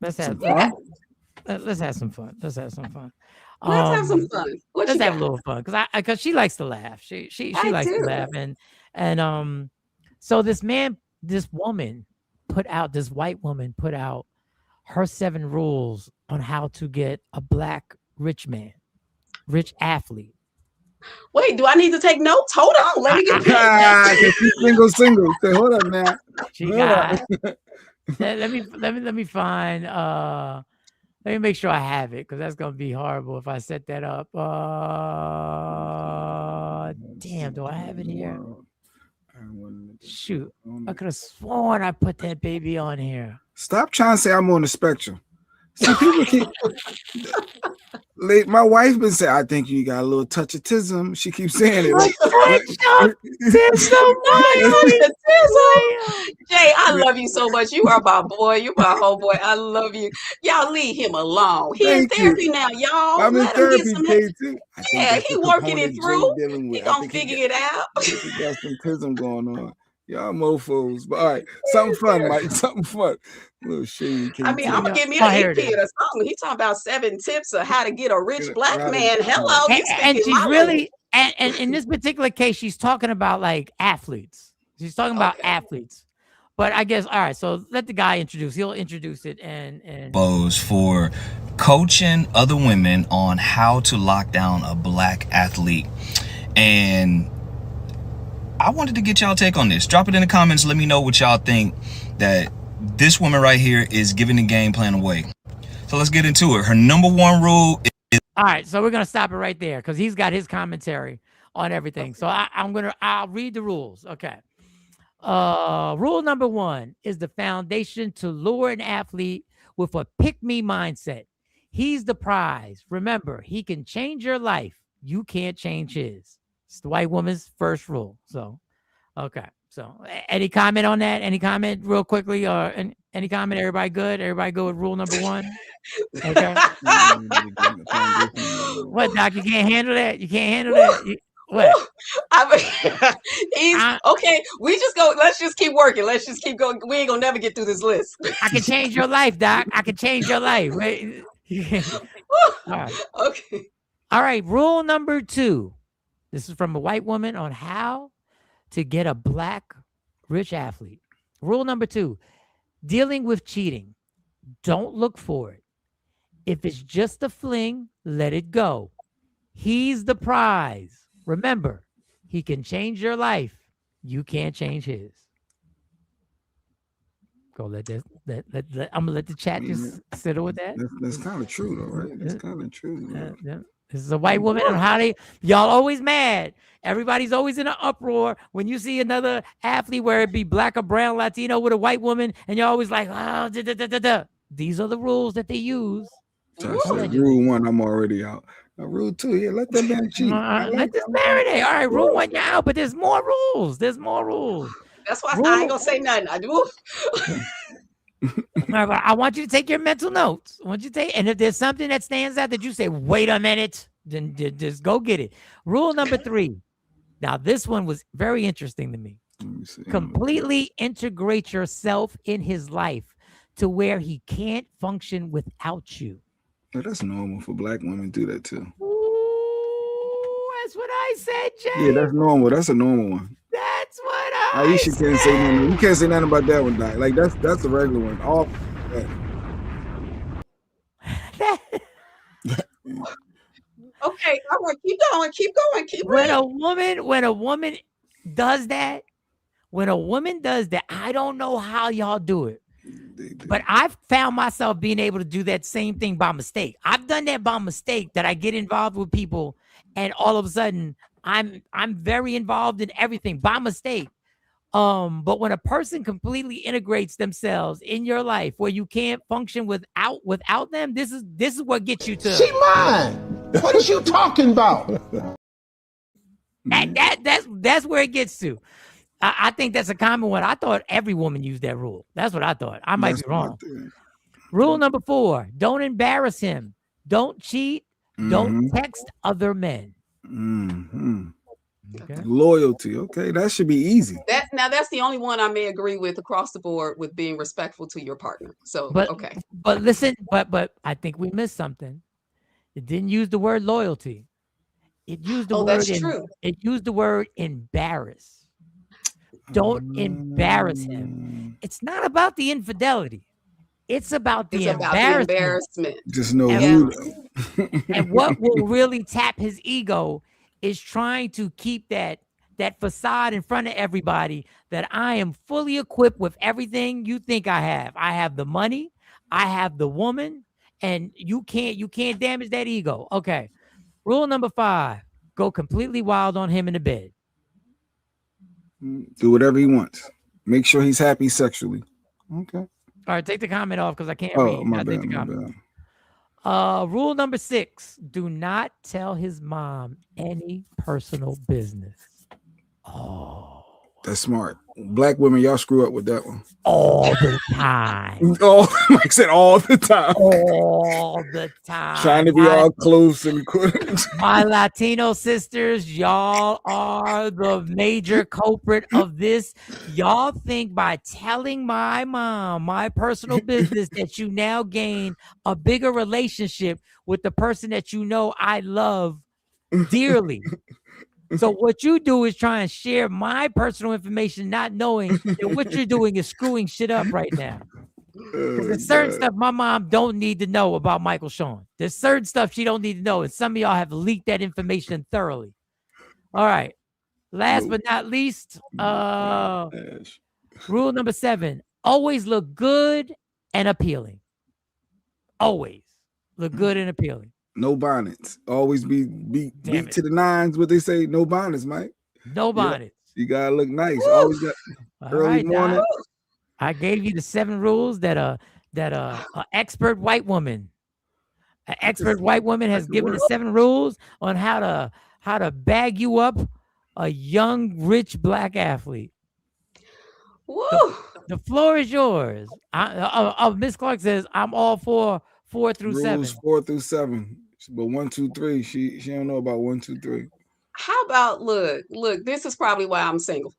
Let's have some fun. Let's have some fun. Let's have some fun. Let's have some fun. What Let's you have got? a little fun because she likes to laugh. She likes to laugh and so this white woman put out her 7 rules on how to get a black rich athlete. Wait, do I need to take notes? Hold on, let me get paid. Single. Say, hold up now. She got. let me find. Let me make sure I have it because that's gonna be horrible if I set that up. Damn, do I have it here? Shoot, I could have sworn I put that baby on here. Stop trying to say I'm on the spectrum. See, people keep. My wife been saying, I think you got a little touch of tism. She keeps saying it. Jay, I love you so much. You are my boy. You my homeboy. I love you. Y'all leave him alone. He in therapy now, y'all. I'm in therapy, Kate, too. Yeah, he working it through. He gonna figure it out. He got some tism going on. Y'all mofos. But all right, something fun, Mike. Something fun. Little shady. I mean, I'm gonna give me an AP or something. He talking about 7 tips of how to get a rich black man. Hello, and she's really and in this particular case, she's talking about like athletes. She's talking about athletes. But I guess all right. So let the guy introduce. He'll introduce it and for coaching other women on how to lock down a black athlete. And I wanted to get y'all take on this. Drop it in the comments. Let me know what y'all think that this woman right here is giving the game plan away. So let's get into it. Her number 1 rule is... All right, so we're gonna stop it right there because he's got his commentary on everything. So I'll read the rules. Okay. Rule number 1 is the foundation to lure an athlete with a pick-me mindset. He's the prize. Remember, he can change your life. You can't change his. It's the white woman's first rule. So, okay. So, any comment on that? Any comment real quickly? Or any comment? Everybody good? Everybody good with rule number 1? Okay. What, Doc? You can't handle that? You can't handle that? What? He's okay. Let's just keep working. Let's just keep going. We ain't gonna never get through this list. I can change your life, Doc. I can change your life. All right. Okay. All right. Rule number 2. This is from a white woman on how to get a black rich athlete. Rule number 2, dealing with cheating. Don't look for it. If it's just a fling, let it go. He's the prize. Remember, he can change your life. You can't change his. Go let this. I'm gonna let the chat just settle with that. That's kind of true, though, right? That's kind of true. This is a white woman on how y'all always mad. Everybody's always in an uproar when you see another athlete, where it be black or brown, Latino with a white woman, and you're always like, oh, These are the rules that they use. Rule 1, I'm already out. Rule 2, yeah, let that man cheat. Let this marinate. All right, rule 1, you're out, but there's more rules. There's more rules. That's why I ain't gonna say nothing. I do. I want you to take your mental notes. I want you to take, and if there's something that stands out that you say, wait a minute, then just go get it. Rule number 3. Now, this one was very interesting to me. Completely integrate yourself in his life to where he can't function without you. Yeah, that's normal for black women to do that too. Ooh, that's what I said, Jay. Yeah, that's normal. That's a normal one. That's what I Aisha can't say nothing. You can't say nothing about that one, Doc. Like that's a regular one. All Okay, I want keep going. When a woman does that, I don't know how y'all do it. But I've found myself being able to do that same thing by mistake. I've done that by mistake, that I get involved with people and all of a sudden I'm very involved in everything by mistake. But when a person completely integrates themselves in your life where you can't function without them, this is what gets you to. She mine. What is you talking about? That's where it gets to. I think that's a common one. I thought every woman used that rule. That's what I thought. I might be wrong. Rule number 4, don't embarrass him. Don't cheat. Don't text other men. Okay. Loyalty. Okay, that should be easy. That's the only one I may agree with across the board with being respectful to your partner. So okay. But listen, but I think we missed something. It didn't use the word loyalty. It used the word that's true. It used the word embarrass. Don't embarrass him. It's not about the infidelity. It's about the embarrassment. Just know who. And what will really tap his ego is trying to keep that facade in front of everybody that I am fully equipped with everything you think I have. I have the money, I have the woman, and you can't damage that ego. Okay. Rule number 5, go completely wild on him in the bed. Do whatever he wants. Make sure he's happy sexually. Okay. All right, take the comment off because I can't Oh, read. my bad. Rule number 6, do not tell his mom any personal business. Oh. That's smart. Black women, y'all screw up with that one. All the time. Oh, like I said, all the time. All the time. Trying to be all close and my Latino sisters, y'all are the major culprit of this. Y'all think by telling my mom my personal business that you now gain a bigger relationship with the person that you know I love dearly. So what you do is try and share my personal information, not knowing that what you're doing is screwing shit up right now. There's certain stuff my mom don't need to know about Michael Sean. There's certain stuff she don't need to know, and some of y'all have leaked that information thoroughly. All right. Last but not least, rule number 7, always look good and appealing. Always look good and appealing. No bonnets. Always be beat to the nines. What they say, no bonnets, Mike. No bonnets. You gotta look nice. Woo! Always got early morning. I gave you the 7 rules that an expert white woman, has given the 7 rules on how to bag you up a young, rich black athlete. Woo! The floor is yours. Miss Clark says I'm all for 4 through rules 7. 4 through 7. But 1, 2, 3, she don't know about 1, 2, 3. How about look, this is probably why I'm single.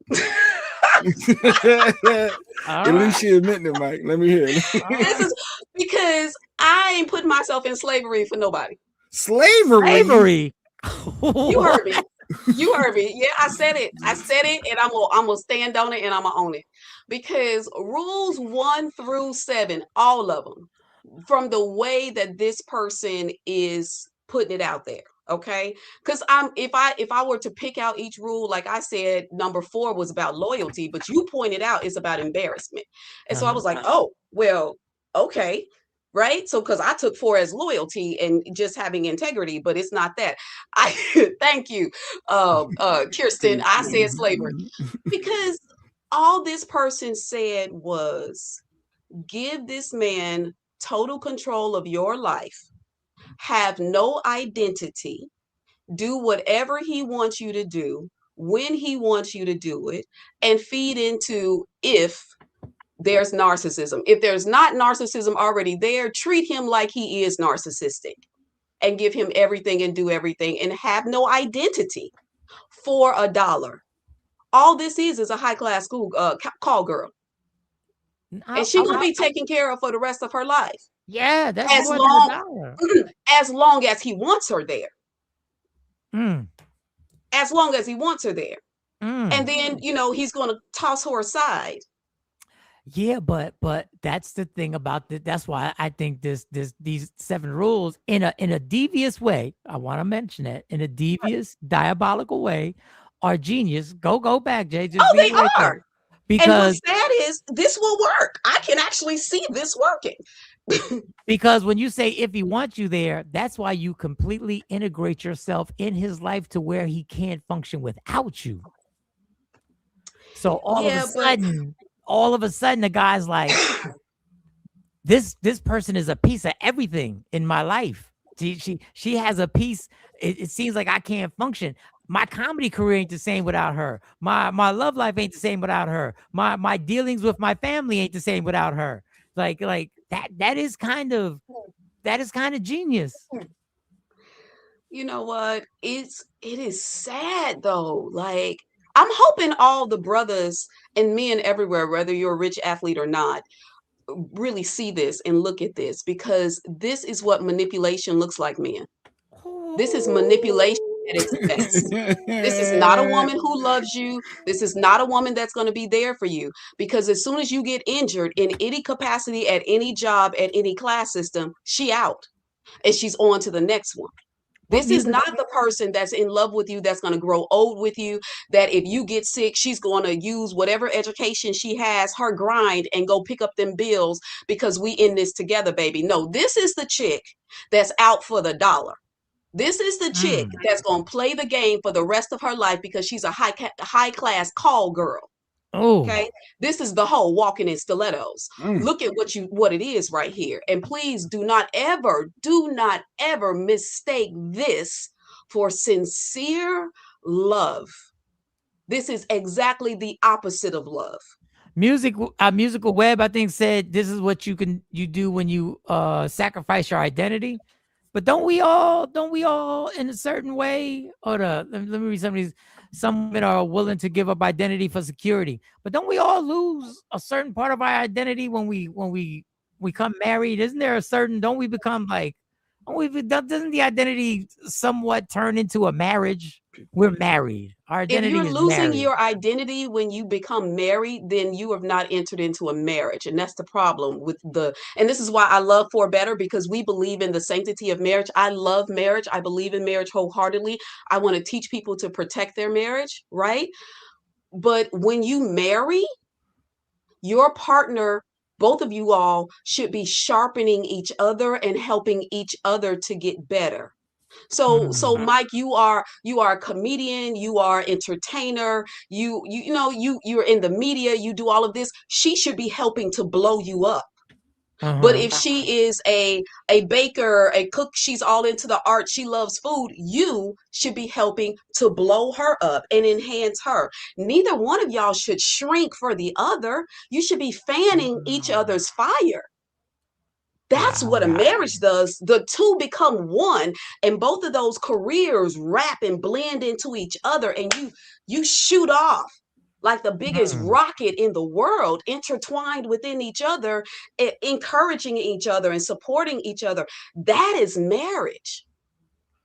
At least she admitting it, Mike. Let me hear it. This is because I ain't putting myself in slavery for nobody. Slavery. You heard me. You heard me. Yeah, I said it, and I'm gonna stand on it, and I'm gonna own it. Because rules 1 through 7, all of them, from the way that this person is putting it out there. Okay, because if I were to pick out each rule, like I said, number 4 was about loyalty, but you pointed out it's about embarrassment, and so I was like, oh well, okay, right. So because I took 4 as loyalty and just having integrity, but it's not that. I thank you, Kirsten. I said slavery because all this person said was give this man total control of your life. Have no identity, do whatever he wants you to do, when he wants you to do it, and feed into if there's narcissism. If there's not narcissism already there, treat him like he is narcissistic and give him everything and do everything and have no identity for $1. All this is a high-class school call girl. And she will be taken care of for the rest of her life. Yeah, that's as more long than $1. As long as he wants her there. As long as he wants her there. And then, he's going to toss her aside. Yeah, but that's the thing about this. That's why I think these 7 rules in a devious way, I want to mention it, in a devious, diabolical way, are genius. Go back, Jay. They are. There. Because and what's sad is this will work. I can actually see this working. Because when you say if he wants you there, that's why you completely integrate yourself in his life to where he can't function without you. So all of a sudden, the guy's like, this person is a piece of everything in my life. She has a piece. It seems like I can't function. My comedy career ain't the same without her. My love life ain't the same without her. My dealings with my family ain't the same without her. Like that is kind of genius. You know what? It is sad though. Like, I'm hoping all the brothers and men everywhere, whether you're a rich athlete or not, really see this and look at this, because this is what manipulation looks like, men. This is manipulation at its best. This is not a woman who loves you. This is not a woman that's going to be there for you, because as soon as you get injured in any capacity at any job, at any class system, she out and she's on to the next one. This is not the person that's in love with you, that's going to grow old with you, that if you get sick, she's going to use whatever education she has, her grind, and go pick up them bills because we in this together, baby. No, this is the chick that's out for the dollar. This is the chick that's going to play the game for the rest of her life because she's a high class call girl. Oh, okay. This is the whole walking in stilettos. Look at what it is right here. And please do not ever mistake this for sincere love. This is exactly the opposite of love. Musical Web, I think, said this is what you do when you sacrifice your identity. But don't we all in a certain way? Let me read some of these. Some women are willing to give up identity for security, but don't we all lose a certain part of our identity when we become married? Isn't there a certain? Don't we become like? Doesn't the identity somewhat turn into a marriage? We're married. Our identity if you're is losing married. your identity when you become married, then you have not entered into a marriage. And that's the problem with and this is why I love For Better, because we believe in the sanctity of marriage. I love marriage. I believe in marriage wholeheartedly. I want to teach people to protect their marriage, right? But when you marry, your partner, both of you all should be sharpening each other and helping each other to get better. So Mike, you are a comedian, you are entertainer, you're in the media, you do all of this. She should be helping to blow you up. But if she is a baker, a cook, she's all into the art, she loves food, you should be helping to blow her up and enhance her. Neither one of y'all should shrink for the other. You should be fanning each other's fire. That's what a marriage does. The two become one, and both of those careers wrap and blend into each other, and you shoot off like the biggest rocket in the world, intertwined within each other, encouraging each other and supporting each other. That is marriage.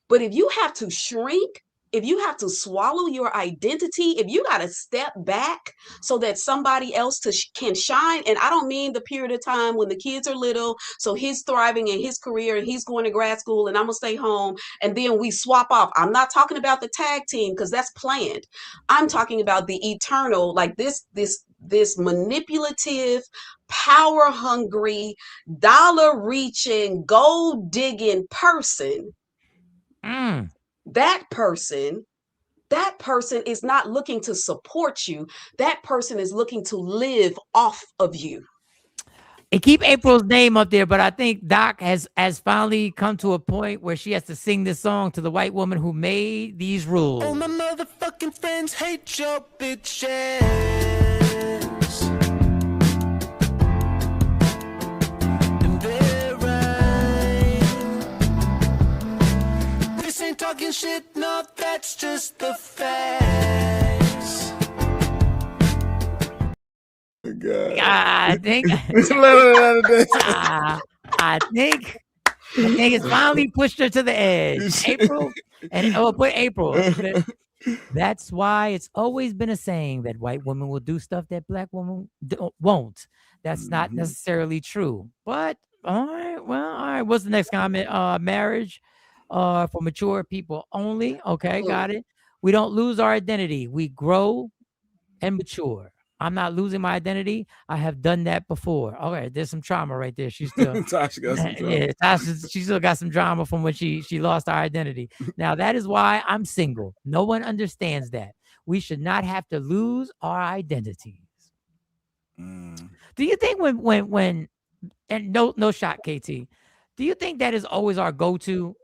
But if you have to shrink, if you have to swallow your identity, if you got to step back so that somebody else can shine, and I don't mean the period of time when the kids are little, so he's thriving in his career and he's going to grad school and I'm going to stay home, and then we swap off. I'm not talking about the tag team because that's planned. I'm talking about the eternal, like this manipulative, power hungry, dollar reaching, gold digging person. That person is not looking to support you. That person is looking to live off of you. And keep April's name up there, but I think Doc has finally come to a point where she has to sing this song to the white woman who made these rules. All my motherfucking friends hate your bitches. Talking shit, no, that's just the facts. I think it's finally pushed her to the edge. April, and put April. That's why it's always been a saying that white women will do stuff that black women won't. That's not necessarily true. But all right. What's the next comment? Marriage. For mature people only. Okay, got it. We don't lose our identity. We grow and mature. I'm not losing my identity. I have done that before. Okay, there's some trauma right there. She's still Tasha got some trauma. Yeah, Tasha, she still got some drama from when she lost her identity. Now that is why I'm single. No one understands that. We should not have to lose our identities. Do you think when and no shot, KT, do you think that is always our go-to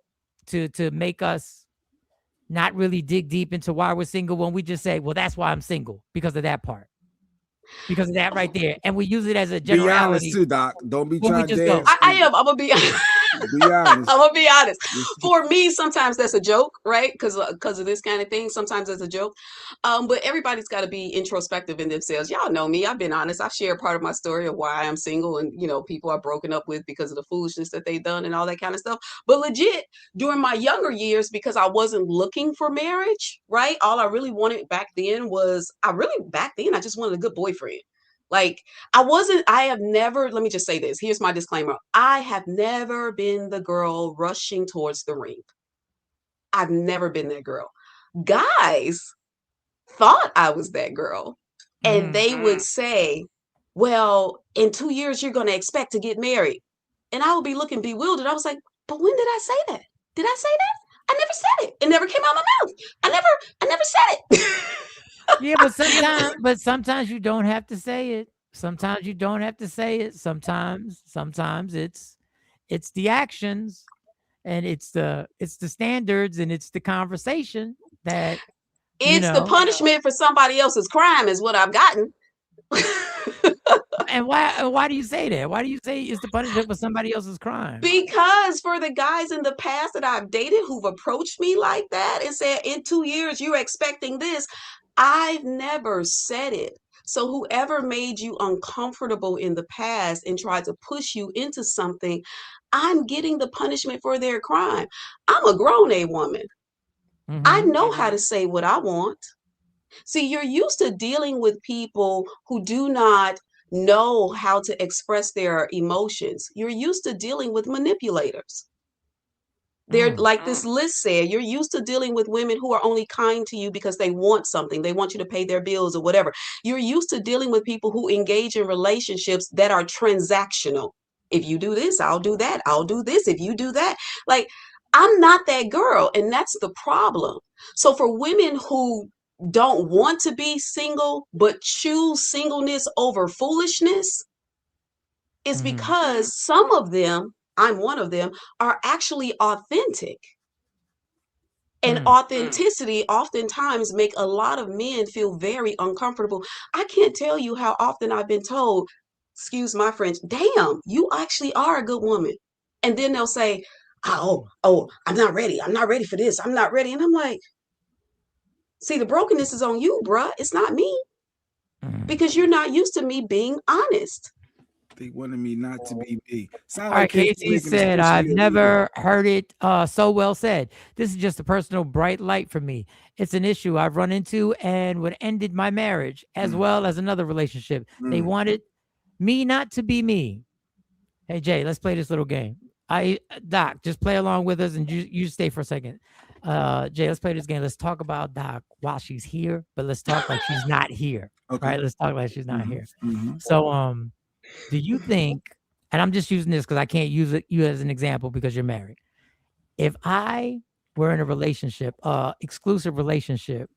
to make us not really dig deep into why we're single, when we just say, well, that's why I'm single, because of that part, because of that right there, and we use it as a generality? Be honest too, Doc. Don't be trying to dance. I am. I'm gonna be. Be honest. I'm gonna be honest. For me, sometimes that's a joke, right? Because of this kind of thing. Sometimes it's a joke. But everybody's got to be introspective in themselves. Y'all know me. I've been honest. I've shared part of my story of why I'm single, and people I've broken up with because of the foolishness that they've done and all that kind of stuff. But legit, during my younger years, because I wasn't looking for marriage, right? All I really wanted back then I just wanted a good boyfriend. Like let me just say this. Here's my disclaimer. I have never been the girl rushing towards the ring. I've never been that girl. Guys thought I was that girl. And they would say, well, in 2 years, you're going to expect to get married. And I would be looking bewildered. I was like, but when did I say that? Did I say that? I never said it. It never came out of my mouth. I never said it. Yeah, but sometimes you don't have to say it. Sometimes you don't have to say it. Sometimes it's the actions, and it's the standards, and it's the conversation that it's the punishment for somebody else's crime is what I've gotten. And why do you say that? Why do you say it's the punishment for somebody else's crime? Because for the guys in the past that I've dated who've approached me like that and said, in 2 years, you're expecting this, I've never said it. So whoever made you uncomfortable in the past and tried to push you into something, I'm getting the punishment for their crime. I'm a grown A woman. I know how to say what I want. See, you're used to dealing with people who do not know how to express their emotions. You're used to dealing with manipulators. They're like this list said, you're used to dealing with women who are only kind to you because they want something. They want you to pay their bills or whatever. You're used to dealing with people who engage in relationships that are transactional. If you do this, I'll do that. I'll do this. If you do that, like, I'm not that girl. And that's the problem. So for women who don't want to be single, but choose singleness over foolishness, it's because some of them, I'm one of them, are actually authentic. And authenticity oftentimes make a lot of men feel very uncomfortable. I can't tell you how often I've been told, excuse my French, damn, you actually are a good woman. And then they'll say, oh, I'm not ready. I'm not ready for this. I'm not ready. And I'm like, see, the brokenness is on you, bruh. It's not me. Because you're not used to me being honest. They wanted me not to be me. All right, Casey said, I've never heard it so well said. This is just a personal bright light for me. It's an issue I've run into and what ended my marriage as well as another relationship. They wanted me not to be me. Hey, Jay, let's play this little game. Doc, just play along with us and you stay for a second. Jay, let's play this game. Let's talk about Doc while she's here, but let's talk like she's not here. Okay. Right? Let's talk like she's not here. So, do you think, and I'm just using this because I can't use you as an example because you're married. If I were in a relationship, exclusive relationship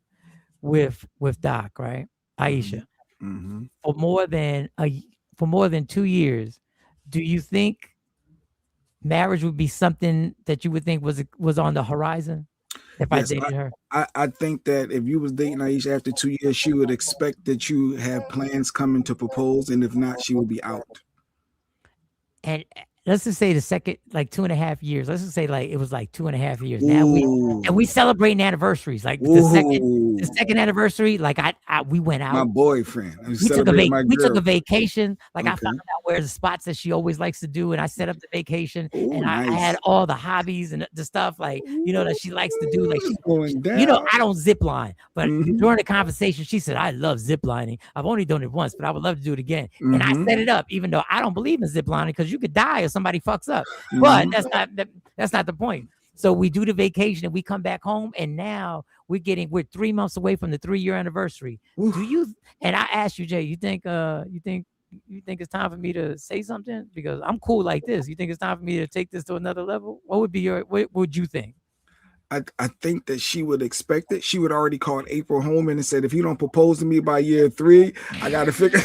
with Doc, right? Aisha, for more than 2 years, do you think marriage would be something that you would think was on the horizon? If I dated her, I think that if you was dating Aisha after 2 years, she would expect that you have plans coming to propose, and if not, she will be out. And let's just say the second, like 2.5 years. Let's just say like it was like 2.5 years. Now we celebrating anniversaries. Like the second anniversary, like we went out. My boyfriend. We took a vacation. Like I found out where the spots that she always likes to do, and I set up the vacation. And I had all the hobbies and the stuff like that she likes to do. Like I don't zip line, but during the conversation, she said, "I love zip lining. I've only done it once, but I would love to do it again." And I set it up, even though I don't believe in zip lining because you could die if somebody fucks up. But that's not the point. So we do the vacation and we come back home, and now we're 3 months away from the 3-year anniversary. And I asked you, Jay, you think it's time for me to say something? Because I'm cool like this. You think it's time for me to take this to another level? What would you think? I think that she would expect it. She would already called April Holman and said, if you don't propose to me by year 3, I got to figure,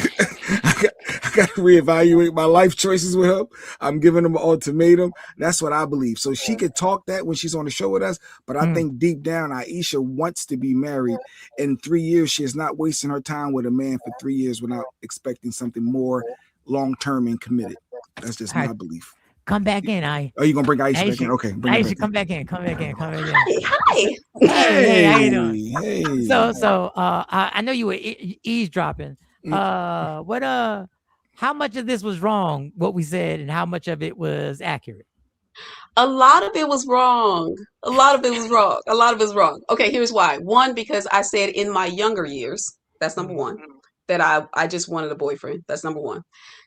I got to reevaluate my life choices with her. I'm giving them an ultimatum. That's what I believe. So she could talk that when she's on the show with us. But I think deep down, Aisha wants to be married. In 3 years, she is not wasting her time with a man for 3 years without expecting something more long-term and committed. That's just my belief. come back in. Oh, you gonna bring Aisha back in? Okay, bring her Aisha, back in. come back in. Hi. Hey, how you doing? Hey. So I know you were eavesdropping. How much of this was wrong, what we said, and how much of it was accurate? A lot of it was wrong. A lot of it was wrong. A lot of it was wrong. Okay, here's why. One, because I said in my younger years, that's number one, that I just wanted a boyfriend. That's number one.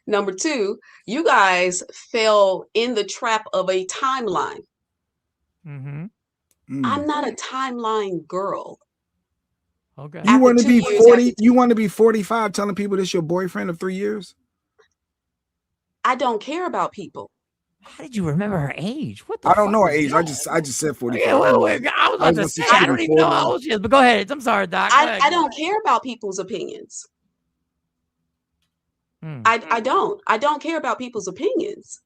Number two, you guys fell in the trap of a timeline. Mm-hmm. I'm not a timeline girl. Okay. You want to be 2 years 40? You want to be 45 telling people this your boyfriend of 3 years? I don't care about people. How did you remember her age? What the I don't fuck know her was age. that? I just said 45. Yeah, wait. I was about to say, I don't even know how old she is, but go ahead. I'm sorry, Doc. I don't care about people's opinions. I don't care about people's opinions.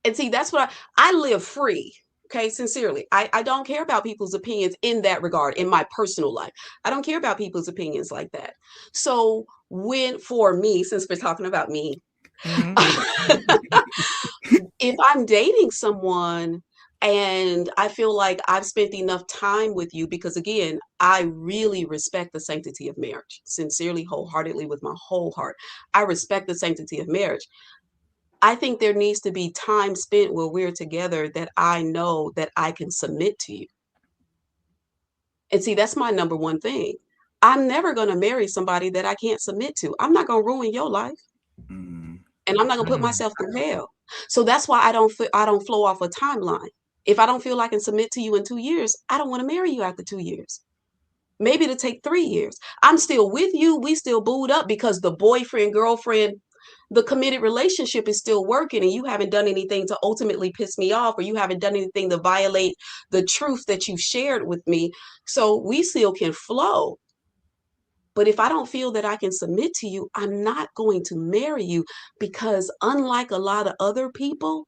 And see, that's what I live free. Okay, sincerely. I don't care about people's opinions in that regard, in my personal life. I don't care about people's opinions like that. So for me, since we're talking about me, if I'm dating someone and I feel like I've spent enough time with you, because again, I really respect the sanctity of marriage, sincerely, wholeheartedly, with my whole heart. I respect the sanctity of marriage. I think there needs to be time spent where we're together that I know that I can submit to you. And see, that's my number one thing. I'm never going to marry somebody that I can't submit to. I'm not going to ruin your life. And I'm not going to put myself through hell. So that's why I don't flow off a timeline. If I don't feel I can submit to you in 2 years, I don't want to marry you after 2 years. Maybe it'll take 3 years. I'm still with you. We still booed up because the boyfriend, girlfriend, the committed relationship is still working, and you haven't done anything to ultimately piss me off, or you haven't done anything to violate the truth that you shared with me. So we still can flow. But if I don't feel that I can submit to you, I'm not going to marry you, because unlike a lot of other people,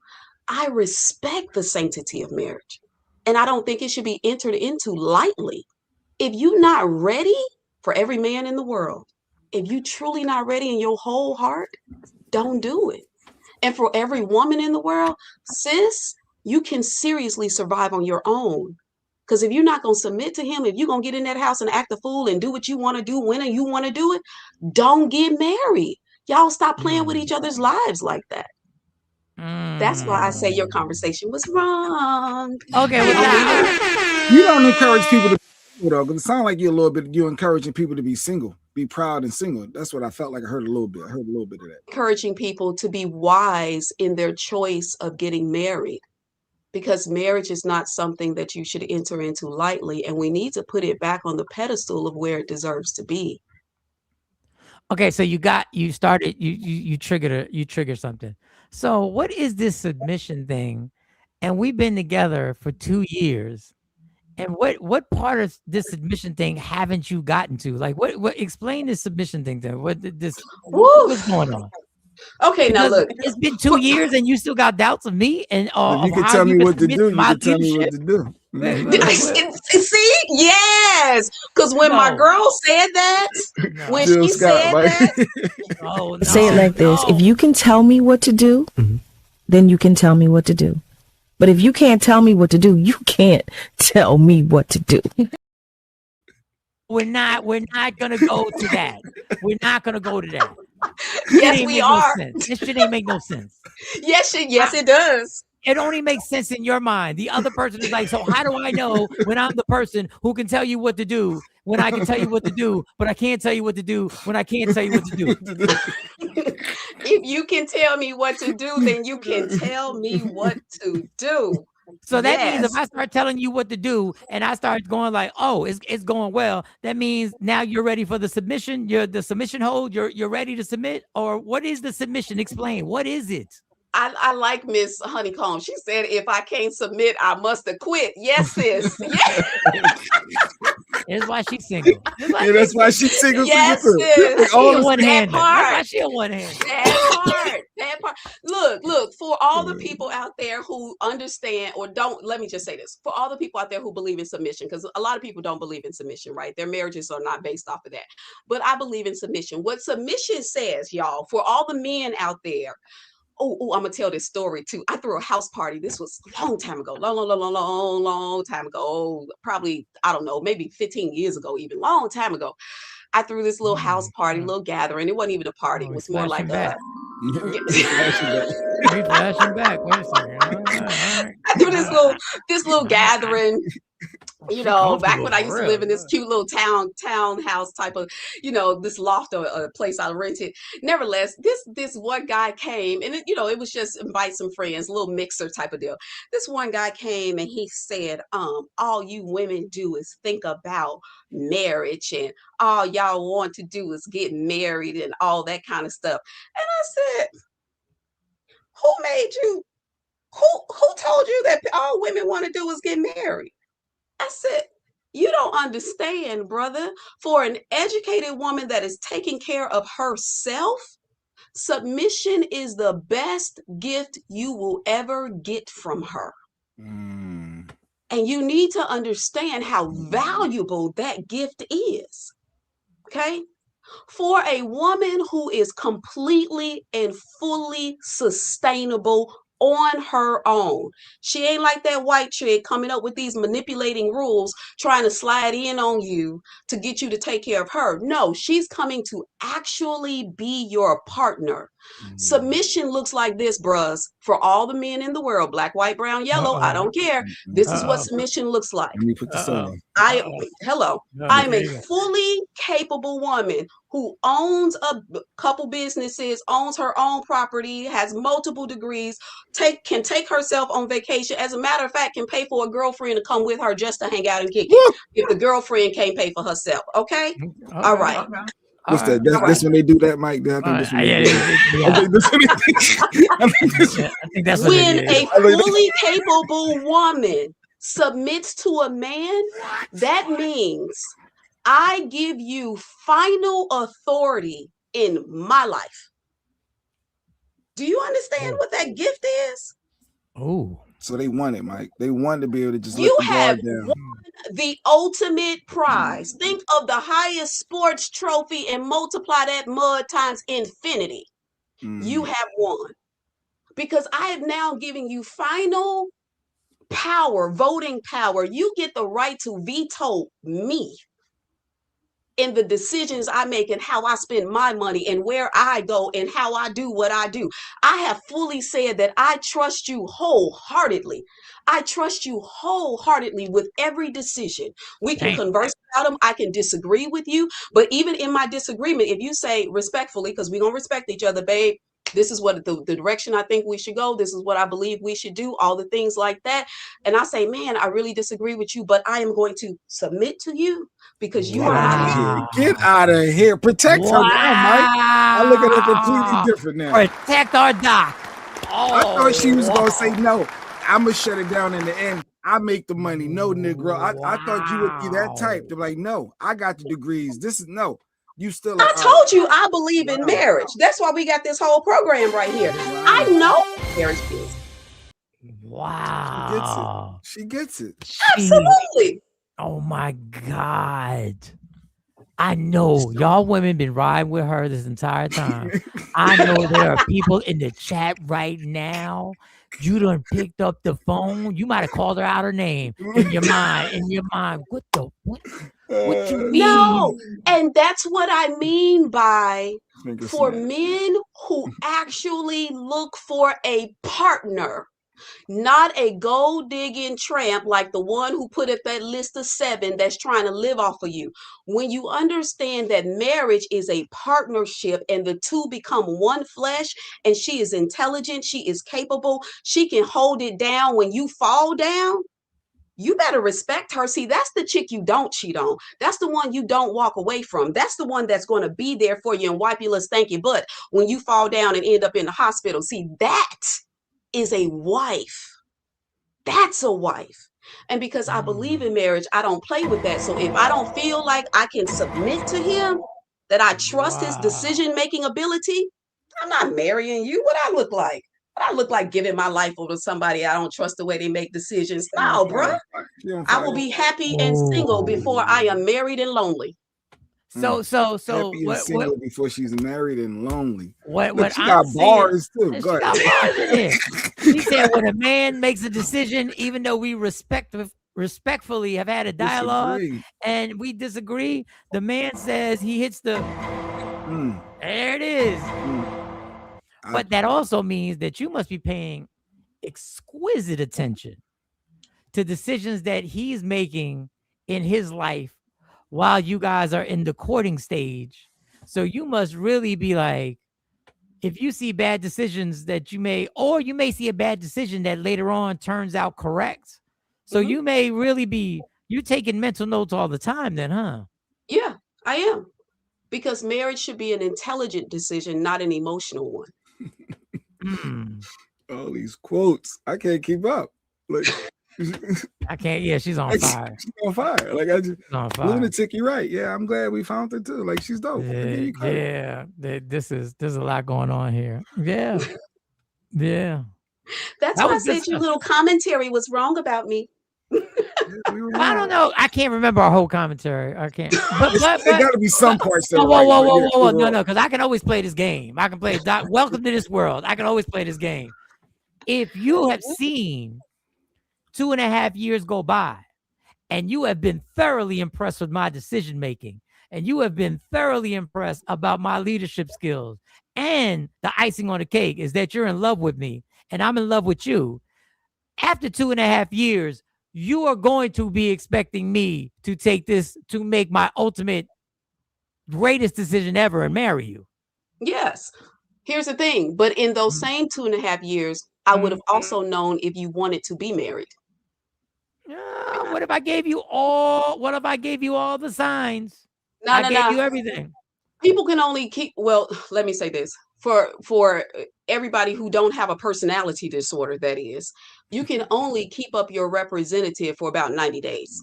I respect the sanctity of marriage. And I don't think it should be entered into lightly. If you're not ready, for every man in the world, if you truly not ready in your whole heart, don't do it. And for every woman in the world, sis, you can seriously survive on your own. Because if you're not going to submit to him, if you're going to get in that house and act a fool and do what you want to do, when you want to do it, don't get married. Y'all stop playing with each other's lives like that. That's why I say your conversation was wrong. Okay, well, you don't encourage people to be single, though, because it sounds like you're encouraging people to be single, be proud and single. That's what I felt like I heard a little bit. I heard a little bit of that. Encouraging people to be wise in their choice of getting married, because marriage is not something that you should enter into lightly, and we need to put it back on the pedestal of where it deserves to be. Okay, so you triggered something. So what is this submission thing? And we've been together for 2 years. And what part of this submission thing haven't you gotten to? Like what explain this submission thing then? What's going on? Okay, because now look. It's been 2 years and you still got doubts of me and if you can tell me what to do, you can tell me what to do. See, yes, because when my girl said that, when she said that, say it like this: if you can tell me what to do, then you can tell me what to do. But if you can't tell me what to do, you can't tell me what to do. We're not gonna go to that. We're not gonna go to that. Yes, we are. This shit ain't make no sense. Yes, it does. It only makes sense in your mind. The other person is like, so how do I know when I'm the person who can tell you what to do, when I can tell you what to do, but I can't tell you what to do when I can't tell you what to do? If you can tell me what to do, then you can tell me what to do. So that means if I start telling you what to do and I start going like, oh, it's going well, that means now you're ready for the submission. You're the submission hold. You're ready to submit. Or what is the submission? Explain. What is it? I like Miss Honeycomb. She said, if I can't submit, I must have quit. Yes, sis. Yes. That's why she's single. That's why she's single. Yes, sis. She a one-hander. That's why she a one-hander. That part. Look, for all the people out there who understand or don't, let me just say this. For all the people out there who believe in submission, because a lot of people don't believe in submission, right? Their marriages are not based off of that. But I believe in submission. What submission says, y'all, for all the men out there, Oh, I'm gonna tell this story too. I threw a house party. This was a long time ago, long time ago. Oh, probably, I don't know, maybe 15 years ago, even long time ago. I threw this little house party, little gathering. It wasn't even a party. It was more like a. We flashing back. Wait a second. All right. I threw this little gathering. You know, back when I used to live in this cute little townhouse type of, this loft or a place I rented. Nevertheless, this one guy came, and it was just invite some friends, a little mixer type of deal. This one guy came and he said, all you women do is think about marriage, and all y'all want to do is get married and all that kind of stuff. And I said, who made you? Who told you that all women want to do is get married? I said, you don't understand, brother. For an educated woman that is taking care of herself, submission is the best gift you will ever get from her. And you need to understand how valuable that gift is. Okay? For a woman who is completely and fully sustainable on her own. She ain't like that white chick coming up with these manipulating rules, trying to slide in on you to get you to take care of her. No, she's coming to actually be your partner. Submission looks like this, bruhs, for all the men in the world, black, white, brown, yellow, I don't care. This is what submission looks like. Let me put the sun on. I'm a fully capable woman who owns a couple businesses, owns her own property, has multiple degrees, can take herself on vacation. As a matter of fact, can pay for a girlfriend to come with her just to hang out and kick it. If the girlfriend can't pay for herself, okay? All right. What's that? That's when they do that, Mike. I think this I think that's when a fully capable woman submits to a man, that means I give you final authority in my life. Do you understand what that gift is? Oh. So they want it, Mike. They want to be able to just You let the have guard down. won the ultimate prize. Think of the highest sports trophy and multiply that mud times infinity. You have won. Because I have now given you final power, voting power. You get the right to veto me in the decisions I make and how I spend my money and where I go and how I do what I do. I have fully said that I trust you wholeheartedly. I trust you wholeheartedly with every decision. We can converse about them. I can disagree with you. But even in my disagreement, if you say respectfully, because we're going to respect each other, babe, this is what the direction I think we should go. This is what I believe we should do, all the things like that. And I say, man, I really disagree with you, but I am going to submit to you because you are my Get out of here. Protect her now, Mike. I look at her completely different now. Protect our doc. I thought she was going to say no. I'm going to shut it down in the end. I make the money. No, Negro. I thought you would be that type. To be like, no, I got the degrees. This is no. You still I told you I believe in marriage. That's why we got this whole program right here. I know marriage is. Wow. She gets it. Absolutely. Oh my God. I know y'all women been riding with her this entire time. I know there are people in the chat right now. You done picked up the phone. You might have called her out her name in your mind. What you mean? No, and that's what I mean by for men who actually look for a partner, not a gold digging tramp like the one who put up that list of 7 that's trying to live off of you. When you understand that marriage is a partnership and the two become one flesh, and she is intelligent, she is capable, she can hold it down when you fall down. You better respect her. See, that's the chick you don't cheat on. That's the one you don't walk away from. That's the one that's going to be there for you and wipe your little stanky butt when you fall down and end up in the hospital. See, that is a wife. That's a wife. And because I believe in marriage, I don't play with that. So if I don't feel like I can submit to him, that I trust his decision-making ability, I'm not marrying you. What I look like? I look like giving my life over to somebody I don't trust the way they make decisions. No, bro. I will be happy and single before I am married and lonely. So Happy and single what before she's married and lonely. What Look, she I'm got saying, bars too. she Go got ahead. bars in there. She said when a man makes a decision, even though we respectfully have had a dialogue and we disagree, the man says he hits the there it is. But that also means that you must be paying exquisite attention to decisions that he's making in his life while you guys are in the courting stage. So you must really be like, if you see bad decisions that you may, or you may see a bad decision that later on turns out correct. So you may really be, you taking mental notes all the time then, huh? Yeah, I am. Because marriage should be an intelligent decision, not an emotional one. All these quotes, I can't keep up. Like, I can't. Yeah, she's on fire. She's on fire. Like I just on fire. lunatic. You're right. Yeah, I'm glad we found her too. Like she's dope. Yeah. There's a lot going on here. Yeah. Yeah. That's why I said your little commentary was wrong about me. I don't know. I can't remember our whole commentary. I can't. But there got to be some parts. Whoa. No, because I can always play this game. I can play Welcome to This World. I can always play this game. If you have seen 2.5 years go by and you have been thoroughly impressed with my decision making, and you have been thoroughly impressed about my leadership skills, and the icing on the cake is that you're in love with me and I'm in love with you, after 2.5 years, you are going to be expecting me to take this, to make my ultimate greatest decision ever and marry you. Yes. Here's the thing. But in those same 2.5 years, I would have also known if you wanted to be married. What if I gave you all the signs? I gave you everything. People can only keep, well, let me say this. For everybody who don't have a personality disorder, that is, you can only keep up your representative for about 90 days.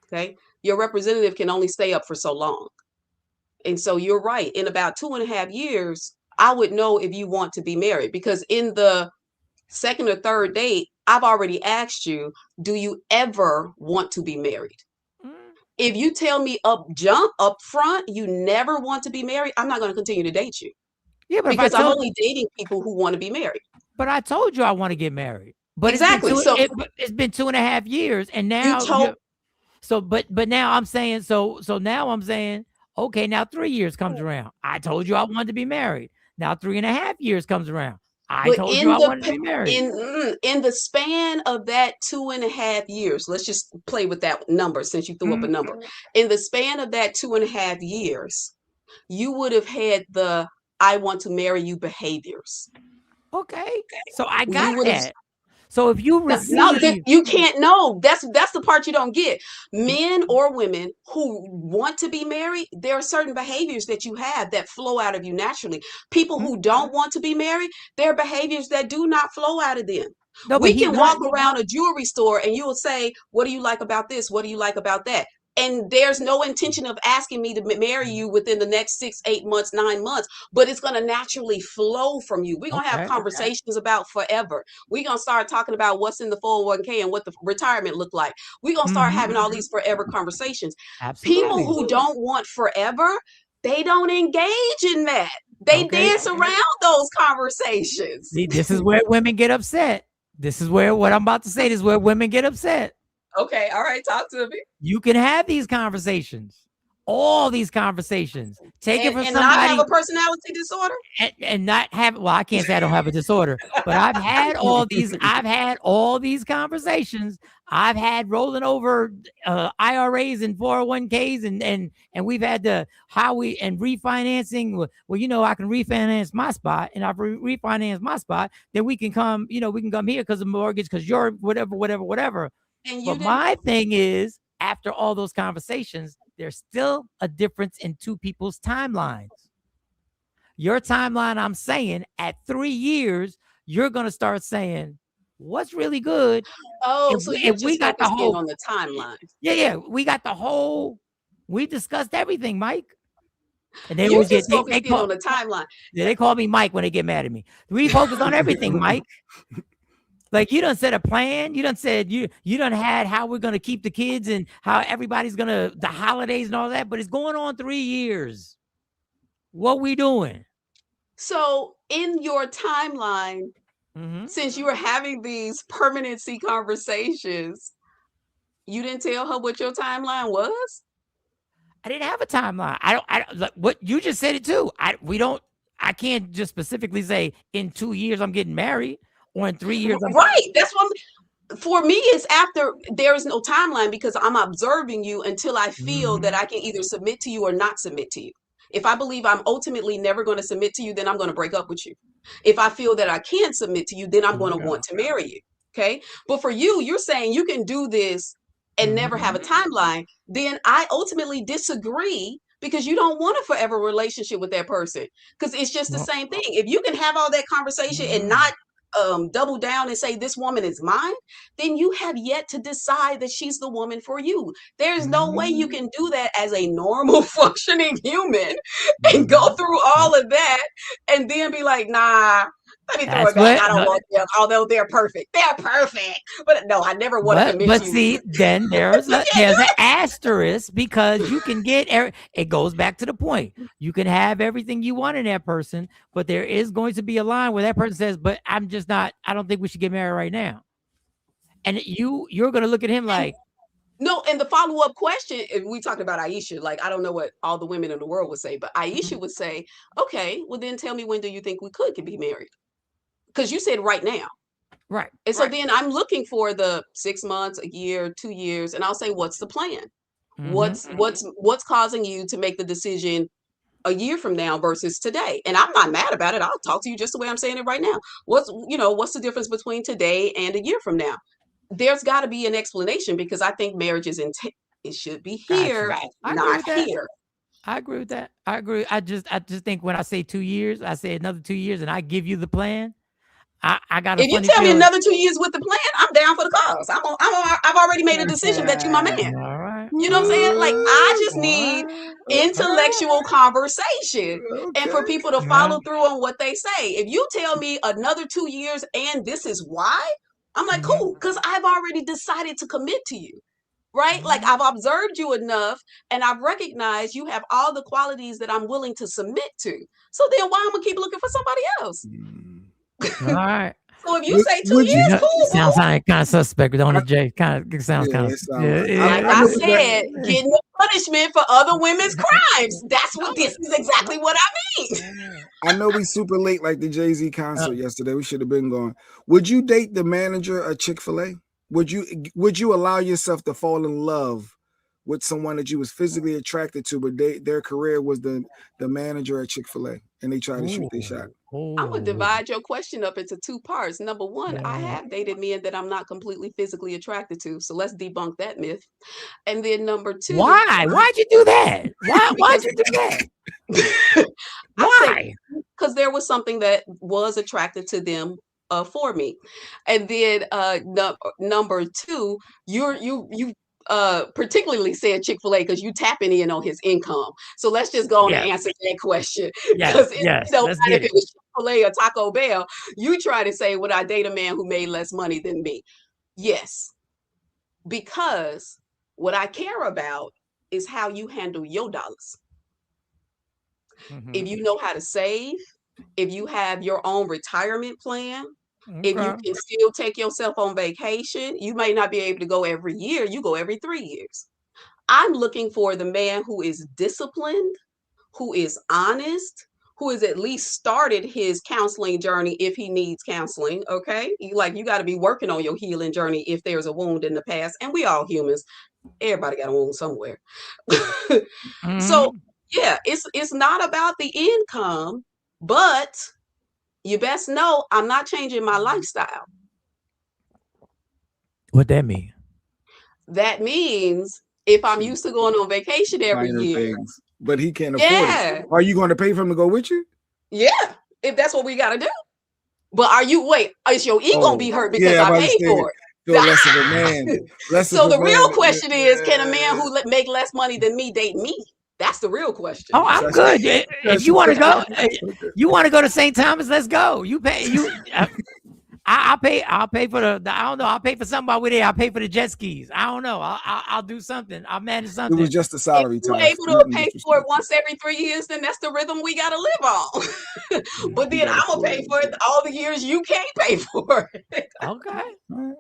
Okay. Your representative can only stay up for so long. And so you're right. In about 2.5 years, I would know if you want to be married, because in the second or third date, I've already asked you, do you ever want to be married? If you tell me up front, you never want to be married, I'm not going to continue to date you. Yeah, but because I'm only dating people who want to be married. But I told you I want to get married. But exactly. It's been 2.5 years, and now but now I'm saying now I'm saying, okay, now 3 years comes around. I told you I wanted to be married. Now 3.5 years comes around. I told you I wanted to be married. In the span of that 2.5 years, let's just play with that number since you threw up a number. In the span of that 2.5 years, you would have had the I want to marry you behaviors. Okay. So I got that. So if you receive, you can't know. That's the part you don't get. Men or women who want to be married, there are certain behaviors that you have that flow out of you naturally. People who don't want to be married, there are behaviors that do not flow out of them. No, we can walk around a jewelry store and you will say, what do you like about this? What do you like about that? And there's no intention of asking me to marry you within the next 6, 8 months, 9 months, but it's going to naturally flow from you. We're going to have conversations about forever. We're going to start talking about what's in the 401k and what the retirement look like. We're going to start having all these forever conversations. Absolutely. People who don't want forever, they don't engage in that. They dance around those conversations. See, this is where women get upset. This is where what I'm about to say is where women get upset. Okay, all right, talk to me. You can have these conversations, all these conversations. Take it from somebody. And not have a personality disorder? And not have, well, I can't say I don't have a disorder, but I've had all these conversations. I've had rolling over IRAs and 401ks and we've had refinancing. Well, I can refinance my spot, and I've refinanced my spot. Then we can come here because of mortgage, because you're whatever. But my thing is, after all those conversations, there's still a difference in two people's timelines. Your timeline, I'm saying, at 3 years, you're going to start saying, what's really good? Oh, so you're just focusing on the timeline. Yeah. We discussed everything, Mike. And they on the timeline. Yeah, they call me Mike when they get mad at me. We focus on everything, Mike. Like you done set a plan. You done said you done had how we're gonna keep the kids and how everybody's gonna the holidays and all that. But it's going on 3 years. What we doing? So in your timeline, since you were having these permanency conversations, you didn't tell her what your timeline was? I didn't have a timeline. I don't like what you just said it too. I can't just specifically say in 2 years I'm getting married or in 3 years. Right. That's what for me it's after there is no timeline because I'm observing you until I feel that I can either submit to you or not submit to you. If I believe I'm ultimately never going to submit to you, then I'm going to break up with you. If I feel that I can submit to you, then I'm going to want to marry you. Okay. But for you, you're saying you can do this and never have a timeline. Then I ultimately disagree because you don't want a forever relationship with that person. Because it's just the same thing. If you can have all that conversation and not double down and say this woman is mine, then you have yet to decide that she's the woman for you. There's no way you can do that as a normal functioning human and go through all of that and then be like, nah, let me throw it back. I don't want them, although they're perfect. They're perfect. But no, I never want to commit But you. see, then there's an asterisk because you can get it goes back to the point. You can have everything you want in that person, but there is going to be a line where that person says, but I'm just not, I don't think we should get married right now. And you're gonna look at him like, no, and the follow-up question, if we talked about Aisha, like I don't know what all the women in the world would say, but Aisha would say, okay, well then tell me when do you think we could be married? Because you said right now. Right. And so then I'm looking for the 6 months, a year, 2 years, and I'll say, what's the plan? What's causing you to make the decision a year from now versus today? And I'm not mad about it. I'll talk to you just the way I'm saying it right now. What's the difference between today and a year from now? There's got to be an explanation because I think marriage is it should be here, not here. I agree with that. I agree. I just think when I say 2 years, I say another 2 years, and I give you the plan. I got. If you tell me another 2 years with the plan, I'm down for the cause. I've already made a decision that you're my man. All right. You know what I'm saying? Like I just need intellectual conversation and for people to follow through on what they say. If you tell me another 2 years and this is why, I'm like, cool, because I've already decided to commit to you. Right? Like I've observed you enough and I've recognized you have all the qualities that I'm willing to submit to. So then why am I keep looking for somebody else? All right. So if you say 2 years, cool. Sounds kind of suspect, don't it, Jay? It sounds kind of. Like I said, getting the punishment for other women's crimes. That's what this is exactly what I mean. I know we super late like the Jay-Z concert yesterday. We should have been going. Would you date the manager at Chick-fil-A? Would you allow yourself to fall in love with someone that you was physically attracted to, but their career was the manager at Chick-fil-A and they tried to shoot their shot? I'm gonna divide your question up into 2 parts. Number one, I have dated men that I'm not completely physically attratted to, so let's debunk that myth. And then number 2, why? Why'd you do that? Why'd you do that? Why? Because there was something that was attracted to them for me. And then number 2, you particularly said Chick-fil-A because you tapping in on his income. So let's just go on and answer that question. Because if it was Chick-fil-A or Taco Bell, you try to say, would I date a man who made less money than me? Yes. Because what I care about is how you handle your dollars. If you know how to save, if you have your own retirement plan, if you can still take yourself on vacation, you may not be able to go every year. You go every 3 years. I'm looking for the man who is disciplined, who is honest, who has at least started his counseling journey if he needs counseling. Okay. You got to be working on your healing journey if there's a wound in the past. And we all humans, everybody got a wound somewhere. So yeah, it's not about the income, but you best know I'm not changing my lifestyle. What that mean? That means if I'm used to going on vacation every year, but he can't afford it. Are you going to pay for him to go with you? Yeah, if that's what we got to do. But is your ego going to be hurt because I paid for it? Feel less of a man. So the real question is, can a man who make less money than me date me? That's the real question. Oh, I'm good. If you want to go, to St. Thomas, let's go. You pay. I'll pay for the I don't know. I'll pay for something over there. I'll pay for the jet skis. I don't know. I'll do something. I'll manage something. It was just a salary If you're tax. able to pay for it once every 3 years, then that's the rhythm we gotta live on. But then I'm gonna pay for it all the years you can't pay for it. Okay.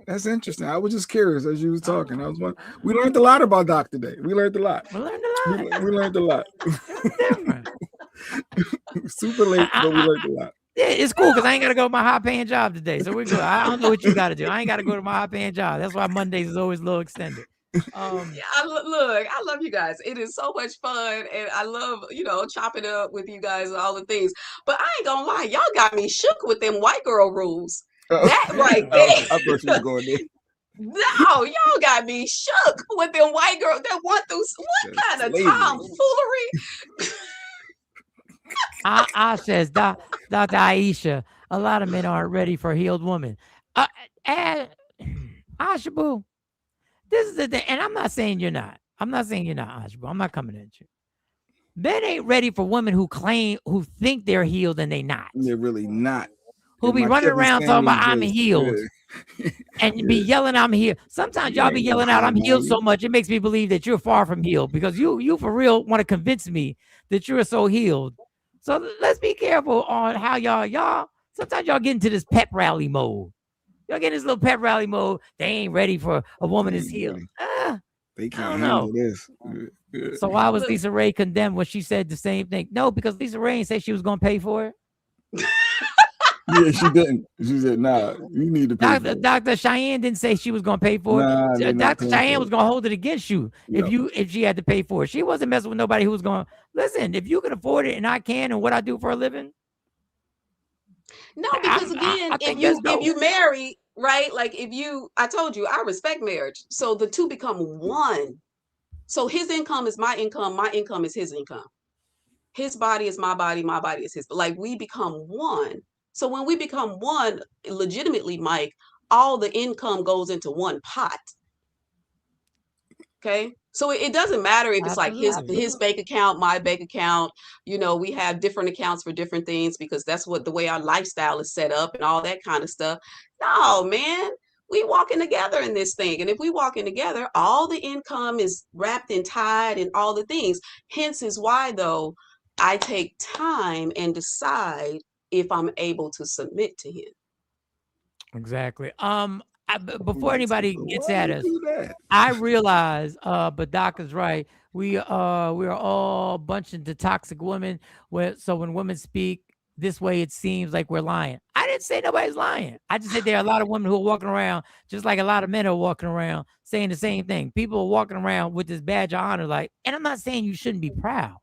That's interesting. I was just curious as you was talking. We learned a lot about Doc today. We learned a lot. We learned a lot. We learned a lot. Different. Super late, but we learned a lot. Yeah, it's cool because I ain't got to go to my high-paying job today. So we're good. I don't know what you got to do. I ain't got to go to my high-paying job. That's why Mondays is always a little extended. Yeah, I love you guys. It is so much fun, and I love chopping it up with you guys and all the things. But I ain't gonna lie, y'all got me shook with them white girl rules. That right there. I thought you was going there. No, y'all got me shook with them white girls that want through what kind of tomfoolery. Says Dr. Aisha, a lot of men aren't ready for a healed woman. And Asha Boo, this is the thing, and I'm not saying you're not. I'm not saying you're not, Asha Boo. I'm not coming at you. Men ain't ready for women who think they're healed and they not. They're really not. Who be running around talking about I'm healed. And be yelling I'm healed. Sometimes y'all be yelling out I'm healed so much it makes me believe that you're far from healed because you for real want to convince me that you're so healed. So let's be careful on how y'all sometimes y'all get into this pep rally mode. Y'all get in this little pep rally mode. They ain't ready for a woman that's healed. They can't handle this. So why was Lisa Ray condemned when she said the same thing? No, because Lisa Ray said she was gonna pay for it. Yeah, she didn't. She said, "Nah, you need to pay." Dr. Cheyenne didn't say she was gonna pay for it. Dr. Cheyenne was gonna hold it against you if she had to pay for it. She wasn't messing with nobody who was going. Listen, if you can afford it and I can, and what I do for a living. No, because again, if you marry, right? Like I told you, I respect marriage. So the two become one. So his income is my income is his income. His body is my body is his. Like we become one. So when we become one, legitimately, Mike, all the income goes into one pot. Okay. So it doesn't matter if it's like his bank account, my bank account, we have different accounts for different things because that's the way our lifestyle is set up and all that kind of stuff. No, man, we walking together in this thing. And if we walking together, all the income is wrapped and tied and all the things. Hence is why though, I take time and decide if I'm able to submit to him. Exactly. Before anybody gets at us, I realize, but Doc is right. We are all a bunch of toxic women. So when women speak this way, it seems like we're lying. I didn't say nobody's lying. I just said there are a lot of women who are walking around, just like a lot of men are walking around, saying the same thing. People are walking around with this badge of honor, and I'm not saying you shouldn't be proud.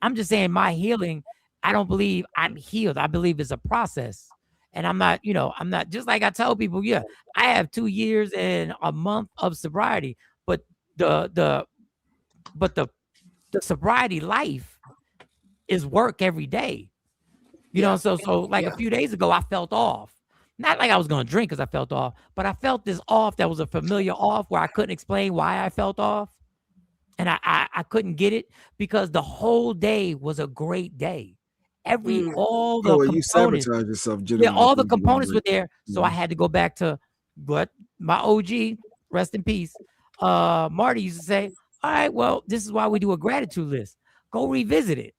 I'm just saying my healing, I don't believe I'm healed. I believe it's a process. And I'm not, I'm not, just like I tell people, I have 2 years and a month of sobriety, but the sobriety life is work every day. So like a few days ago, I felt off. Not like I was going to drink because I felt off, but I felt this off that was a familiar off where I couldn't explain why I felt off. And I couldn't get it because the whole day was a great day. All the components, you sabotage yourself. All the components were there. So I had to go back to what my OG, rest in peace, Marty used to say, all right, well, this is why we do a gratitude list. Go revisit it.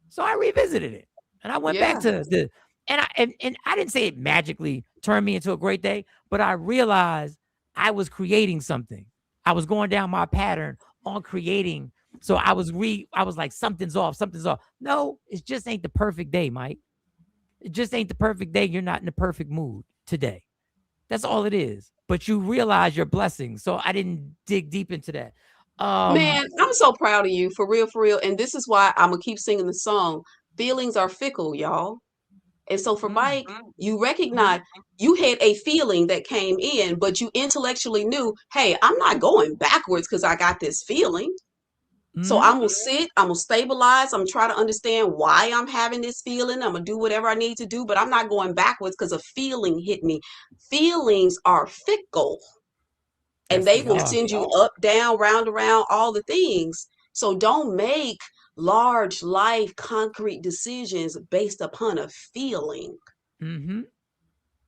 So I revisited it. And I went back to and I didn't say it magically turned me into a great day, but I realized I was creating something. I was going down my pattern on creating. So I was like, something's off. No, it just ain't the perfect day, Mike. It just ain't the perfect day. You're not in the perfect mood today. That's all it is. But you realize your blessings. So I didn't dig deep into that. Man, I'm so proud of you, for real. And this is why I'm going to keep singing the song. Feelings are fickle, y'all. And so for Mike, you recognize you had a feeling that came in, but you intellectually knew, hey, I'm not going backwards because I got this feeling. So I'm going to sit, I'm going to stabilize. I'm trying to understand why I'm having this feeling. I'm going to do whatever I need to do, but I'm not going backwards because a feeling hit me. Feelings are fickle and they will send you up, down, round, around, all the things. So don't make large life concrete decisions based upon a feeling.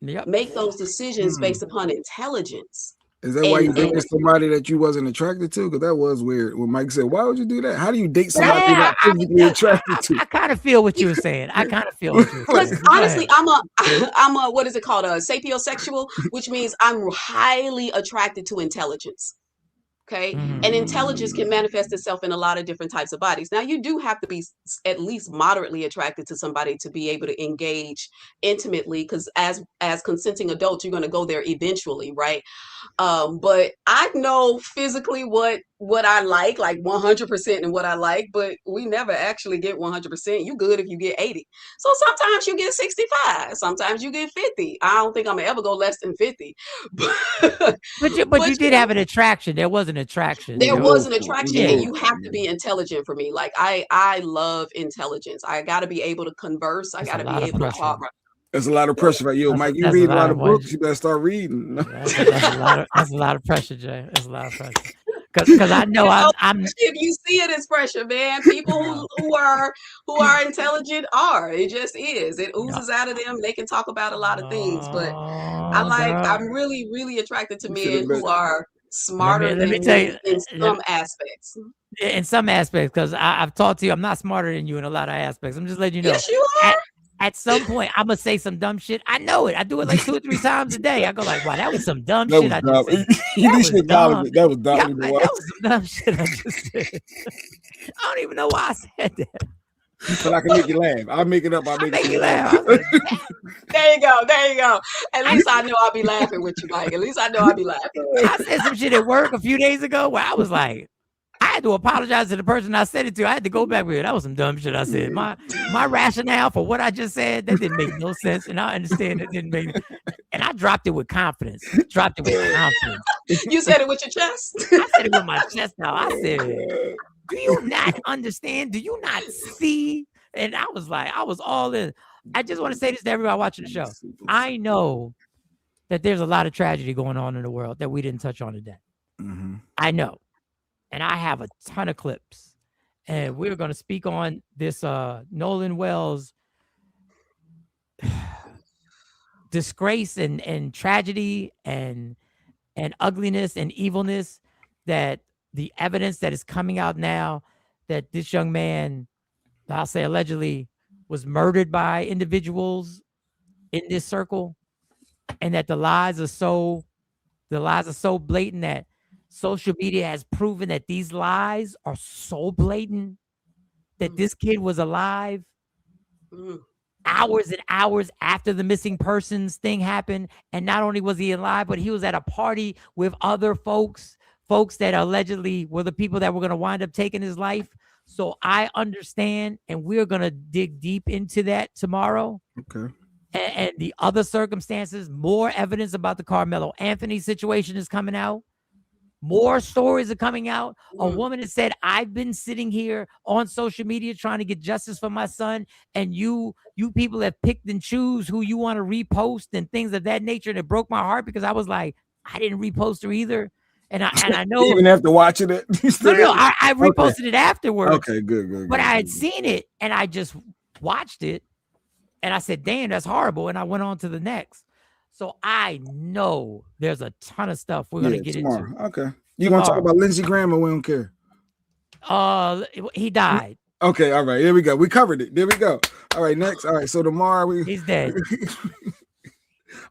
make those decisions based upon intelligence. Is that why you dated somebody that you wasn't attracted to? Because that was weird. When Mike said, "Why would you do that? How do you date somebody you're not physically attracted to?" I kind of feel what you were saying. I kind of feel what you were saying. Honestly, I'm a what is it called? A sapiosexual, which means I'm highly attracted to intelligence. Okay. And intelligence can manifest itself in a lot of different types of bodies. Now, you do have to be at least moderately attracted to somebody to be able to engage intimately, because as consenting adults, you're going to go there eventually, right? But I know physically what I like 100% and what I like, but we never actually get 100%. You good if you get 80. So sometimes you get 65, sometimes you get 50. I don't think I'm gonna ever go less than 50. But you did have an attraction. There was an attraction. There was an attraction, and you have to be intelligent for me. Like I love intelligence. I got to be able to converse. I got to be able to talk. There's a lot of pressure, right? Yo, Mike, you read a lot of books. You better start reading. That's a lot of pressure, Jay. That's a lot of pressure. Because I know I'm. If you see it as pressure, man, people who are intelligent are. It just is. It oozes out of them. They can talk about a lot of things, but I'm really, really attracted to men who are smarter than me in some aspects. In some aspects, because I've talked to you. I'm not smarter than you in a lot of aspects. I'm just letting you know. Yes, you are. At some point, I'm gonna say some dumb shit. I know it. I do it like 2 or 3 times a day. I go like, "Wow, that was some dumb shit." I just said. That was dumb. That was dumb. Yeah, that was some dumb shit I just said. I don't even know why I said that. But I can make you laugh. I'll make it up. I'll make you laugh. There you go. At least I know I'll be laughing with you, Mike. At least I know I'll be laughing. I said some shit at work a few days ago where I was like, I had to apologize to the person I said it to. I had to go back with it. That was some dumb shit I said. My rationale for what I just said, that didn't make no sense. And I understand it didn't make. And I dropped it with confidence. You said it with your chest? I said it with my chest now. I said, do you not understand? Do you not see? And I was like, I was all in. I just want to say this to everybody watching the show. I know that there's a lot of tragedy going on in the world that we didn't touch on today. I know. And I have a ton of clips. And we're going to speak on this Nolan Wells disgrace and tragedy and ugliness and evilness, that the evidence that is coming out now that this young man, I'll say allegedly, was murdered by individuals in this circle, and that the lies are so blatant that social media has proven that these lies are so blatant that this kid was alive hours and hours after the missing persons thing happened. And not only was he alive, but he was at a party with other folks that allegedly were the people that were going to wind up taking his life. So I understand, and we're going to dig deep into that tomorrow. Okay. And the other circumstances, more evidence about the Carmelo Anthony situation is coming out. More stories are coming out. A woman has said, I've been sitting here on social media trying to get justice for my son, and you people have picked and choose who you want to repost and things of that nature. And it broke my heart because I was like, I didn't repost her either. And I know even after watching it. No, I reposted it afterwards. Okay, good. But I had seen it and I just watched it and I said, damn, that's horrible. And I went on to the next. So I know there's a ton of stuff we're gonna get tomorrow. into. Okay. You gonna talk about Lindsey Graham, or we don't care? He died. Okay, all right. Here we go. We covered it. There we go. All right, next. All right, so tomorrow he's dead.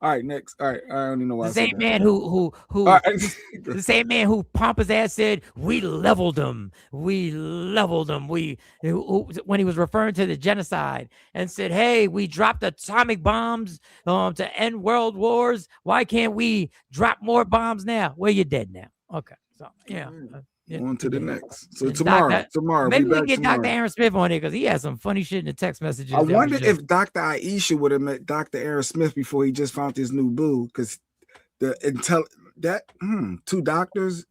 All right, next. All right, I don't even know why. The same man who the same man who pompous ass said we leveled him. When he was referring to the genocide and said, "Hey, we dropped atomic bombs to end world wars. Why can't we drop more bombs now?" Well, you're dead now. Okay, so yeah. On to the next. So tomorrow. Maybe we can get Dr. Aaron Smith on here because he has some funny shit in the text messages. I wonder if Dr. Aisha would have met Dr. Aaron Smith before he just found his new boo, because two doctors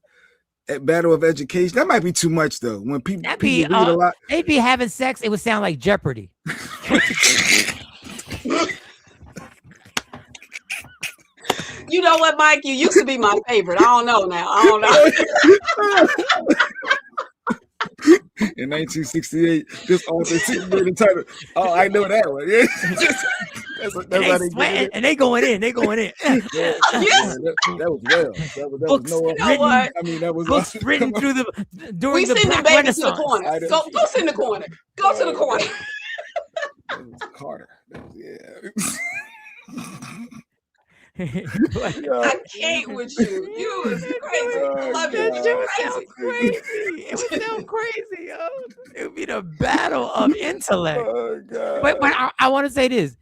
at Battle of Education, that might be too much though. When people read a lot, they'd be having sex, it would sound like Jeopardy. You know what, Mike? You used to be my favorite. I don't know now. I don't know. In 1968, this author made the title. Oh, I know that one. Yeah. That's how they sweating and they going in. They going in. That was well. That was Books no. You know what? I mean, that was Books written through during We the send the Black baby to the Renaissance. corner. Go sit in the corner. Go to the corner. That was Carter. Yeah. I can't with you. You is crazy. I love you. It would sound crazy. It would sound crazy, yo. It would be the battle of intellect. Oh, God. But I want to say this.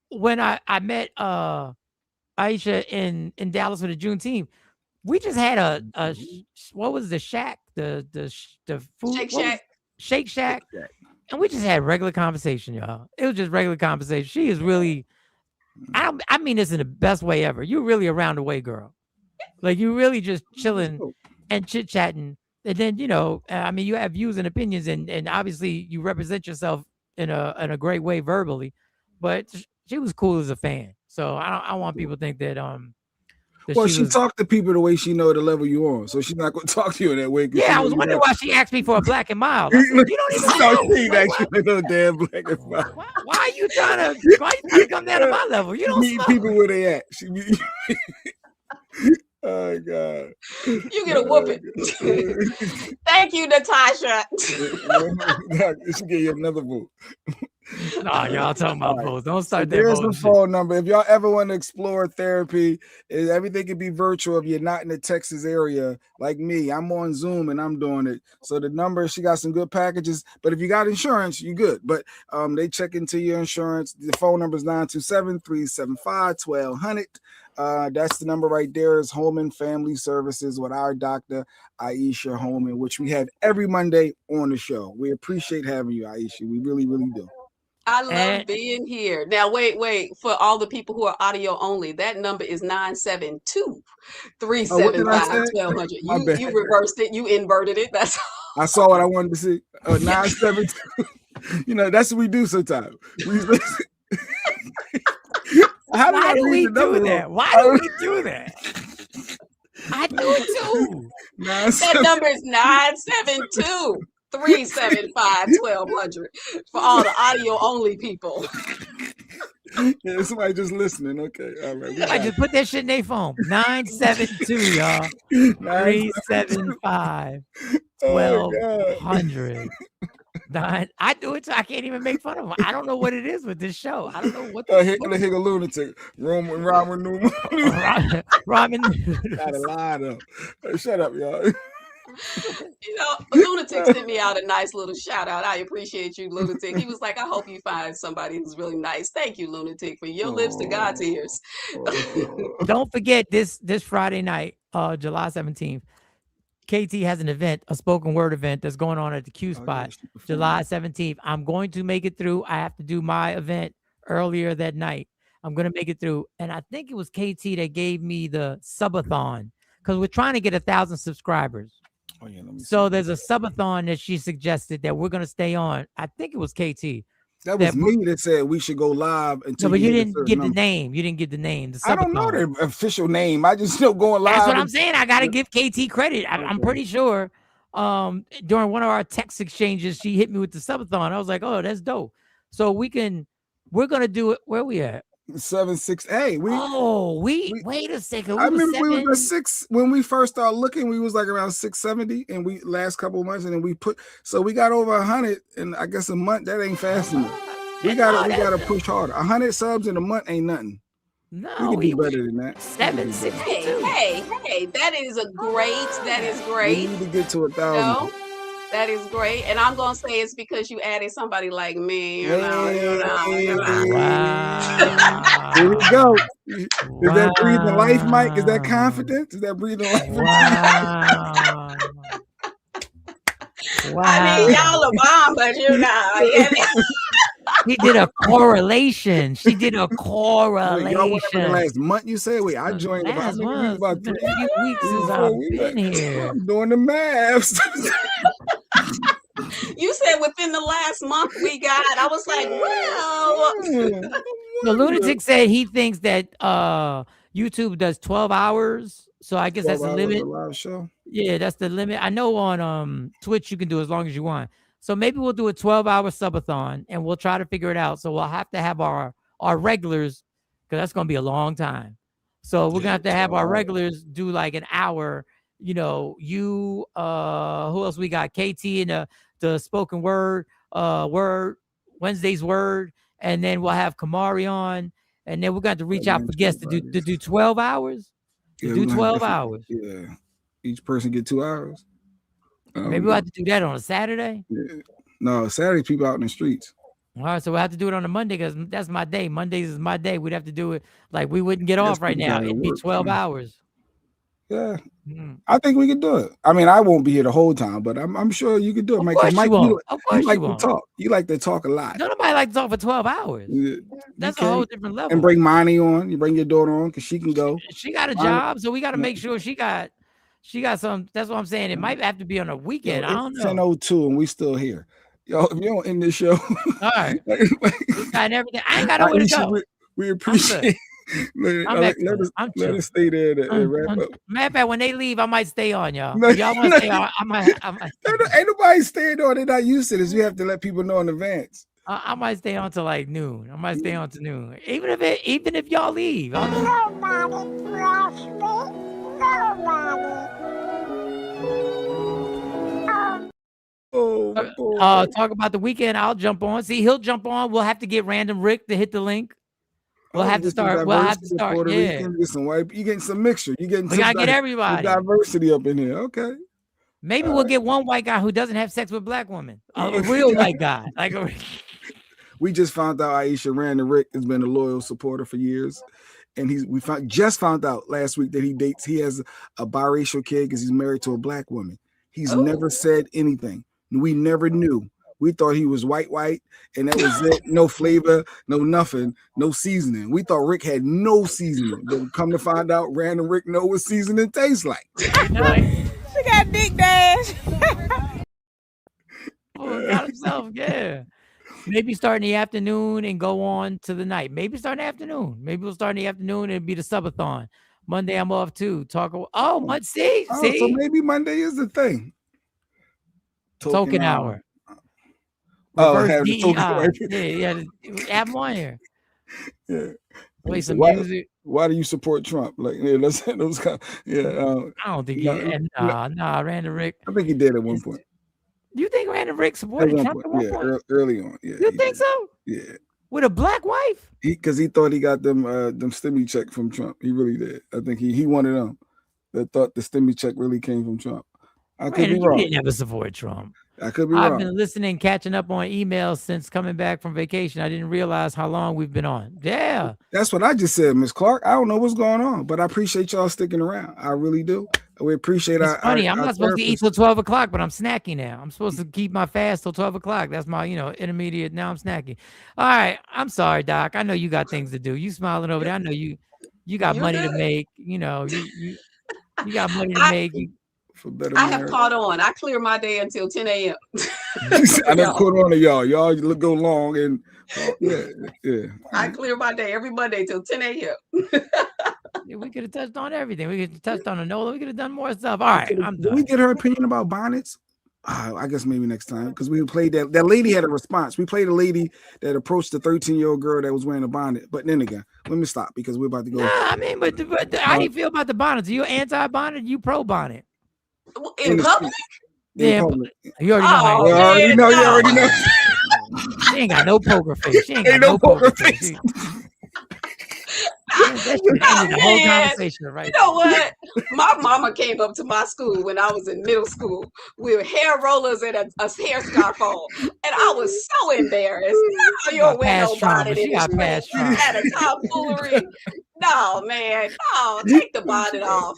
When I met Aisha in Dallas for the Juneteenth, we just had a what was the shack? The food Shake Shack. And we just had regular conversation, y'all. It was just regular conversation. She is really, I mean this in the best way ever. You're really around the way, girl. Like you really just chilling and chit-chatting. And then, I mean, you have views and opinions and obviously you represent yourself in a great way verbally, but she was cool as a fan. So I want people to think that well, she talked to people the way she know the level you're on, so she's not going to talk to you that way. Yeah, I was wondering why she asked me for a black and mild. Said, you don't even know. She actually no damn black and mild. Why are you trying to come down to my level? You don't meet people where they at. Oh God! You get a whooping. Thank you, Natasha. She get you another vote. Nah, y'all talking about votes. Don't start that. There's the phone number. If y'all ever want to explore therapy, everything can be virtual if you're not in the Texas area like me. I'm on Zoom and I'm doing it. So the number, she got some good packages. But if you got insurance, you good. But they check into your insurance. The phone number is 927-375-1200. That's the number right there. Is Holman Family Services with our doctor Aisha Holman, which we have every Monday on the show. We appreciate having you, Aisha. We really, really do. I love being here. Now, wait. For all the people who are audio only, that number is 972-375-1200. You reversed it. You inverted it. That's all. I saw what I wanted to see. 972. That's what we do sometimes. Why do we do that? Why do we do that? I do it too. That number is 972-375-1200 for all the audio only people. Yeah, somebody just listening. Okay, all right. I just put that shit in their phone. 972, y'all. 375-1200. I do it, so I can't even make fun of them. I don't know what it is with this show. I don't know what. Hick a lunatic. Ramen. Got a line up. Hey, shut up, y'all. Lunatic sent me out a nice little shout out. I appreciate you, Lunatic. He was like, I hope you find somebody who's really nice. Thank you, Lunatic, for your lips to God's ears. Don't forget this Friday night, July 17th. KT has an event, a spoken word event that's going on at the Q Spot, July 17th. I'm going to make it through. I have to do my event earlier that night. I'm going to make it through. And I think it was KT that gave me the subathon because we're trying to get 1,000 subscribers. Oh, yeah, so there's a subathon that she suggested that we're going to stay on. I think it was KT. That was me that said we should go live until. No, but you didn't give the name. You didn't give the name. I don't know their official name. I just still going live. That's what I'm saying. I got to give KT credit. I'm pretty sure during one of our text exchanges, she hit me with the subathon. I was like, oh, that's dope. So we're going to do it. Where we at? 7-6. Hey, wait a second. I remember we were 6 when we first started looking. We was like around 670, and we last couple of months, and then we got over 100 in I guess a month. That ain't fast enough. We gotta push harder. 100 subs in a month ain't nothing. No, we can do better than that. 762. Hey, that is great. We need to get to 1,000. That is great. And I'm going to say it's because you added somebody like me. Wow. Here we go. Is that breathing life, Mike? Is that confidence? Is that breathing life? Wow. I mean, y'all are bomb, but He did a correlation. She did a correlation. Wait, y'all went up in the last month, you say? Wait, I joined about 3 weeks since I've been here. I'm doing the math. You said within the last month we got. I was like, well. The lunatic said he thinks that YouTube does 12 hours. So I guess that's the limit. Live show. Yeah, that's the limit. I know on Twitch you can do as long as you want. So maybe we'll do a 12-hour subathon and we'll try to figure it out. So we'll have to have our our regulars, because that's gonna be a long time. So we're gonna have our regulars do like an hour. You know, who else we got? KT in the spoken word, Wednesday's word, and then we'll have Kamari on, and then we're going to reach out for guests to do 12 hours. To do 12 hours. Yeah, each person get 2 hours. Maybe we'll have to do that on a Saturday. Yeah. No, Saturday people out in the streets. All right, so we'll have to do it on a Monday because that's my day. Mondays is my day. We'd have to do it like we wouldn't get off right now. It'd be 12 hours. Yeah, I think we could do it. I mean, I won't be here the whole time, but I'm sure you could do it. Of course you won't. Of course you like you won't. to talk. You like to talk a lot. Nobody like to talk for 12 hours. Yeah, that's a whole different level. And bring Monty on. You bring your daughter on because she can go. She got a job, so we got to make sure she got some. That's what I'm saying. It might have to be on a weekend. I don't know. 10:02 and we still here. Yo, if you don't end this show, all right. And everything. I ain't got nowhere to go. We appreciate. Let us stay there and wrap up. Matter of fact, when they leave, I might stay on, y'all. Y'all want to stay on? I might. Ain't nobody staying on. They're not used to this. You have to let people know in advance. I might stay on till like noon. I might stay on to noon. Even if y'all leave. Talk about the weekend. I'll jump on. See, he'll jump on. We'll have to get Random Rick to hit the link. We'll have to start. Puerto Rican, get some white. You getting some mixture. You getting. We gotta get everybody. Diversity up in here. Okay. Maybe we'll get one white guy who doesn't have sex with black women. A real white guy. We just found out Aisha Random Rick has been a loyal supporter for years, and just found out last week that he has a biracial kid because he's married to a black woman. He's never said anything. We never knew. We thought he was white, and that was it. No flavor, no nothing, no seasoning. We thought Rick had no seasoning. But come to find out, Random Rick know what seasoning tastes like. She got big dash. Got himself, yeah. Maybe start in the afternoon and go on to the night. Maybe start in the afternoon. Maybe we'll start in the afternoon and it'll be the subathon. Monday I'm off too. See? So maybe Monday is the thing. Token hour. Have DEI. Yeah, have them on here. Yeah. Play some music. Why do you support Trump? Like, yeah, let's those kind. Yeah. I don't think Random Rick. I think he did at one point. Do you think Random Rick supported Trump at one point? Early on. Yeah. You think so? Yeah. With a black wife? Because he thought he got them stimmy check from Trump. He really did. I think he one of them that thought the stimmy check really came from Trump. I could be wrong. You didn't ever support Trump. I could be wrong. I've been listening, catching up on emails since coming back from vacation. I didn't realize how long we've been on. Yeah. That's what I just said, Miss Clark. I don't know what's going on, but I appreciate y'all sticking around. I really do. We appreciate it's funny. I'm not supposed to eat till 12 o'clock, but I'm snacking now. I'm supposed to keep my fast till 12 o'clock. That's my, intermediate. Now I'm snacking. All right. I'm sorry, Doc. I know you got things to do. You smiling over there. I know you got money to make. You got money to make. I have caught on. I clear my day until 10 a.m. I never caught on to y'all. Y'all go long and yeah. I clear my day every Monday till 10 a.m. We could have touched on everything. We could have touched on Enola. We could have done more stuff. All right. Did we get her opinion about bonnets? I guess maybe next time because we played that lady had a response. We played a lady that approached the 13-year-old girl that was wearing a bonnet. But then again, let me stop because we're about to go. Nah, I mean, but how do you feel about the bonnets? Are you anti-bonnet? You pro-bonnet? In public? Yeah, you already know. You already know. She ain't got no poker face. She ain't got no poker face. The whole conversation, right? You know what? My mama came up to my school when I was in middle school with hair rollers and a hair scarf on, and I was so embarrassed. No, you don't wear no bonnet in the street. You had a tomfoolery. No, man, no, take the bonnet off.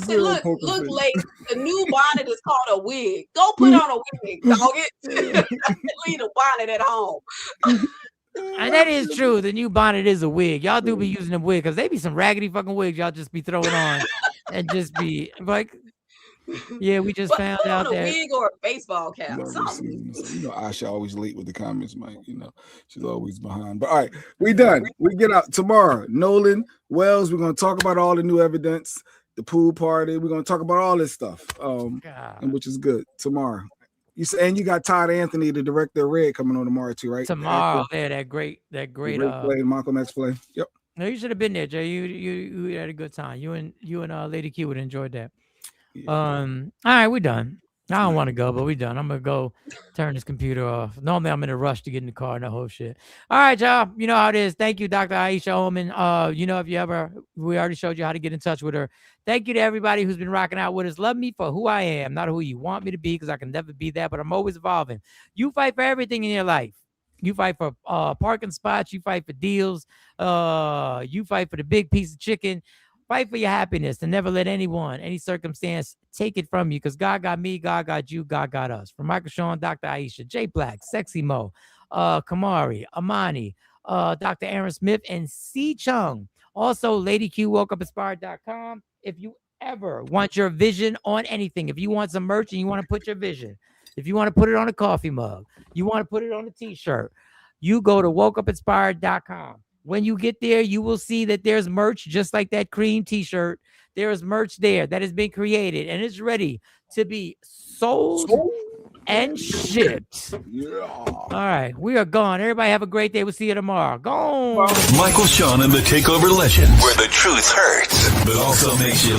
Look, late. The new bonnet is called a wig. Go put on a wig, dog it. Leave the bonnet at home. And that is true. The new bonnet is a wig. Y'all do be using them wig because they be some raggedy fucking wigs y'all just be throwing on and just be like, yeah, we just found out that a wig or a baseball cap. Asha always late with the comments, Mike. She's always behind. But all right, we done. We get out tomorrow. Nolan, Wells, we're gonna talk about all the new evidence, the pool party. We're gonna talk about all this stuff. And which is good tomorrow. You got Todd Anthony, the director of Red, coming on tomorrow too, right? Tomorrow, yeah, that great play, Malcolm X play. Yep. No, you should have been there, Jay. You had a good time. You and Lady Q would have enjoyed that. Yeah. All right, we're done. I don't want to go, but we're done. I'm gonna go turn this computer off. Normally I'm in a rush to get in the car and the whole shit. All right, y'all. You know how it is. Thank you, Dr. Aisha Oman. We already showed you how to get in touch with her. Thank you to everybody who's been rocking out with us. Love me for who I am, not who you want me to be, because I can never be that, but I'm always evolving. You fight for everything in your life. You fight for parking spots. You fight for deals. You fight for the big piece of chicken. Fight for your happiness and never let anyone, any circumstance take it from you, because God got me, God got you, God got us. From Michael Sean, Dr. Aisha, J Black, Sexy Mo, Kamari, Amani, Dr. Aaron Smith, and C Chung. Also, LadyQWokeUpInspired.com. If you ever want your vision on anything, if you want some merch and you want to put your vision, if you want to put it on a coffee mug, you want to put it on a t-shirt, you go to WokeUpInspired.com. When you get there, you will see that there's merch just like that cream t-shirt. There is merch there that has been created and it's ready to be sold and shipped. Yeah. All right, we are gone. Everybody have a great day. We'll see you tomorrow. Gone. Michael Sean and the Takeover Legends, where the truth hurts, but also makes you